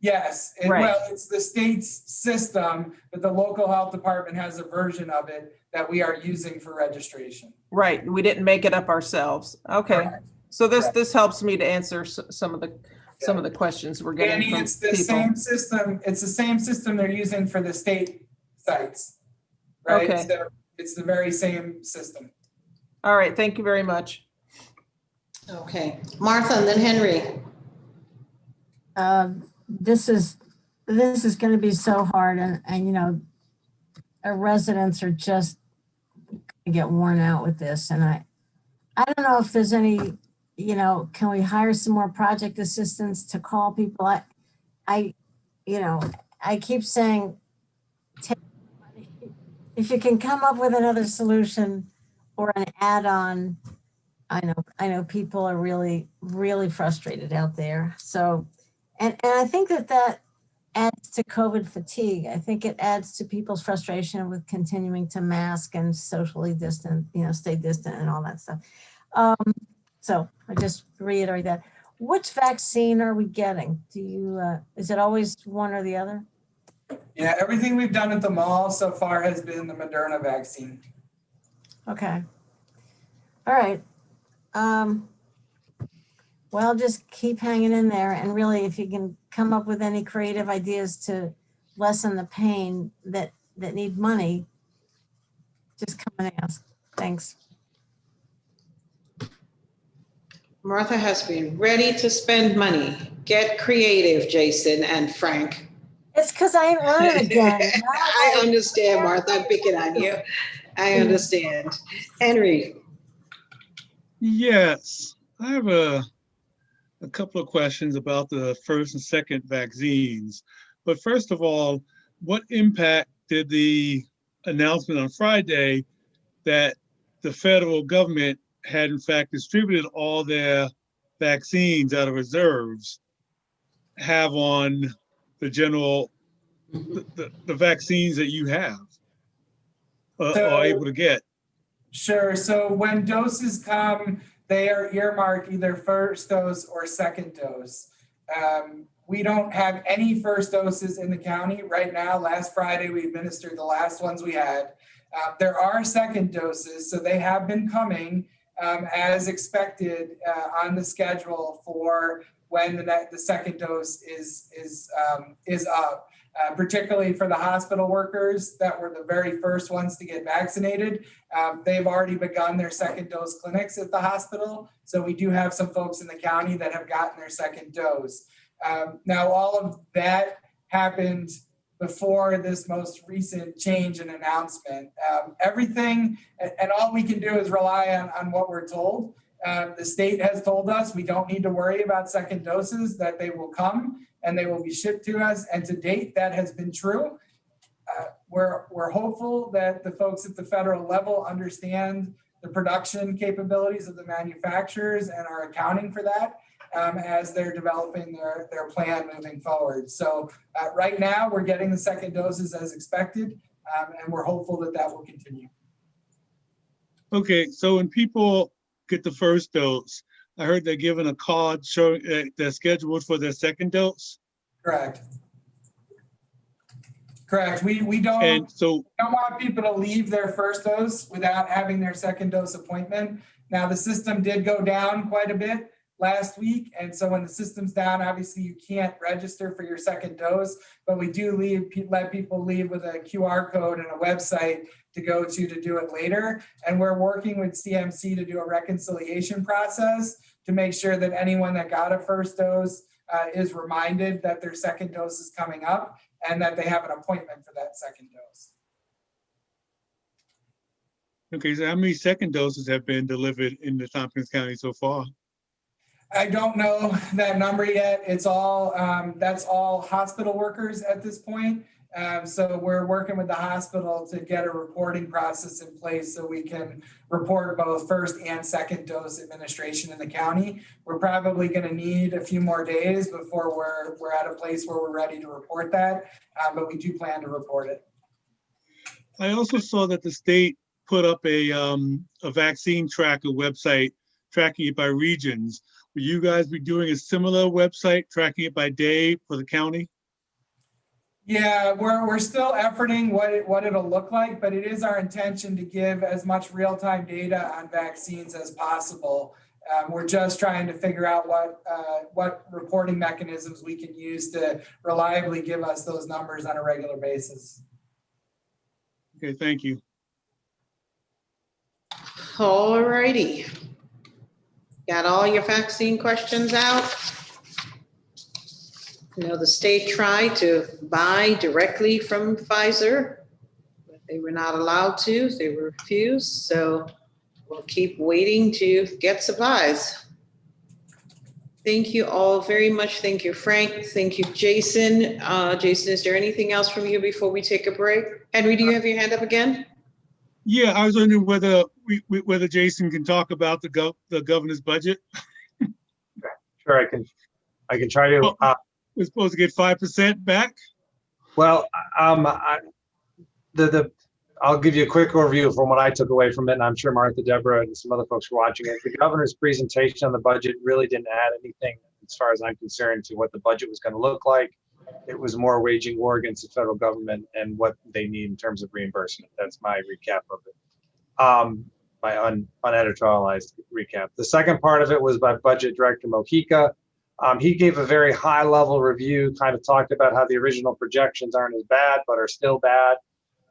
Yes, Right. Well, it's the state's system, but the local health department has a version of it that we are using for registration. Right, we didn't make it up ourselves. Okay, Correct. so this helps me to answer some of the questions we're getting Danny, from it's the people. same system. It's the same system they're using for the state sites, right? Okay. So it's the very same system. All right, thank you very much. Okay, Martha and then Henry. This is going to be so hard, and you know, our residents are just going to get worn out with this. And I don't know if there's any, you know, can we hire some more project assistants to call people? I keep saying, if you can come up with another solution or an add-on. I know people are really, really frustrated out there. So, and I think that adds to COVID fatigue. I think it adds to people's frustration with continuing to mask and socially distant, you know, stay distant and all that stuff. So I just reiterate that. Which vaccine are we getting? Is it always one or the other? Yeah, everything we've done at the mall so far has been the Moderna vaccine. Okay. All right. Well, just keep hanging in there, and really, if you can come up with any creative ideas to lessen the pain that need money, just come and ask. Thanks. Martha has been ready to spend money. Get creative, Jason and Frank. It's because I ain't running again. I understand, Martha. I'm picking on you. I understand. Henry. Yes, I have a couple of questions about the first and second vaccines. But first of all, what impact did the announcement on Friday that the federal government had in fact distributed all their vaccines out of reserves have on the general, the vaccines that you have are able to get? Sure. So when doses come, they are earmarked either first dose or second dose. We don't have any first doses in the county right now. Last Friday, we administered the last ones we had. There are second doses, so they have been coming as expected on the schedule for when the second dose is up. Particularly for the hospital workers that were the very first ones to get vaccinated. They've already begun their second dose clinics at the hospital. So we do have some folks in the county that have gotten their second dose. Now, all of that happened before this most recent change and announcement. Everything, and all we can do is rely on what we're told. The state has told us we don't need to worry about second doses, that they will come and they will be shipped to us. And to date, that has been true. We're hopeful that the folks at the federal level understand the production capabilities of the manufacturers and are accounting for that as they're developing their plan moving forward. So right now, we're getting the second doses as expected, and we're hopeful that that will continue. Okay, so when people get the first dose, I heard they're given a card showing they're scheduled for their second dose. Correct. Correct. We don't, And so, don't want people to leave their first dose without having their second dose appointment. Now, the system did go down quite a bit last week. And so when the system's down, obviously you can't register for your second dose, but we do let people leave with a QR code and a website to go to do it later. And we're working with CMC to do a reconciliation process to make sure that anyone that got a first dose is reminded that their second dose is coming up and that they have an appointment for that second dose. okay, so how many second doses have been delivered in the Tompkins County so far? I don't know that number yet. It's all, that's all hospital workers at this point. So we're working with the hospital to get a reporting process in place so we can report both first and second dose administration in the county. We're probably going to need a few more days before we're at a place where we're ready to report that, but we do plan to report it. I also saw that the state put up a vaccine tracker website tracking it by regions. Will you guys be doing a similar website tracking it by day for the county? Yeah, we're still efforting what it'll look like, but it is our intention to give as much real-time data on vaccines as possible. We're just trying to figure out what reporting mechanisms we can use to reliably give us those numbers on a regular basis. Okay, thank you. All righty. Got all your vaccine questions out? You know, the state tried to buy directly from Pfizer, but they were not allowed to. They were refused. So we'll keep waiting to get supplies. Thank you all very much. Thank you, Frank. Thank you, Jason. Jason, is there anything else from you before we take a break? Henry, do you have your hand up again? Yeah, I was wondering whether whether Jason can talk about the governor's budget. Sure, I can try to. We're supposed to get 5% back. Well, I'll give you a quick overview from what I took away from it, and I'm sure Martha, Deborah, and some other folks were watching it. The governor's presentation on the budget really didn't add anything, as far as I'm concerned, to what the budget was going to look like. It was more waging war against the federal government and what they need in terms of reimbursement. That's my recap of it. My uneditorialized recap. The second part of it was by Budget Director Mojica. He gave a very high level review, kind of talked about how the original projections aren't as bad, but are still bad,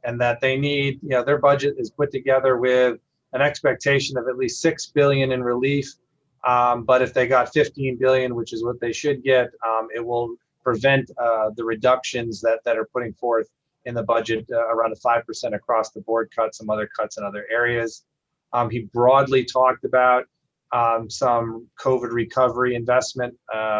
and that they need, you know, their budget is put together with an expectation of at least $6 billion in relief. But if they got $15 billion, which is what they should get, it will prevent the reductions that are putting forth in the budget, around a 5% across the board cut, some other cuts in other areas. He broadly talked about some COVID recovery investment,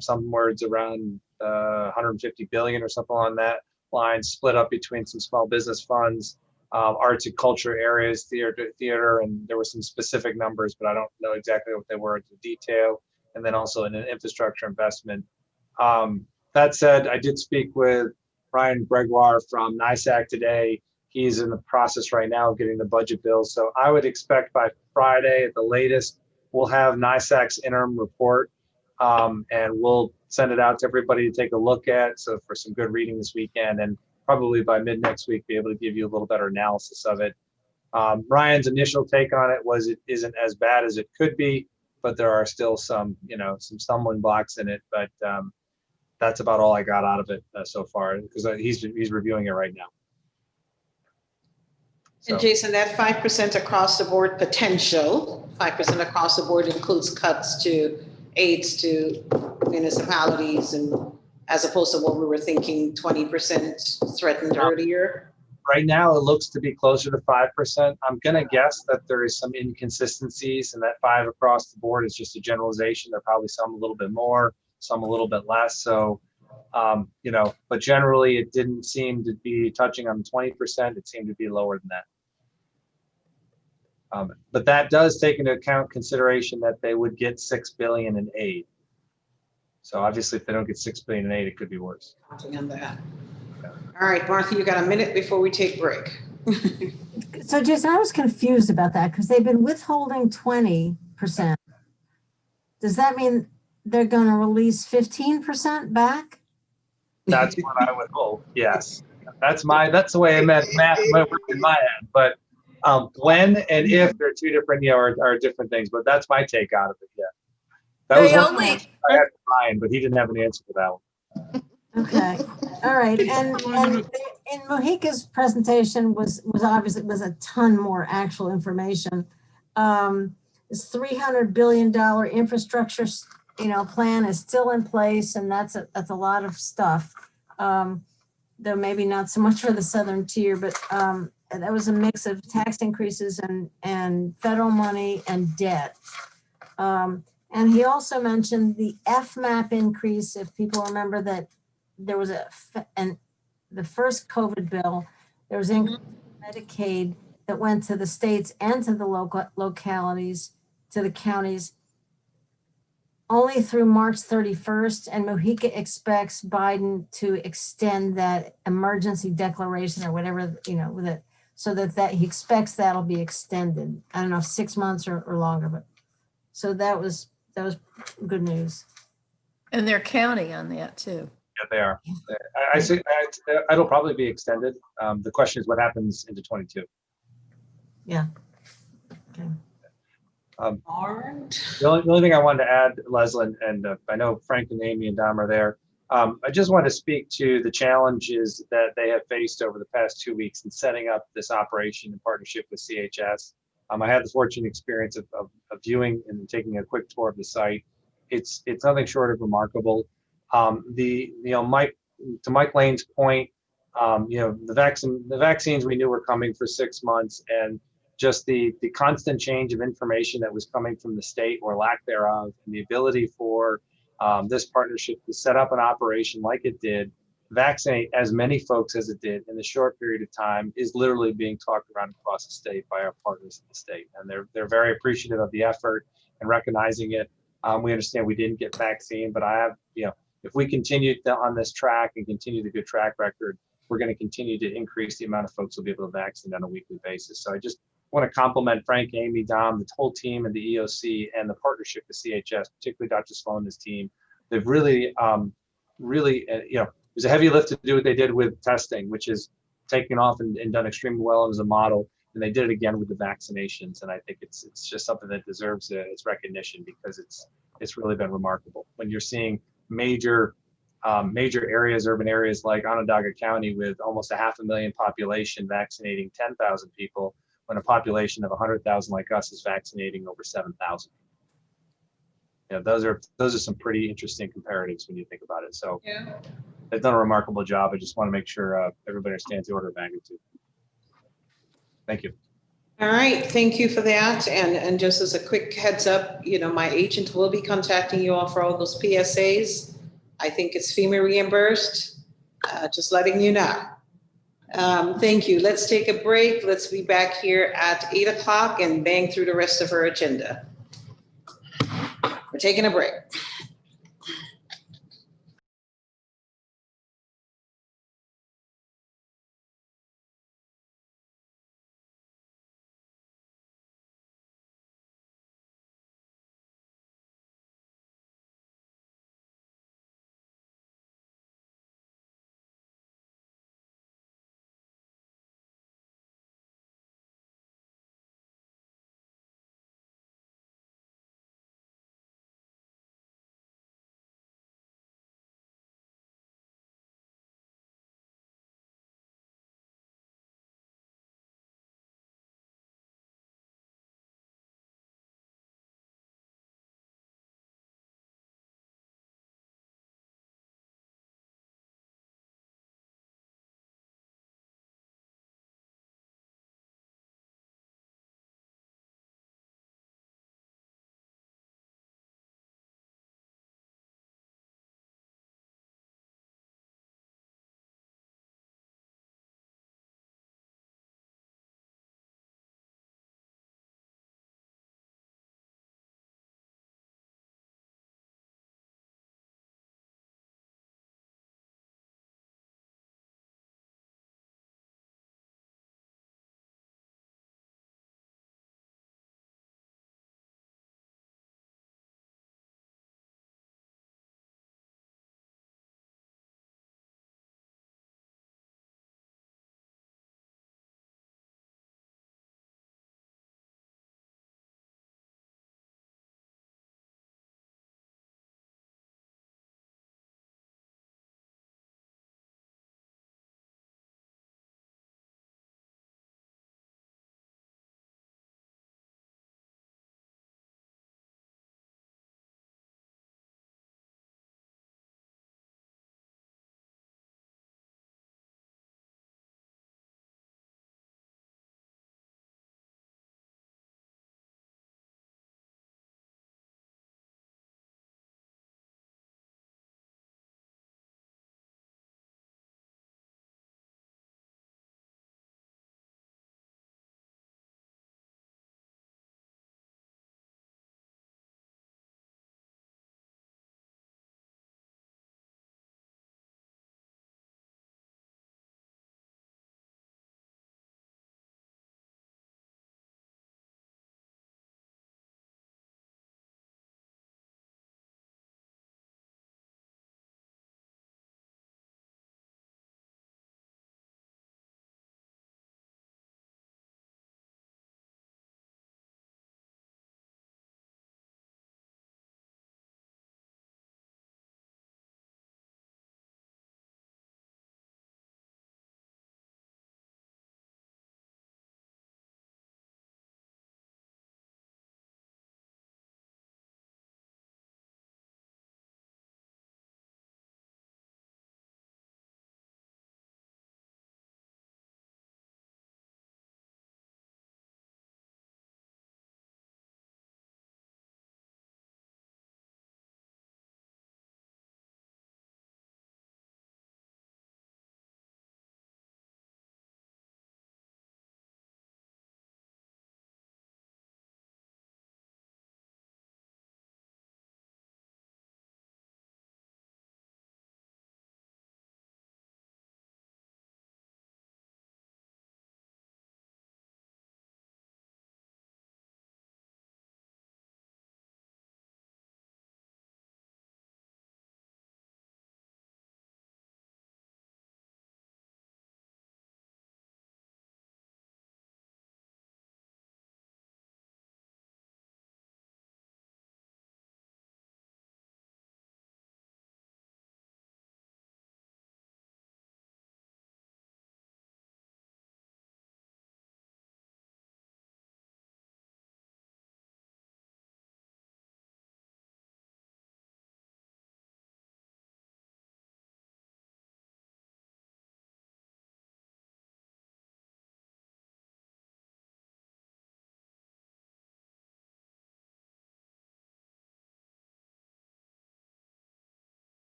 some words around 150 billion or something on that line, split up between some small business funds, arts and culture areas, theater, and there were some specific numbers, but I don't know exactly what they were in detail, and then also in an infrastructure investment. That said, I did speak with Ryan Gregoire from NISAC today. He's in the process right now of getting the budget bill. So I would expect by Friday at the latest, we'll have NISAC's interim report, and we'll send it out to everybody to take a look at. So for some good reading this weekend, and probably by mid next week, be able to give you a little better analysis of it. Ryan's initial take on it was it isn't as bad as it could be, but there are still some, you know, some stumbling blocks in it. But that's about all I got out of it so far, because he's reviewing it right now. And Jason, that 5% across the board potential, 5% across the board includes cuts to aids to municipalities, and as opposed to what we were thinking, 20% threatened earlier. Right now, it looks to be closer to 5%. I'm going to guess that there is some inconsistencies, and that 5 across the board is just a generalization. There are probably some a little bit more, some a little bit less. So, you know, but generally it didn't seem to be touching on 20%. It seemed to be lower than that. But that does take into account consideration that they would get $6 billion in aid. So obviously, if they don't get $6 billion in aid, it could be worse. Counting on that. All right, Martha, you got a minute before we take break. So Jason, I was confused about that because they've been withholding 20%. Does that mean they're going to release 15% back? That's what I would hope, yes. That's the way I meant math in my head. But when and if they're two different, are different things. But that's my take out of it. Yeah, that was They one only, I had in mind, but he didn't have an answer for that one. Okay, all right, and in Mohika's presentation was obviously was a ton more actual information. This $300 billion infrastructure, plan is still in place, and that's a lot of stuff. Though maybe not so much for the southern tier, but that was a mix of tax increases and federal money and debt. And he also mentioned the FMAP increase. If people remember that there was the first COVID bill, there was Medicaid that went to the states and to the localities, to the counties, only through March 31st. And Mojica expects Biden to extend that emergency declaration or whatever, so that he expects that'll be extended. I don't know, 6 months or longer, but so that was good news. and they're counting on that too. Yeah, they are. I see. It'll probably be extended. The question is what happens into 22. Yeah. Okay. The only thing I wanted to add, Leslie, and I know Frank and Amy and Dom are there. I just want to speak to the challenges that they have faced over the past 2 weeks in setting up this operation in partnership with CHS. I had the fortunate experience of viewing and taking a quick tour of the site. It's nothing short of remarkable. Mike Lane's point, the vaccines we knew were coming for 6 months, and just the constant change of information that was coming from the state or lack thereof, and the ability for this partnership to set up an operation like it did, vaccinate as many folks as it did in a short period of time, is literally being talked around across the state by our partners in the state. And they're very appreciative of the effort and recognizing it. We understand we didn't get vaccine, but if we continue on this track and continue the good track record, we're going to continue to increase the amount of folks who'll be able to vaccinate on a weekly basis. So I just want to compliment Frank, Amy, Dom, the whole team and the EOC and the partnership with CHS, particularly Dr. Sloan and his team. They've really, it was a heavy lift to do what they did with testing, which is taken off and done extremely well as a model. And they did it again with the vaccinations. And I think it's just something that deserves its recognition, because it's really been remarkable. When you're seeing major areas, urban areas like Onondaga County with almost 500,000 population vaccinating 10,000 people, when a population of 100,000 like us is vaccinating over 7,000. Those are some pretty interesting comparatives when you think about it. So yeah, they've done a remarkable job. I just want to make sure everybody understands the order of magnitude. Thank you. All right, thank you for that. And just as a quick heads up, my agent will be contacting you all for all those PSAs. I think it's FEMA reimbursed, just letting you know. Thank you. Let's take a break. Let's be back here at 8 o'clock and bang through the rest of our agenda. We're taking a break.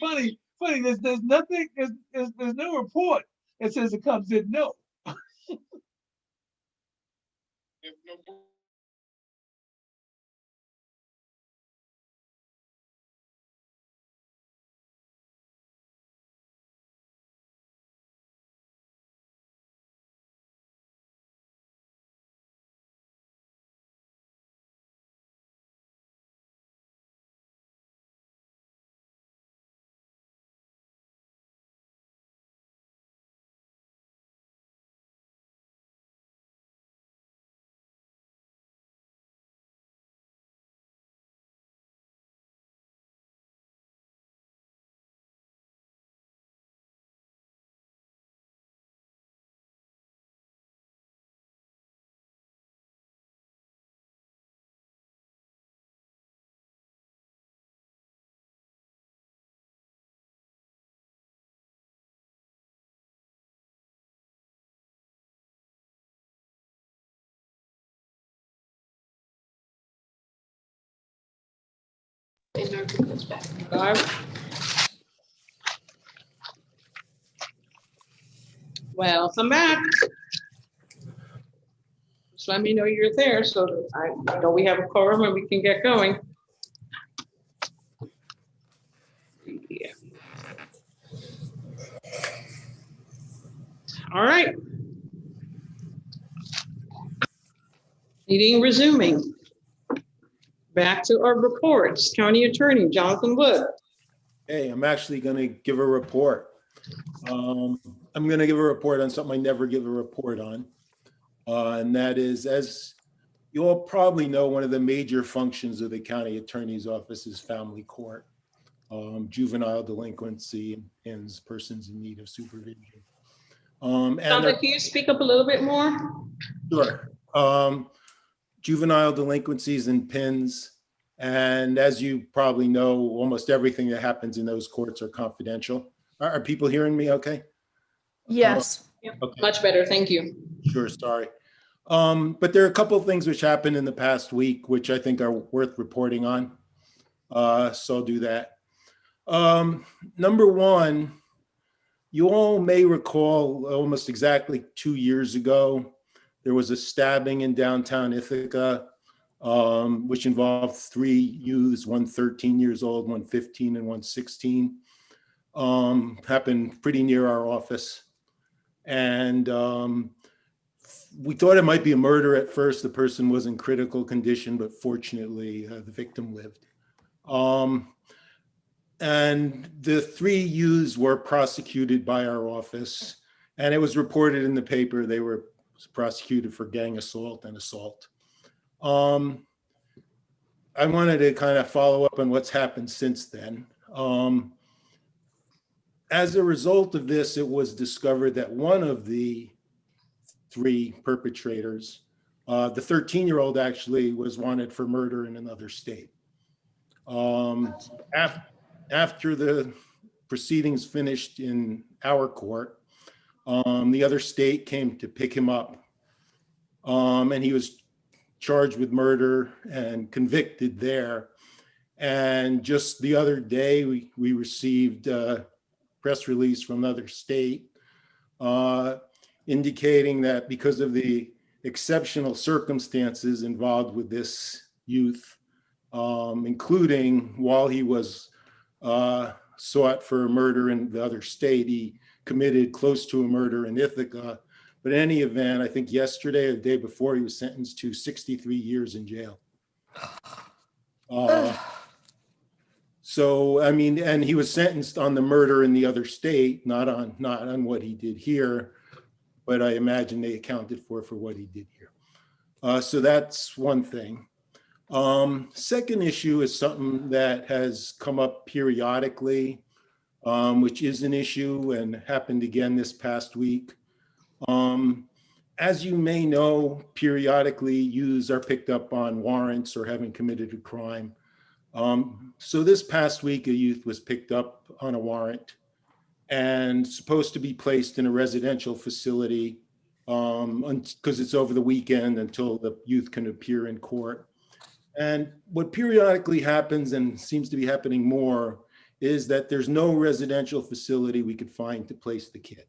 Funny, there's nothing, there's no report that says the Cubs didn't know. Barb? Welcome back. Just let me know you're there so that I know we have a quorum and we can get going. Yeah. All right. Meeting resuming. Back to our reports. County Attorney Jonathan Wood. Hey, I'm actually going to give a report. I'm going to give a report on something I never give a report on. And that is, as you all probably know, one of the major functions of the county attorney's office is family court, juvenile delinquency, and persons in need of supervision. Jonathan, can you speak up a little bit more? Sure. Juvenile delinquencies and PINs. And as you probably know, almost everything that happens in those courts are confidential. Are people hearing me okay? Yes. Okay. Much better, thank you. Sure, sorry. But there are a couple of things which happened in the past week, which I think are worth reporting on. So I'll do that. Number one, you all may recall almost exactly 2 years ago, there was a stabbing in downtown Ithaca, which involved 3 youths, one 13 years old, one 15, and one 16. Happened pretty near our office. And we thought it might be a murder at first. The person was in critical condition, but fortunately the victim lived. And the 3 youths were prosecuted by our office, and it was reported in the paper they were prosecuted for gang assault and assault. I wanted to kind of follow up on what's happened since then. As a result of this, it was discovered that one of the 3 perpetrators, the 13-year-old actually was wanted for murder in another state. After the proceedings finished in our court, the other state came to pick him up, and he was charged with murder and convicted there. And just the other day, we received a press release from another state indicating that because of the exceptional circumstances involved with this youth, including while he was sought for murder in the other state, he committed close to a murder in Ithaca. But in any event, I think yesterday or the day before, he was sentenced to 63 years in jail. So, I mean, and he was sentenced on the murder in the other state, not on what he did here, but I imagine they accounted for what he did here. So that's one thing. Second issue is something that has come up periodically, which is an issue and happened again this past week. As you may know, periodically youths are picked up on warrants or having committed a crime. So this past week, a youth was picked up on a warrant and supposed to be placed in a residential facility because it's over the weekend until the youth can appear in court. And what periodically happens and seems to be happening more is that there's no residential facility we could find to place the kid.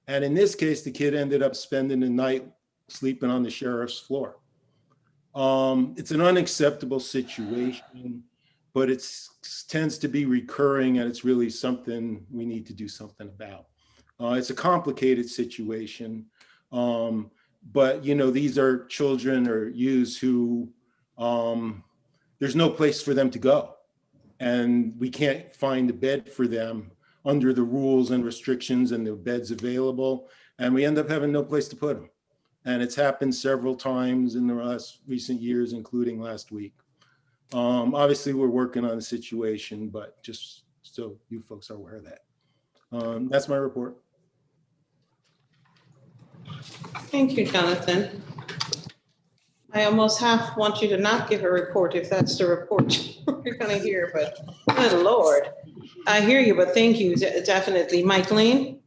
And in this case, the kid ended up spending the night sleeping on the sheriff's floor. It's an unacceptable situation, but it tends to be recurring, and it's really something we need to do something about. It's a complicated situation, but these are children or youths who there's no place for them to go, and we can't find a bed for them under the rules and restrictions and the beds available, and we end up having no place to put them. And it's happened several times in the recent years, including last week. Obviously, we're working on the situation, but just so you folks are aware of that. That's my report. Thank you, Jonathan. I almost half want you to not give a report if that's the report you're going to hear, but good Lord. I hear you, but thank you, definitely. Mike Lane?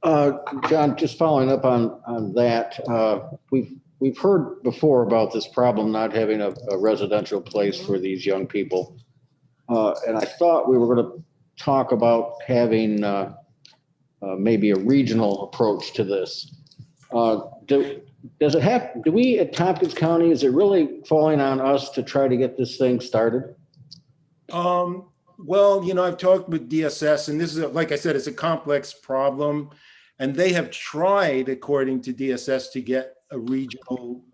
John, just following up on that, we've heard before about this problem not having a residential place for these young people. And I thought we were going to talk about having maybe a regional approach to this. Do we at Tompkins County, is it really falling on us to try to get this thing started? Well, I've talked with DSS, and this is, like I said, it's a complex problem. And they have tried, according to DSS, to get a regional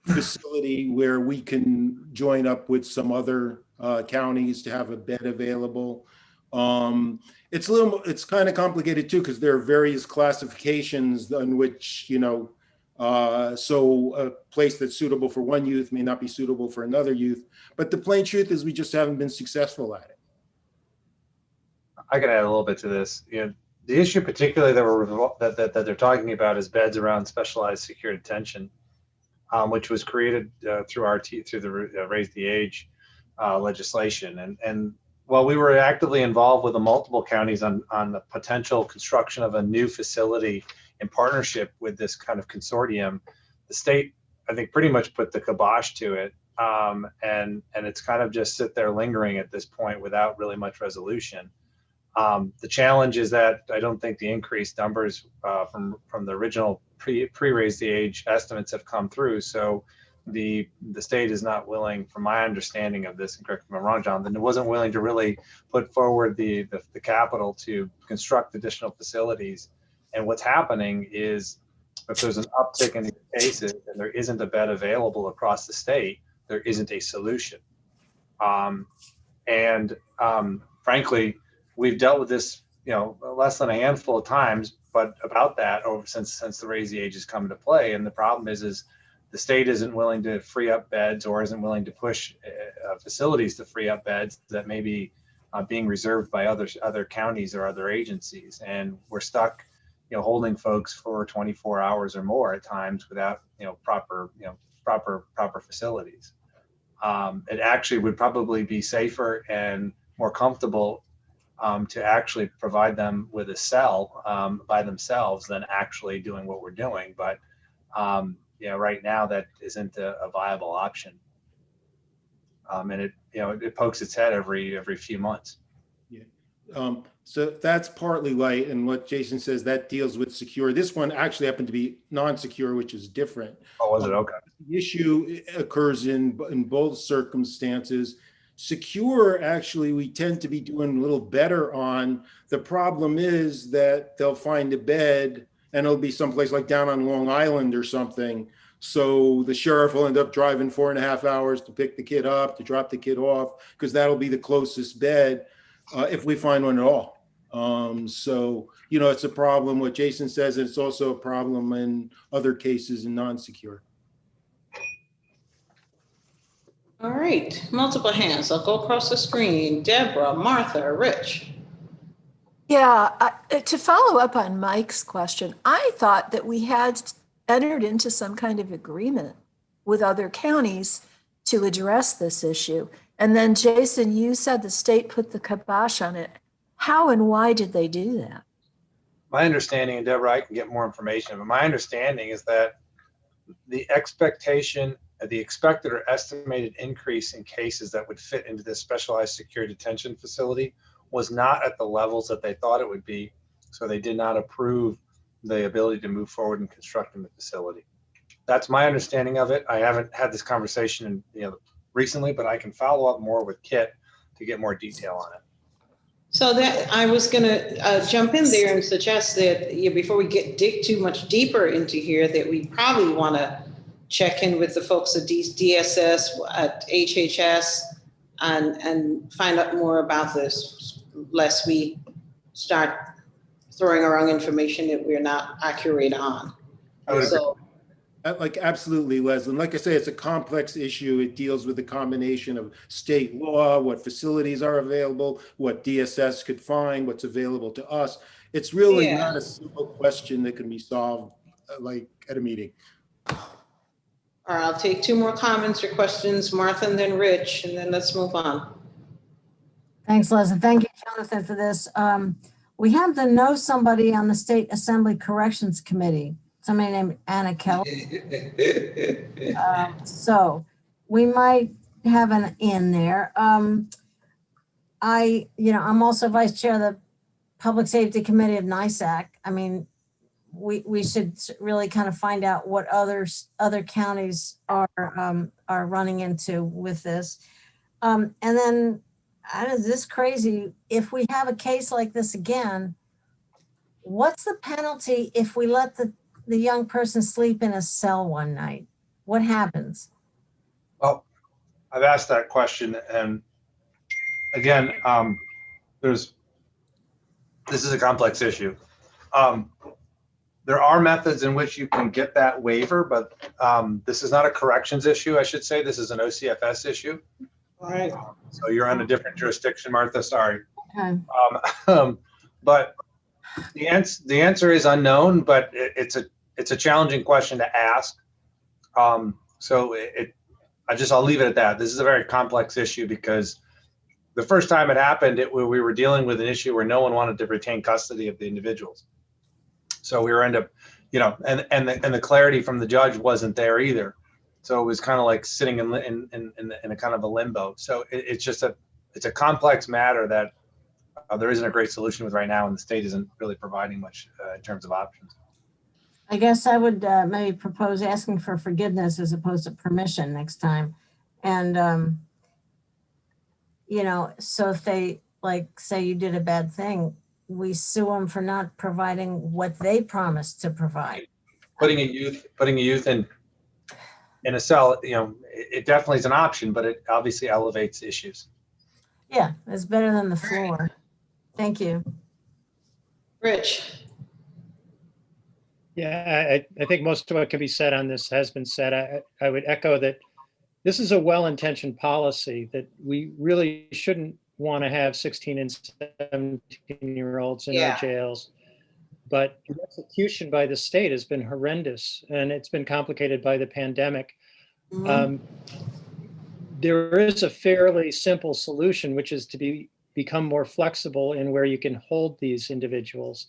facility where we can join up with some other counties to have a bed available. It's kind of complicated too, because there are various classifications on which, so a place that's suitable for one youth may not be suitable for another youth. But the plain truth is we just haven't been successful at it. I can add a little bit to this. The issue particularly that they're talking about is beds around specialized secure detention, which was created through the Raise the Age legislation. And while we were actively involved with the multiple counties on the potential construction of a new facility in partnership with this kind of consortium, the state, I think, pretty much put the kibosh to it. And it's kind of just sit there lingering at this point without really much resolution. The challenge is that I don't think the increased numbers from the original pre-Raise the Age estimates have come through. So the state is not willing, from my understanding of this, and correct me if I'm wrong, John, then it wasn't willing to really put forward the capital to construct additional facilities. And what's happening is if there's an uptick in these cases and there isn't a bed available across the state, there isn't a solution. Frankly, we've dealt with this, less than a handful of times, but about that since the Raise the Age has come into play. And the problem is the state isn't willing to free up beds or isn't willing to push facilities to free up beds that may be being reserved by other counties or other agencies. And we're stuck, holding folks for 24 hours or more at times without, proper facilities. It actually would probably be safer and more comfortable to actually provide them with a cell by themselves than actually doing what we're doing. But right now that isn't a viable option. And it pokes its head every few months. Yeah. So that's partly right. And what Jason says, that deals with secure. This one actually happened to be non-secure, which is different. Oh, was it? Okay. The issue occurs in both circumstances. Secure, actually, we tend to be doing a little better on. The problem is that they'll find a bed and it'll be someplace like down on Long Island or something. So the sheriff will end up driving 4.5 hours to pick the kid up, to drop the kid off, because that'll be the closest bed if we find one at all. So, it's a problem. What Jason says, it's also a problem in other cases in non-secure. All right, multiple hands. I'll go across the screen. Deborah, Martha, Rich. Yeah, to follow up on Mike's question, I thought that we had entered into some kind of agreement with other counties to address this issue. And then Jason, you said the state put the kibosh on it. How and why did they do that? My understanding, and Deborah, I can get more information, but my understanding is that the expectation the expected or estimated increase in cases that would fit into this specialized secure detention facility was not at the levels that they thought it would be. So they did not approve the ability to move forward in constructing the facility. That's my understanding of it. I haven't had this conversation recently, but I can follow up more with Kit to get more detail on it. So that I was going to jump in there and suggest that before we dig too much deeper into here, that we probably want to check in with the folks at DSS, at HHS, and find out more about this, lest we start throwing around information that we're not accurate on. Like, absolutely, Leslie. Like I say, it's a complex issue. It deals with a combination of state law, what facilities are available, what DSS could find, what's available to us. It's really not a simple question that can be solved like at a meeting. All right, I'll take 2 more comments or questions, Martha and then Rich, and then let's move on. Thanks, Leslie. Thank you, Jonathan, for this. We have to know somebody on the State Assembly Corrections Committee, somebody named Anna Kelly. So we might have an in there. I'm also vice chair of the Public Safety Committee of NISAC. I mean, we should really kind of find out what other counties are running into with this. And then, is this crazy? If we have a case like this again, what's the penalty if we let the young person sleep in a cell one night? What happens? Well, I've asked that question, and again, this is a complex issue. There are methods in which you can get that waiver, but this is not a corrections issue, I should say. This is an OCFS issue. All right. So you're on a different jurisdiction, Martha, sorry. Okay. But the answer is unknown, but it's a challenging question to ask. I'll leave it at that. This is a very complex issue because the first time it happened, we were dealing with an issue where no one wanted to retain custody of the individuals. So we were and the clarity from the judge wasn't there either. So it was kind of like sitting in a kind of a limbo. So it's a complex matter that there isn't a great solution with right now, and the state isn't really providing much in terms of options. I guess I would maybe propose asking for forgiveness as opposed to permission next time. And, so if they say you did a bad thing, we sue them for not providing what they promised to provide. Putting a youth in a cell, it definitely is an option, but it obviously elevates issues. Yeah, it's better than the floor. Thank you. Rich. Yeah, I think most of what can be said on this has been said. I would echo that this is a well-intentioned policy that we really shouldn't want to have 16 and 17-year-olds in our jails. But the execution by the state has been horrendous, and it's been complicated by the pandemic. There is a fairly simple solution, which is to become more flexible in where you can hold these individuals.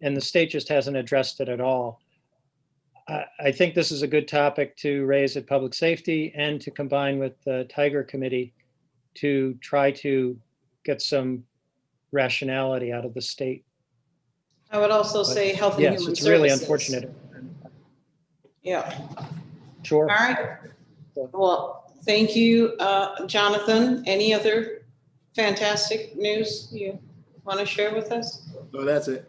And the state just hasn't addressed it at all. I think this is a good topic to raise at Public Safety and to combine with the Tiger Committee to try to get some rationality out of the state. I would also say Health and Human Yes, Services. it's really unfortunate. Yeah. Sure. All right. Well, thank you, Jonathan. Any other fantastic news you want to share with us? So that's it.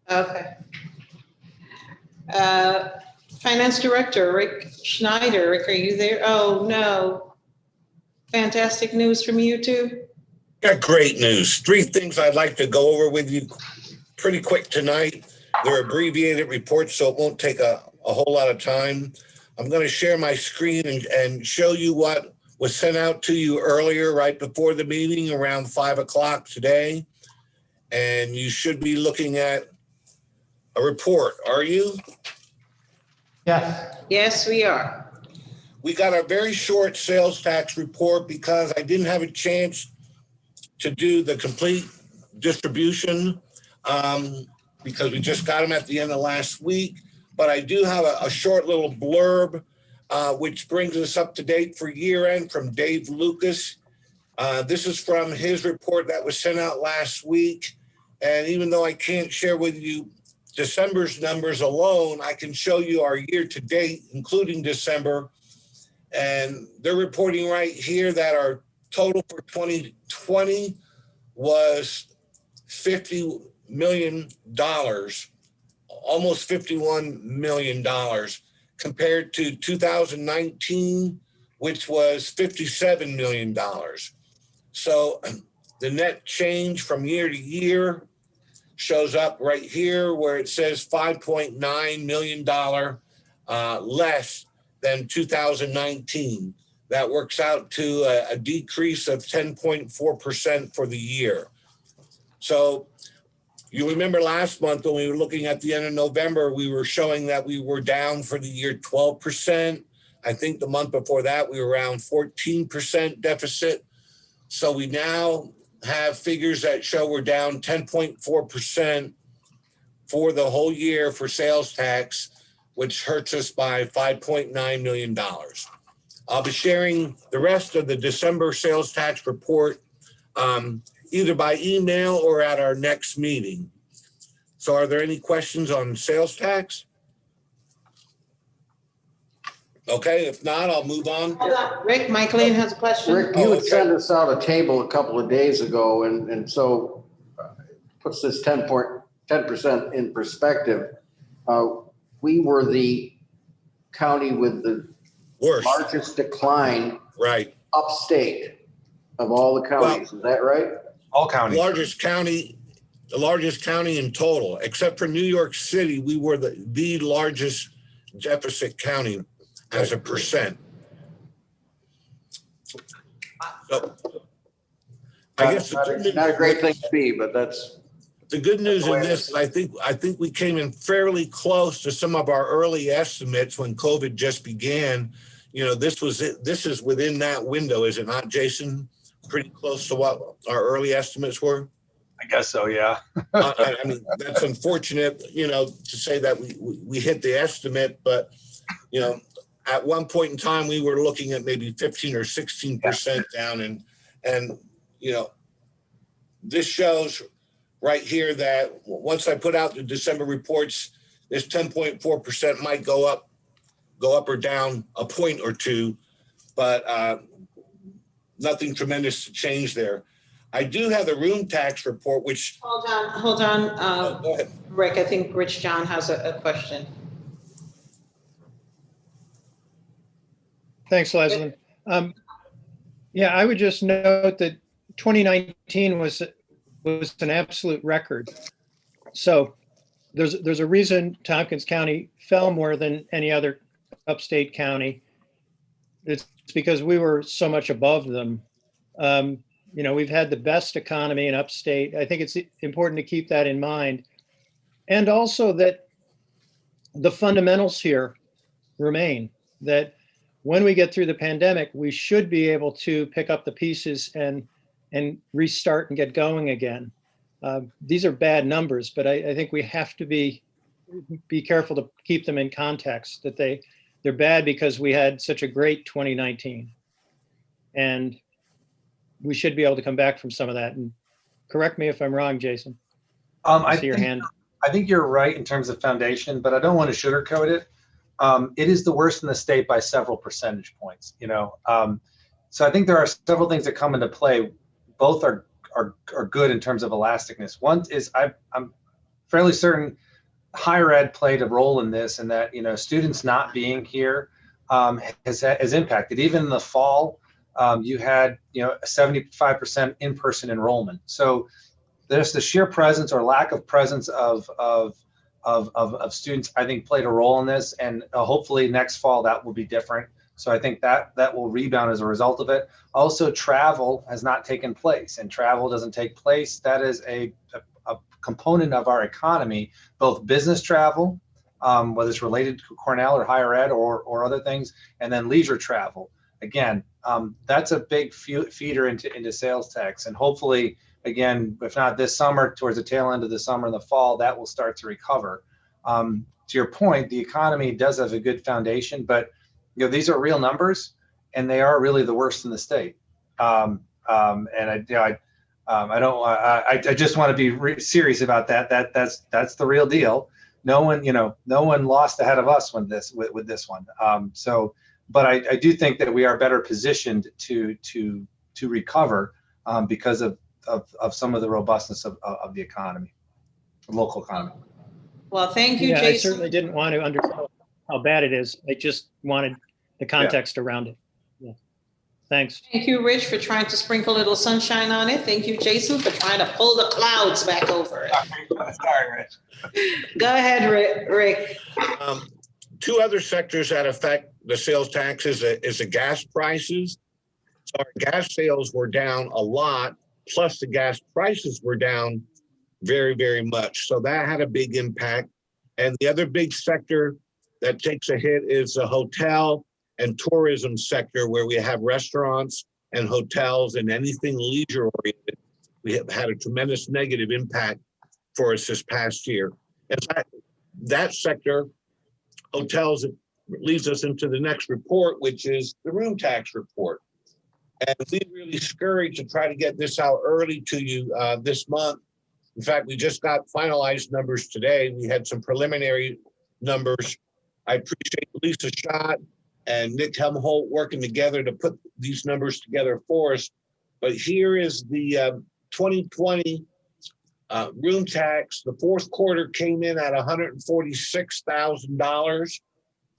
Okay. Finance Director, Rick Schneider. Rick, are you there? Oh, no. Fantastic news from you too? Got great news. 3 things I'd like to go over with you pretty quick tonight. They're abbreviated reports, so it won't take a whole lot of time. I'm going to share my screen and show you what was sent out to you earlier, right before the meeting, around 5 o'clock today. And you should be looking at a report. Are you? Yes. Yes, we are. We got a very short sales tax report because I didn't have a chance to do the complete distribution because we just got them at the end of last week. But I do have a short little blurb which brings us up to date for year end from Dave Lucas. This is from his report that was sent out last week. And even though I can't share with you December's numbers alone, I can show you our year to date, including December. And they're reporting right here that our total for 2020 was $50 million, almost $51 million, compared to 2019, which was $57 million. So the net change from year to year shows up right here where it says $5.9 million less than 2019. That works out to a decrease of 10.4% for the year. So you remember last month when we were looking at the end of November, we were showing that we were down for the year 12%. I think the month before that, we were around 14% deficit. So we now have figures that show we're down 10.4% for the whole year for sales tax, which hurts us by $5.9 million. I'll be sharing the rest of the December sales tax report either by email or at our next meeting. So are there any questions on sales tax? Okay, if not, I'll move on. Hold on, Rick, Michaeline has a question. Rick, you had sent us out a table a couple of days ago, and so puts this 10% in perspective. We were the county with the largest decline, right, upstate of all the counties. Is that right? All counties. The largest county in total, except for New York City, we were the largest deficit county as a percent. So I guess not a great thing to be, but that's the good news in this. I think we came in fairly close to some of our early estimates when COVID just began. You know, this is within that window, is it not, Jason? Pretty close to what our early estimates were. I guess so, yeah. I mean, that's unfortunate, you know, to say that we hit the estimate, but you know, at one point in time, we were looking at maybe 15 or 16% down. And, you know, this shows right here that once I put out the December reports, this 10.4% might go up or down a point or two, but nothing tremendous to change there. I do have the room tax report, which. Hold on. Go ahead. Rick, I think Rich John has a question. Thanks, Leslie. Yeah, I would just note that 2019 was an absolute record. So there's a reason Tompkins County fell more than any other upstate county. It's because we were so much above them. You know, we've had the best economy in upstate. I think it's important to keep that in mind. And also that the fundamentals here remain, that when we get through the pandemic, we should be able to pick up the pieces and restart and get going again. These are bad numbers, but I think we have to be careful to keep them in context, that they're bad because we had such a great 2019. And we should be able to come back from some of that. And correct me if I'm wrong, Jason. I see your hand. I think you're right in terms of foundation, but I don't want to sugarcoat it. It is the worst in the state by several percentage points, you know. So I think there are several things that come into play. Both are good in terms of elasticness. One is I'm fairly certain higher ed played a role in this, and that, you know, students not being here has impacted. Even in the fall, you had, you know, a 75% in-person enrollment. So there's the sheer presence or lack of presence of students, I think, played a role in this, and hopefully next fall that will be different. So I think that will rebound as a result of it. Also, travel has not taken place, and travel doesn't take place. That is a component of our economy, both business travel, whether it's related to Cornell or higher ed or other things, and then leisure travel. Again, that's a big feeder into sales tax, and hopefully, again, if not this summer, towards the tail end of the summer and the fall, that will start to recover. To your point, the economy does have a good foundation, but these are real numbers, and they are really the worst in the state. And I just want to be serious about that. That's the real deal. No one lost ahead of us with this one. But I do think that we are better positioned to recover because of some of the robustness of the economy, the local economy. Well, thank you, Yeah, Jason. I certainly didn't want to undersell how bad it is. I just wanted the context around it. Yeah. Thanks. Thank you, Rich, for trying to sprinkle a little sunshine on it. Thank you, Jason, for trying to pull the clouds back over it. Sorry, Rich. Go ahead, Rick. Two other sectors that affect the sales tax is the gas prices. So our gas sales were down a lot, plus the gas prices were down very, very much. So that had a big impact. And the other big sector that takes a hit is the hotel and tourism sector, where we have restaurants and hotels and anything leisure oriented. We have had a tremendous negative impact for us this past year. In fact, that sector, hotels, leads us into the next report, which is the room tax report. And we really scurried to try to get this out early to you this month. In fact, we just got finalized numbers today. We had some preliminary numbers. I appreciate Lisa Schott and Nick Helmholt working together to put these numbers together for us. But here is the 2020 room tax. The fourth quarter came in at $146,000.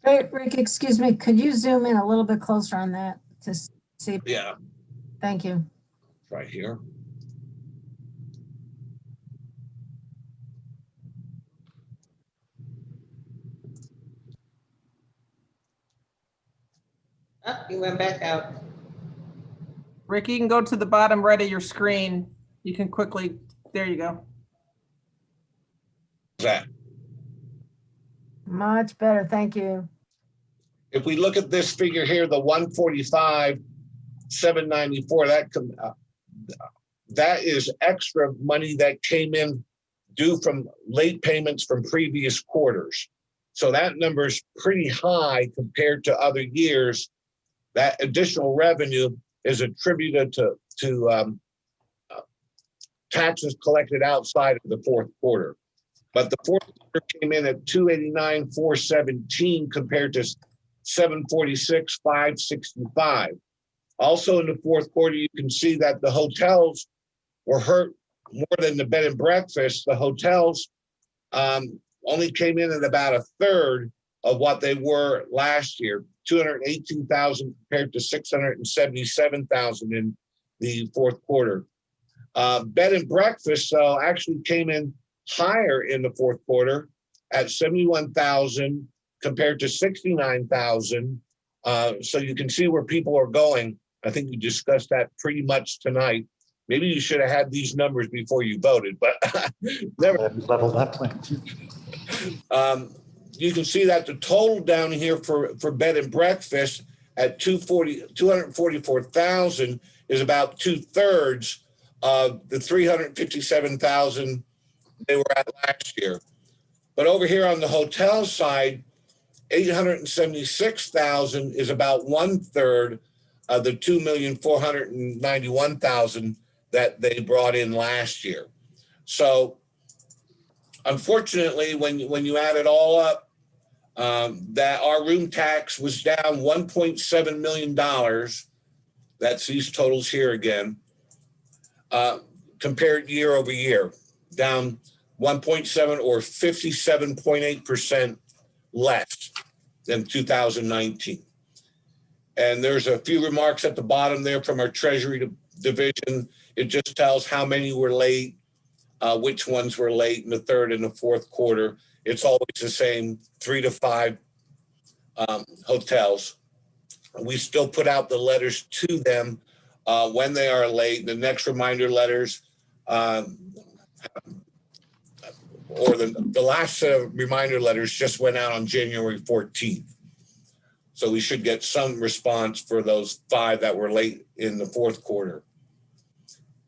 Rick, excuse me, could you zoom in a little bit closer on that to see? Yeah. Thank you. Right here. Oh, you went back out. Rick, you can go to the bottom right of your screen. You can quickly, there you go. That. Much better, thank you. If we look at this figure here, the 145,794, that is extra money that came in due from late payments from previous quarters. So that number is pretty high compared to other years. That additional revenue is attributed to taxes collected outside of the fourth quarter. But the fourth quarter came in at 289,417 compared to 746,565. Also in the fourth quarter, you can see that the hotels were hurt more than the bed and breakfast. The hotels only came in at about a third of what they were last year, 218,000 compared to 677,000 in the fourth quarter. Bed and breakfast actually came in higher in the fourth quarter at 71,000 compared to 69,000. So you can see where people are going. I think we discussed that pretty much tonight. Maybe you should have had these numbers before you voted, but never level that plan. You can see that the total down here for bed and breakfast at 244,000 is about 2/3 of the 357,000 they were at last year. But over here on the hotel side, 876,000 is about 1/3 of the 2,491,000 that they brought in last year. So unfortunately, when you add it all up, that our room tax was down $1.7 million. That's these totals here again, compared year over year, down 1.7 or 57.8% less than 2019. And there's a few remarks at the bottom there from our Treasury division. It just tells how many were late, which ones were late in the third and the fourth quarter. It's always the same, 3 to 5 hotels. We still put out the letters to them when they are late. The next reminder letters, or the last set of reminder letters just went out on January 14th. So we should get some response for those 5 that were late in the fourth quarter.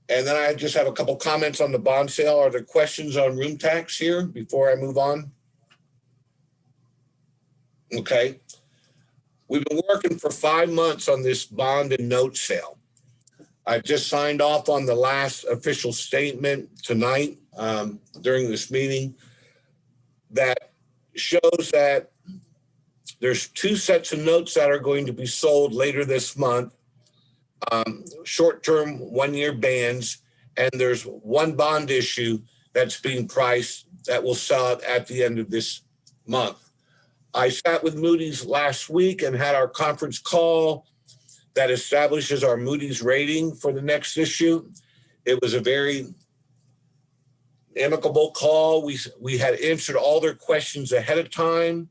And then I just have a couple comments on the bond sale. Are there questions on room tax here before I move on? Okay. We've been working for 5 months on this bond and note sale. I just signed off on the last official statement tonight during this meeting that shows that there's 2 sets of notes that are going to be sold later this month, short-term 1-year bands, and there's 1 bond issue that's being priced that will sell at the end of this month. I sat with Moody's last week and had our conference call that establishes our Moody's rating for the next issue. It was a very amicable call. We had answered all their questions ahead of time.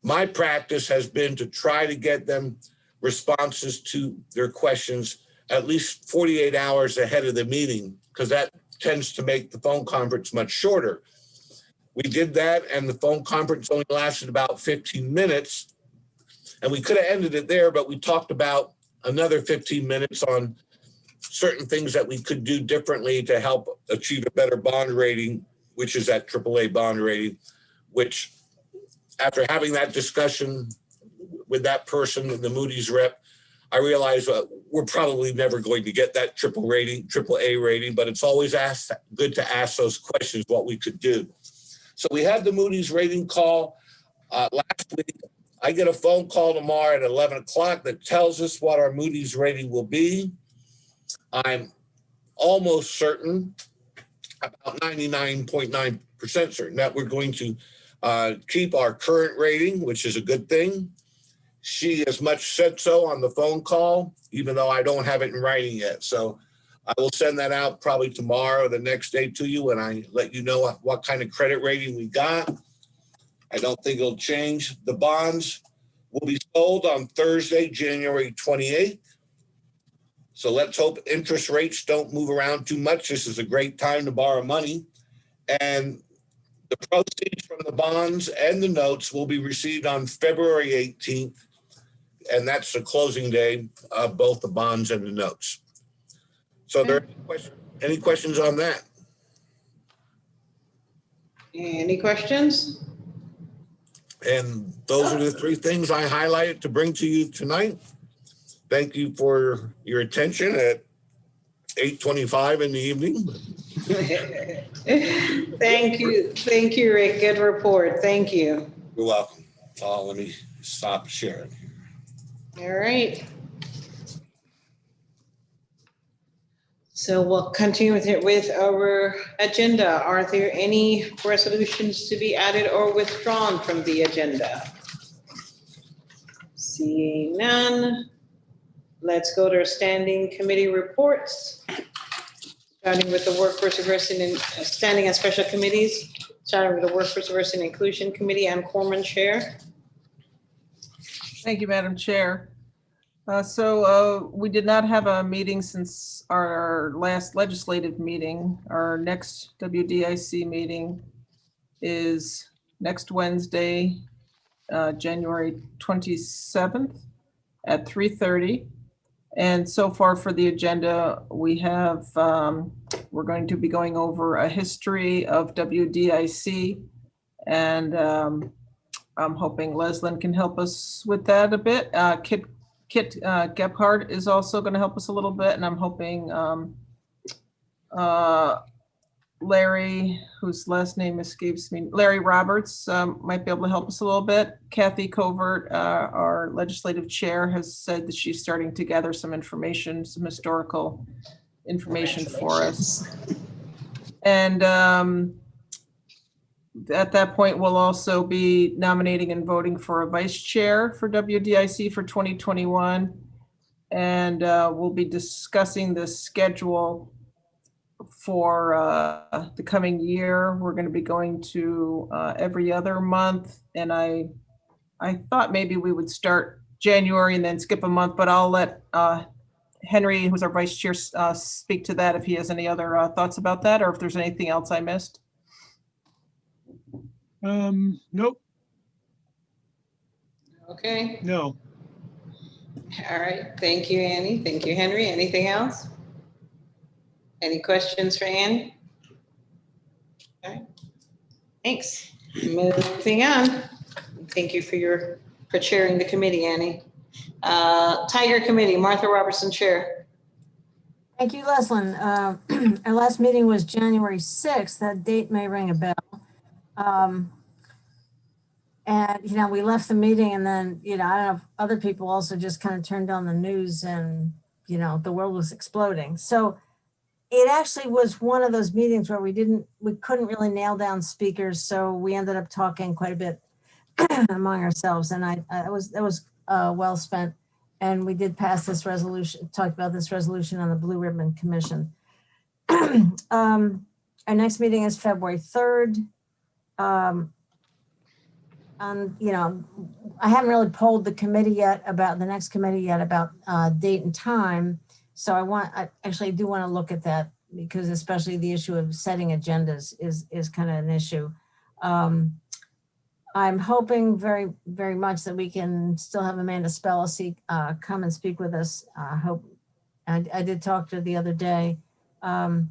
My practice has been to try to get them responses to their questions at least 48 hours ahead of the meeting, because that tends to make the phone conference much shorter. We did that, and the phone conference only lasted about 15 minutes, and we could have ended it there, but we talked about another 15 minutes on certain things that we could do differently to help achieve a better bond rating, which is that AAA bond rating, which after having that discussion with that person, the Moody's rep, I realized we're probably never going to get that AAA rating, but it's always good to ask those questions, what we could do. So we had the Moody's rating call last week. I get a phone call tomorrow at 11 o'clock that tells us what our Moody's rating will be. I'm almost certain, about 99.9% certain, that we're going to keep our current rating, which is a good thing. She as much said so on the phone call, even though I don't have it in writing yet. So I will send that out probably tomorrow or the next day to you, and I let you know what kind of credit rating we got. I don't think it'll change. The bonds will be sold on Thursday, January 28th. So let's hope interest rates don't move around too much. This is a great time to borrow money. And the proceeds from the bonds and the notes will be received on February 18th. And that's the closing day of both the bonds and the notes. So are there any questions on that? Any questions? And those are the 3 things I highlighted to bring to you tonight. Thank you for your attention at 8:25 in the evening. Thank you, Rick. Good report. Thank you. You're welcome. Let me stop sharing. All right. So we'll continue with our agenda. Are there any resolutions to be added or withdrawn from the agenda? Seeing none, let's go to our standing committee reports. Starting with the Workforce Diversity and Standing and Special Committees, starting with the Workforce Diversity and Inclusion Committee, Ann Corman, Chair. Thank you, Madam Chair. We did not have a meeting since our last legislative meeting. Our next WDIC meeting is next Wednesday, January 27th at 3:30. And so far for the agenda, we have, we're going to be going over a history of WDIC, and I'm hoping Leslyn can help us with that a bit. Kit Gephardt is also going to help us a little bit, and I'm hoping Larry, whose last name escapes me, Larry Roberts, might be able to help us a little bit. Kathy Covert, our legislative chair, has said that she's starting to gather some information, some historical information for us. And at that point, we'll also be nominating and voting for a vice chair for WDIC for 2021. And we'll be discussing the schedule for the coming year. We're going to be going to every other month. And I thought maybe we would start January and then skip a month, but I'll let Henry, who's our vice chair, speak to that if he has any other thoughts about that, or if there's anything else I missed. Nope. Okay. No. All right. Thank you, Annie. Thank you, Henry. Anything else? Any questions for Annie? Okay. Thanks. Moving on. Thank you for chairing the committee, Annie. Tiger Committee, Martha Robertson, Chair. Thank you, Leslin. Our last meeting was January 6th. That date may ring a bell. And, we left the meeting and then, I don't know if other people also just kind of turned on the news and, the world was exploding. So it actually was one of those meetings where we couldn't really nail down speakers. So we ended up talking quite a bit among ourselves. And that was well spent. And we did pass this resolution, talked about this resolution on the Blue Ribbon Commission. Our next meeting is February 3rd. I haven't really polled the committee yet about the next committee yet about date and time. So I actually do want to look at that because especially the issue of setting agendas is kind of an issue. I'm hoping very, very much that we can still have Amanda Spellacy come and speak with us. I did talk to her the other day. One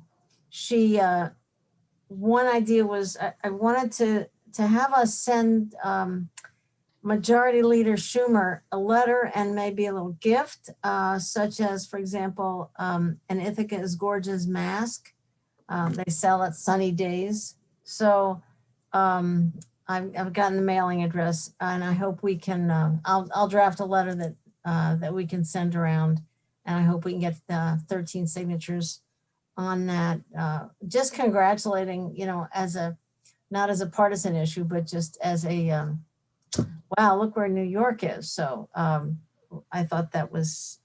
idea was I wanted to have us send Majority Leader Schumer a letter and maybe a little gift, such as, for example, an Ithaca is Gorgeous mask. They sell at Sunny Days. So I've gotten the mailing address, and I hope we can. I'll draft a letter that we can send around, and I hope we can get 13 signatures on that. Just congratulating, not as a partisan issue, but just as a wow, look where New York is. So I thought that was.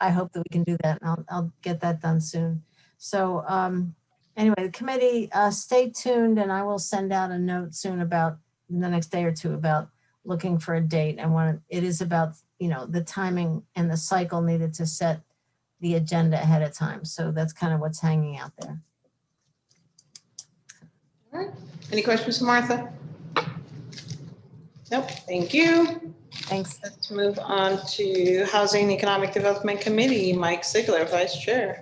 I hope that we can do that, and I'll get that done soon. So. Anyway, the committee, stay tuned, and I will send out a note soon about in the next day or two about looking for a date. It is about, the timing and the cycle needed to set the agenda ahead of time. So that's kind of what's hanging out there. All right. Any questions for Martha? Nope. Thank you. Thanks. Let's move on to Housing and Economic Development Committee. Mike Sigler, Vice Chair.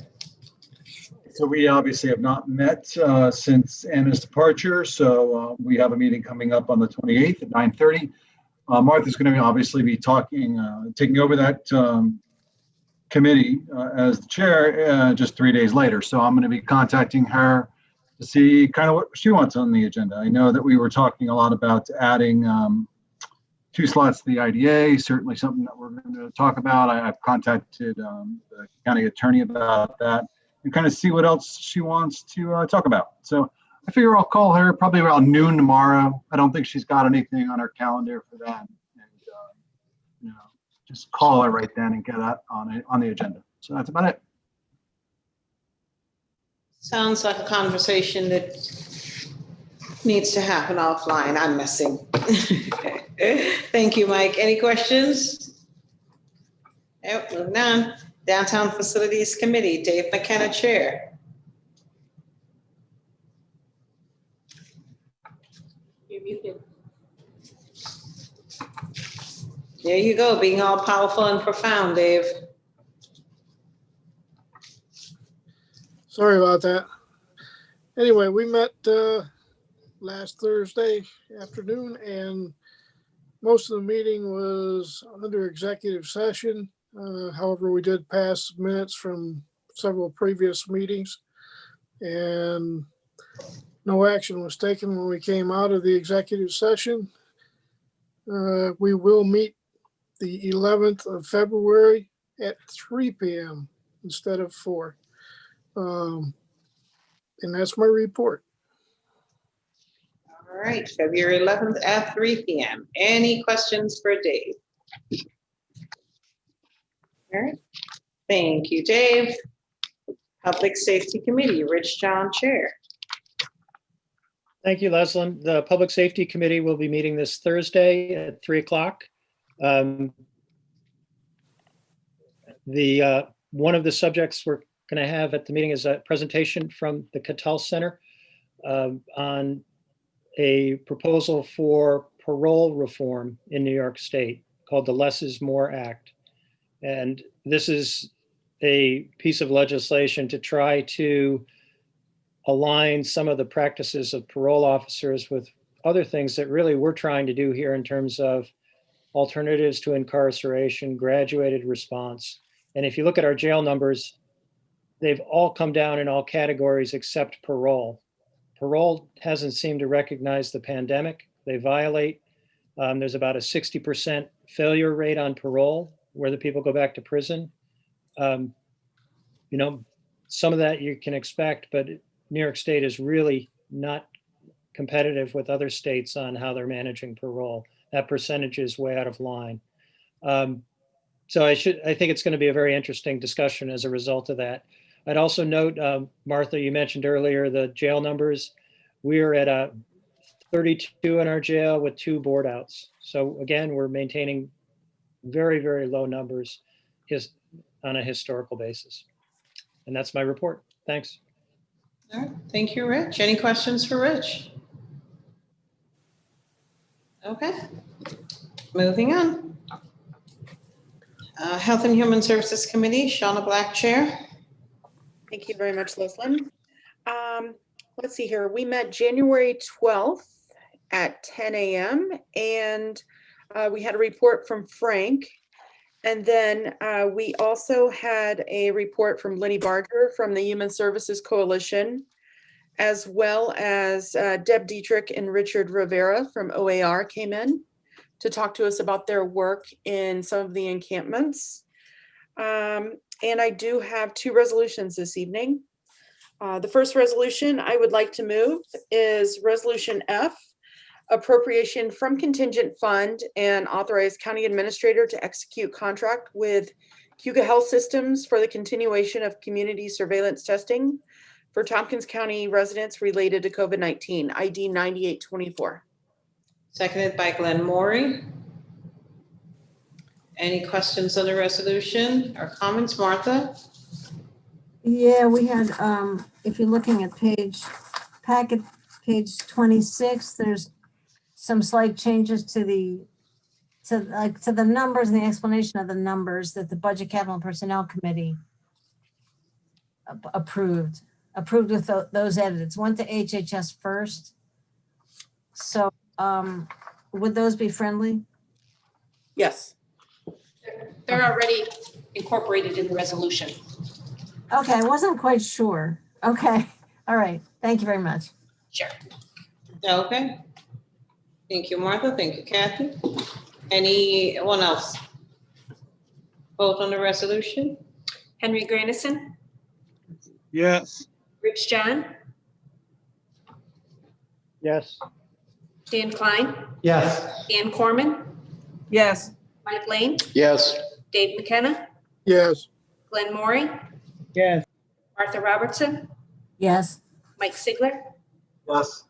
So we obviously have not met since Anna's departure. So we have a meeting coming up on the 28th at 9:30. Martha's going to obviously be taking over that committee as the chair just 3 days later. So I'm going to be contacting her to see kind of what she wants on the agenda. I know that we were talking a lot about adding 2 slots to the IDA, certainly something that we're going to talk about. I've contacted the county attorney about that. And kind of see what else she wants to talk about. So I figure I'll call her probably around noon tomorrow. I don't think she's got anything on her calendar for that. And just call her right then and get that on the agenda. So that's about it. Sounds like a conversation that needs to happen offline. I'm messing. Thank you, Mike. Any questions? Nope, moving on. Downtown Facilities Committee, Dave McKenna, Chair. You're muted. There you go, being all powerful and profound, Dave. Sorry about that. Anyway, we met last Thursday afternoon, and most of the meeting was under executive session. However, we did pass minutes from several previous meetings, and no action was taken when we came out of the executive session. We will meet the 11th of February at 3 p.m. instead of 4. And that's my report. All right, February 11th at 3 p.m. Any questions for Dave? All right, thank you, Dave. Public Safety Committee, Rich John, Chair. Thank you, Leslin. The Public Safety Committee will be meeting this Thursday at 3 o'clock. One of the subjects we're going to have at the meeting is a presentation from the Cattell Center on a proposal for parole reform in New York State called the Less is More Act. And this is a piece of legislation to try to align some of the practices of parole officers with other things that really we're trying to do here in terms of alternatives to incarceration, graduated response. And if you look at our jail numbers, they've all come down in all categories except parole. Parole hasn't seemed to recognize the pandemic. They violate. There's about a 60% failure rate on parole, where the people go back to prison. You know, some of that you can expect, but New York State is really not competitive with other states on how they're managing parole. That percentage is way out of line. So I think it's going to be a very interesting discussion as a result of that. I'd also note, Martha, you mentioned earlier the jail numbers. We're at 32 in our jail with 2 board outs. So again, we're maintaining very, very low numbers on a historical basis. And that's my report. Thanks. All right. Thank you, Rich. Any questions for Rich? Okay. Moving on. Health and Human Services Committee, Shauna Black, Chair. Thank you very much, Leslyn. Let's see here. We met January 12th at 10 a.m. and we had a report from Frank. And then we also had a report from Lenny Barger from the Human Services Coalition, as well as Deb Dietrich and Richard Rivera from OAR came in to talk to us about their work in some of the encampments. And I do have 2 resolutions this evening. The first resolution I would like to move is Resolution F, appropriation from contingent fund and authorize county administrator to execute contract with Cuga Health Systems for the continuation of community surveillance testing for Tompkins County residents related to COVID-19, ID 9824. Seconded by Glenn Maury. Any questions on the resolution or comments, Martha? Yeah, we had, if you're looking at page 26, there's some slight changes to the numbers and the explanation of the numbers that the Budget, Capital, and Personnel Committee approved with those edits. Went to HHS first. So would those be friendly? Yes. They're already incorporated in the resolution. Okay, I wasn't quite sure. Okay, all right. Thank you very much. Sure. Okay. Thank you, Martha. Thank you, Kathy. Anyone else? Vote on the resolution? Henry Grandison, Yes. Rich John, Yes. Dan Klein, Yes. Ann Corman, Yes. Mike Lane, Yes. Dave McKenna, Yes. Glenn Maury, Yes. Martha Robertson, Yes. Mike Sigler, Yes.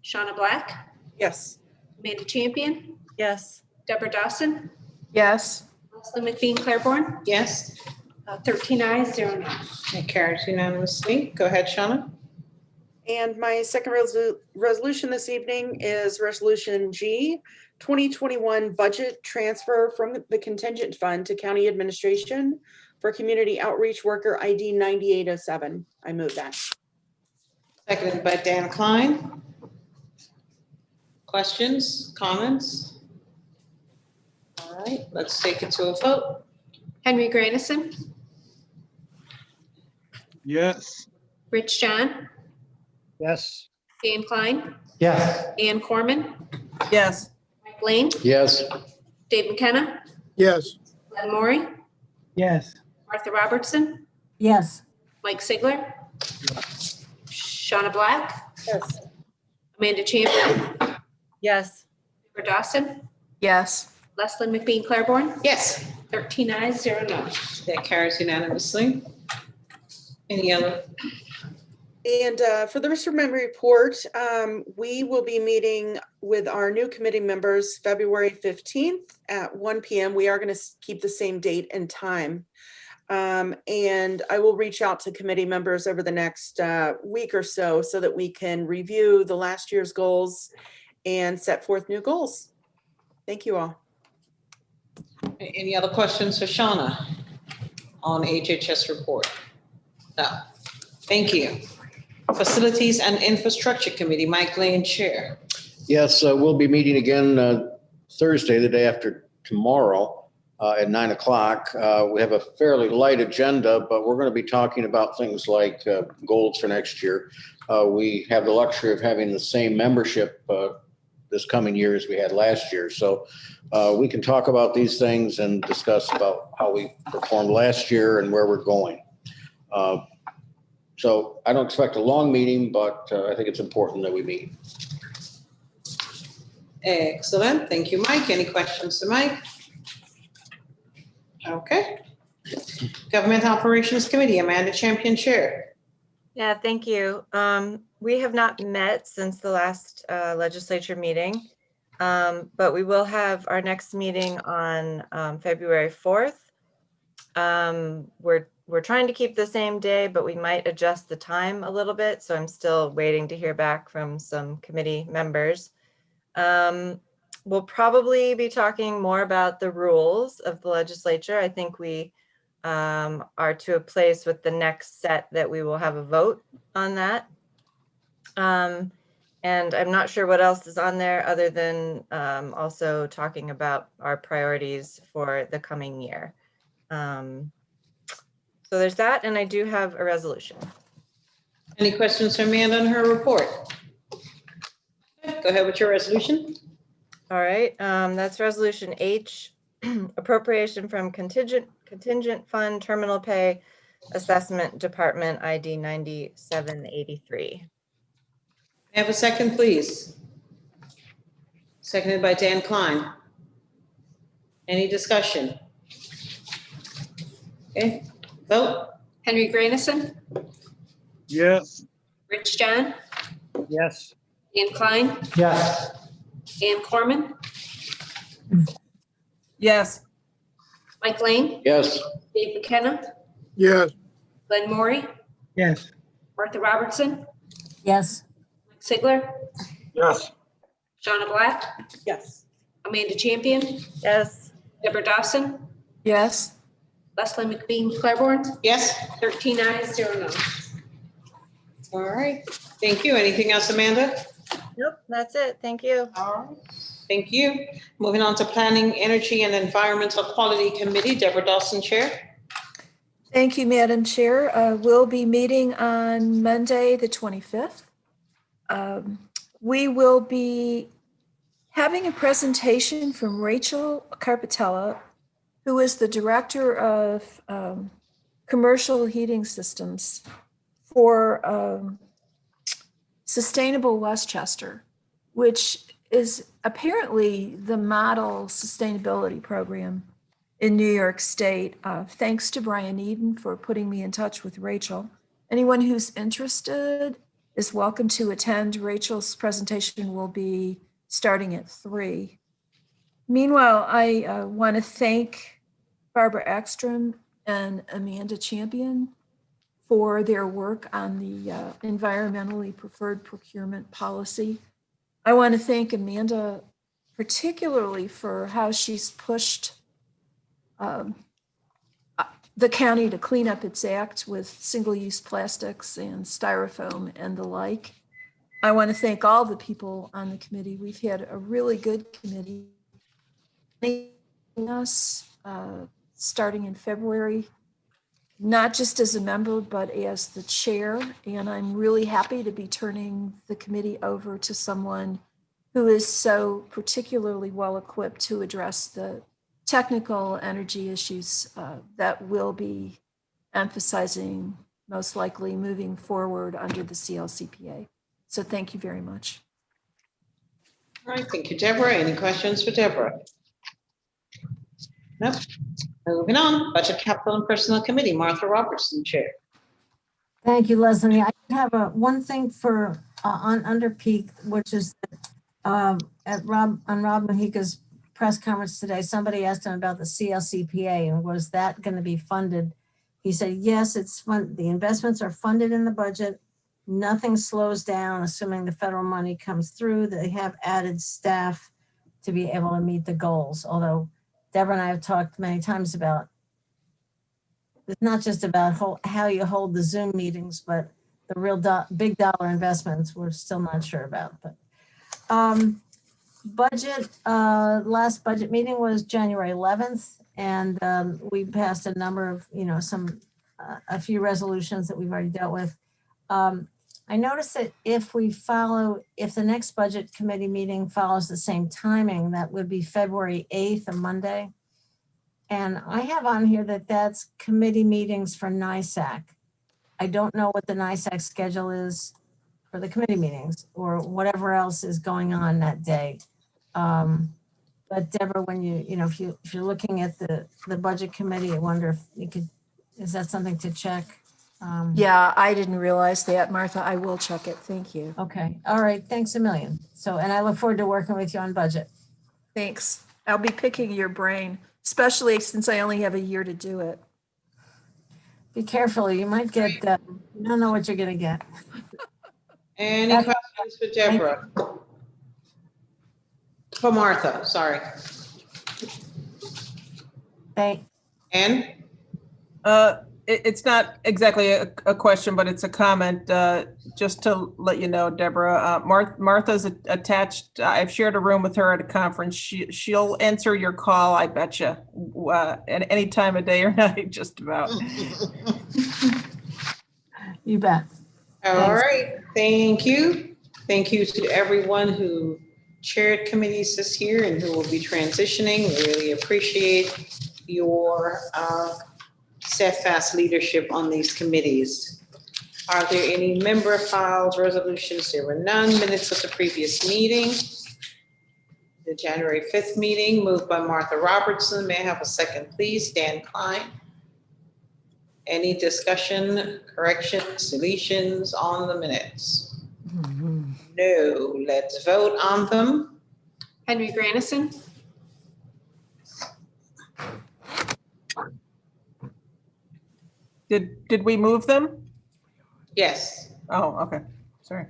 Shauna Black, Yes. Amanda Champion, Yes. Deborah Dawson, Yes. Leslie McBean Claiborne, Yes. 13 ayes, 0 noes. It carries unanimously. Go ahead, Shauna. And my second resolution this evening is Resolution G, 2021 budget transfer from the contingent fund to county administration for community outreach worker ID 9807. I move that. Seconded by Dan Klein. Questions, comments? All right, let's take it to a vote. Henry Grandison, Yes. Rich John, Yes. Dan Klein, Yes. Ann Corman, Yes. Mike Lane, Yes. Dave McKenna, Yes. Glenn Maury, Yes. Martha Robertson, Yes. Mike Sigler, Shauna Black, Yes. Amanda Champion, Yes. Deborah Dawson, Yes. Leslie McBean Claiborne, Yes. 13 ayes, 0 noes. That carries unanimously. Any other? And for the rest of my report, we will be meeting with our new committee members February 15th at 1 p.m. We are going to keep the same date and time. And I will reach out to committee members over the next week or so that we can review the last year's goals and set forth new goals. Thank you all. Any other questions for Shauna on HHS report? No. Thank you. Facilities and Infrastructure Committee, Mike Lane, Chair. Yes, we'll be meeting again Thursday, the day after tomorrow, at 9 o'clock. We have a fairly light agenda, but we're going to be talking about things like goals for next year. We have the luxury of having the same membership this coming year as we had last year. So we can talk about these things and discuss about how we performed last year and where we're going. So I don't expect a long meeting, but I think it's important that we meet. Excellent. Thank you, Mike. Any questions to Mike? Okay. Government Operations Committee, Amanda Champion, Chair. Yeah, thank you. We have not met since the last legislature meeting, but we will have our next meeting on February 4th. We're trying to keep the same day, but we might adjust the time a little bit. So I'm still waiting to hear back from some committee members. We'll probably be talking more about the rules of the legislature. I think we are to a place with the next set that we will have a vote on that. And I'm not sure what else is on there other than also talking about our priorities for the coming year. So there's that, and I do have a resolution. Any questions from Amanda on her report? Go ahead with your resolution. All right, that's resolution H, appropriation from contingent fund terminal pay assessment department ID 9783. May I have a second, please? Seconded by Dan Klein. Any discussion? Okay, vote. Henry Granison, Yes. Rich John, Yes. Dan Klein, Yes. Ann Corman, Yes. Mike Lane, Yes. Dave McKenna, Yes. Glenn Maury, Yes. Martha Robertson, Yes. Mike Sigler, Yes. Shauna Black, Yes. Amanda Champion, Yes. Deborah Dawson, Yes. Leslie McBean Claiborne, Yes. 13 ayes, 0 noes. All right. Thank you. Anything else, Amanda? Nope, that's it. Thank you. All right. Thank you. Moving on to Planning, Energy, and Environmental Quality Committee, Deborah Dawson, Chair. Thank you, Madam Chair. We'll be meeting on Monday, the 25th. We will be having a presentation from Rachel Carpatella, who is the Director of Commercial Heating Systems for Sustainable Westchester, which is apparently the model sustainability program in New York State. Thanks to Brian Eden for putting me in touch with Rachel. Anyone who's interested is welcome to attend. Rachel's presentation will be starting at 3. Meanwhile, I want to thank Barbara Ekstrom and Amanda Champion for their work on the environmentally preferred procurement policy. I want to thank Amanda particularly for how she's pushed the county to clean up its act with single-use plastics and styrofoam and the like. I want to thank all the people on the committee. We've had a really good committee. Us starting in February, not just as a member, but as the chair. And I'm really happy to be turning the committee over to someone who is so particularly well equipped to address the technical energy issues that we'll be emphasizing most likely moving forward under the CLCPA. So thank you very much. All right, thank you, Deborah. Any questions for Deborah? Nope. Moving on, Budget, Capital, and Personnel Committee, Martha Robertson, Chair. Thank you, Leslie. I have one thing for on Underpeak, which is on Rob Mahika's press conference today. Somebody asked him about the CLCPA and was that going to be funded? He said, yes, it's fun. The investments are funded in the budget. Nothing slows down, assuming the federal money comes through. They have added staff to be able to meet the goals. Although Deborah and I have talked many times about, it's not just about how you hold the Zoom meetings, but the real big dollar investments we're still not sure about. But Budget, last budget meeting was January 11th, and we passed a number of, a few resolutions that we've already dealt with. I noticed that if the next budget committee meeting follows the same timing, that would be February 8th, a Monday. And I have on here that that's committee meetings for NISAC. I don't know what the NISAC schedule is for the committee meetings or whatever else is going on that day. But Deborah, when if you're looking at the budget committee, I wonder if you could, is that something to check? Yeah, I didn't realize that, Martha. I will check it. Thank you. Okay. All right. Thanks a million. So, and I look forward to working with you on budget. Thanks. I'll be picking your brain, especially since I only have a year to do it. Be careful. You might get, you don't know what you're going to get. Any questions for Deborah? For Martha, sorry. Ann? It's not exactly a question, but it's a comment. Just to let you know, Deborah, Martha's attached. I've shared a room with her at a conference. She'll answer your call, I bet you, at any time of day or night, just about. You bet. All right, thank you. Thank you to everyone who chaired committees this year and who will be transitioning. We really appreciate your steadfast leadership on these committees. Are there any member files, resolutions? There were none. Minutes of the previous meeting. The January 5th meeting, moved by Martha Robertson. May I have a second, please? Dan Klein. Any discussion, corrections, deletions on the minutes? No. Let's vote on them. Henry Grandison, Did we move them? Yes. Oh, okay. Sorry.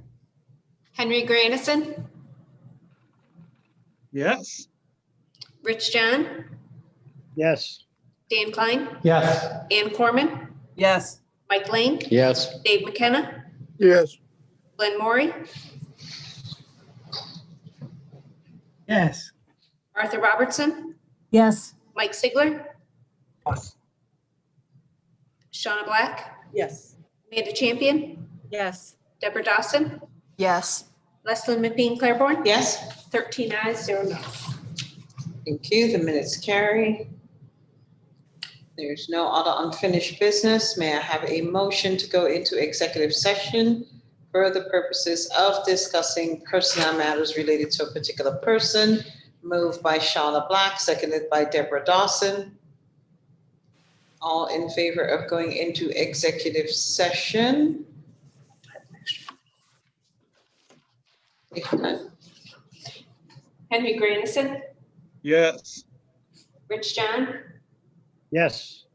Henry Grandison, Yes. Rich John, Yes. Dan Klein, Yes. Ann Corman, Yes. Mike Lane, Yes. Dave McKenna, Yes. Glenn Maury, Yes. Martha Robertson, Yes. Mike Sigler, Yes. Shauna Black, Yes. Amanda Champion, Yes. Deborah Dawson, Yes. Leslyn McBean Claiborne. Yes. 13 ayes, 0 no. Thank you. The minutes carry. There's no other unfinished business. May I have a motion to go into executive session for the purposes of discussing personnel matters related to a particular person? Moved by Shauna Black, seconded by Deborah Dawson. All in favor of going into executive session? Henry Grandison, Yes. Rich John, Yes.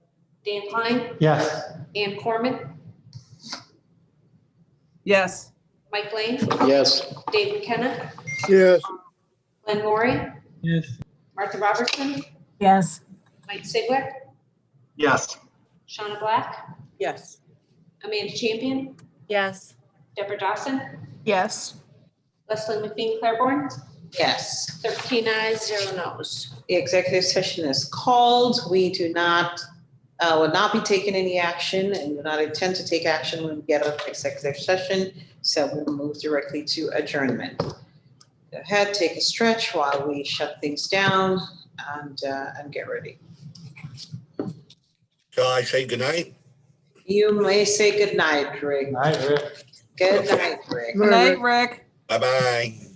Dan Klein, Yes. Ann Corman, Yes. Mike Lane, Yes. Dave McKenna, Yes. Glenn Maury, Yes. Martha Robertson, Yes. Mike Sigler, Yes. Shauna Black, Yes. Amanda Champion, Yes. Deborah Dawson, Yes. Lesley McBean Claiborne, Yes. 13 ayes, 0 no's. The executive session is called. We will not be taking any action and do not intend to take action when we get out of executive session. So we'll move directly to adjournment. Go ahead, take a stretch while we shut things down and get ready. Shall I say goodnight? You may say good night, Rick. Night, Rick. Good night, Rick. Good night, Rick. Bye-bye.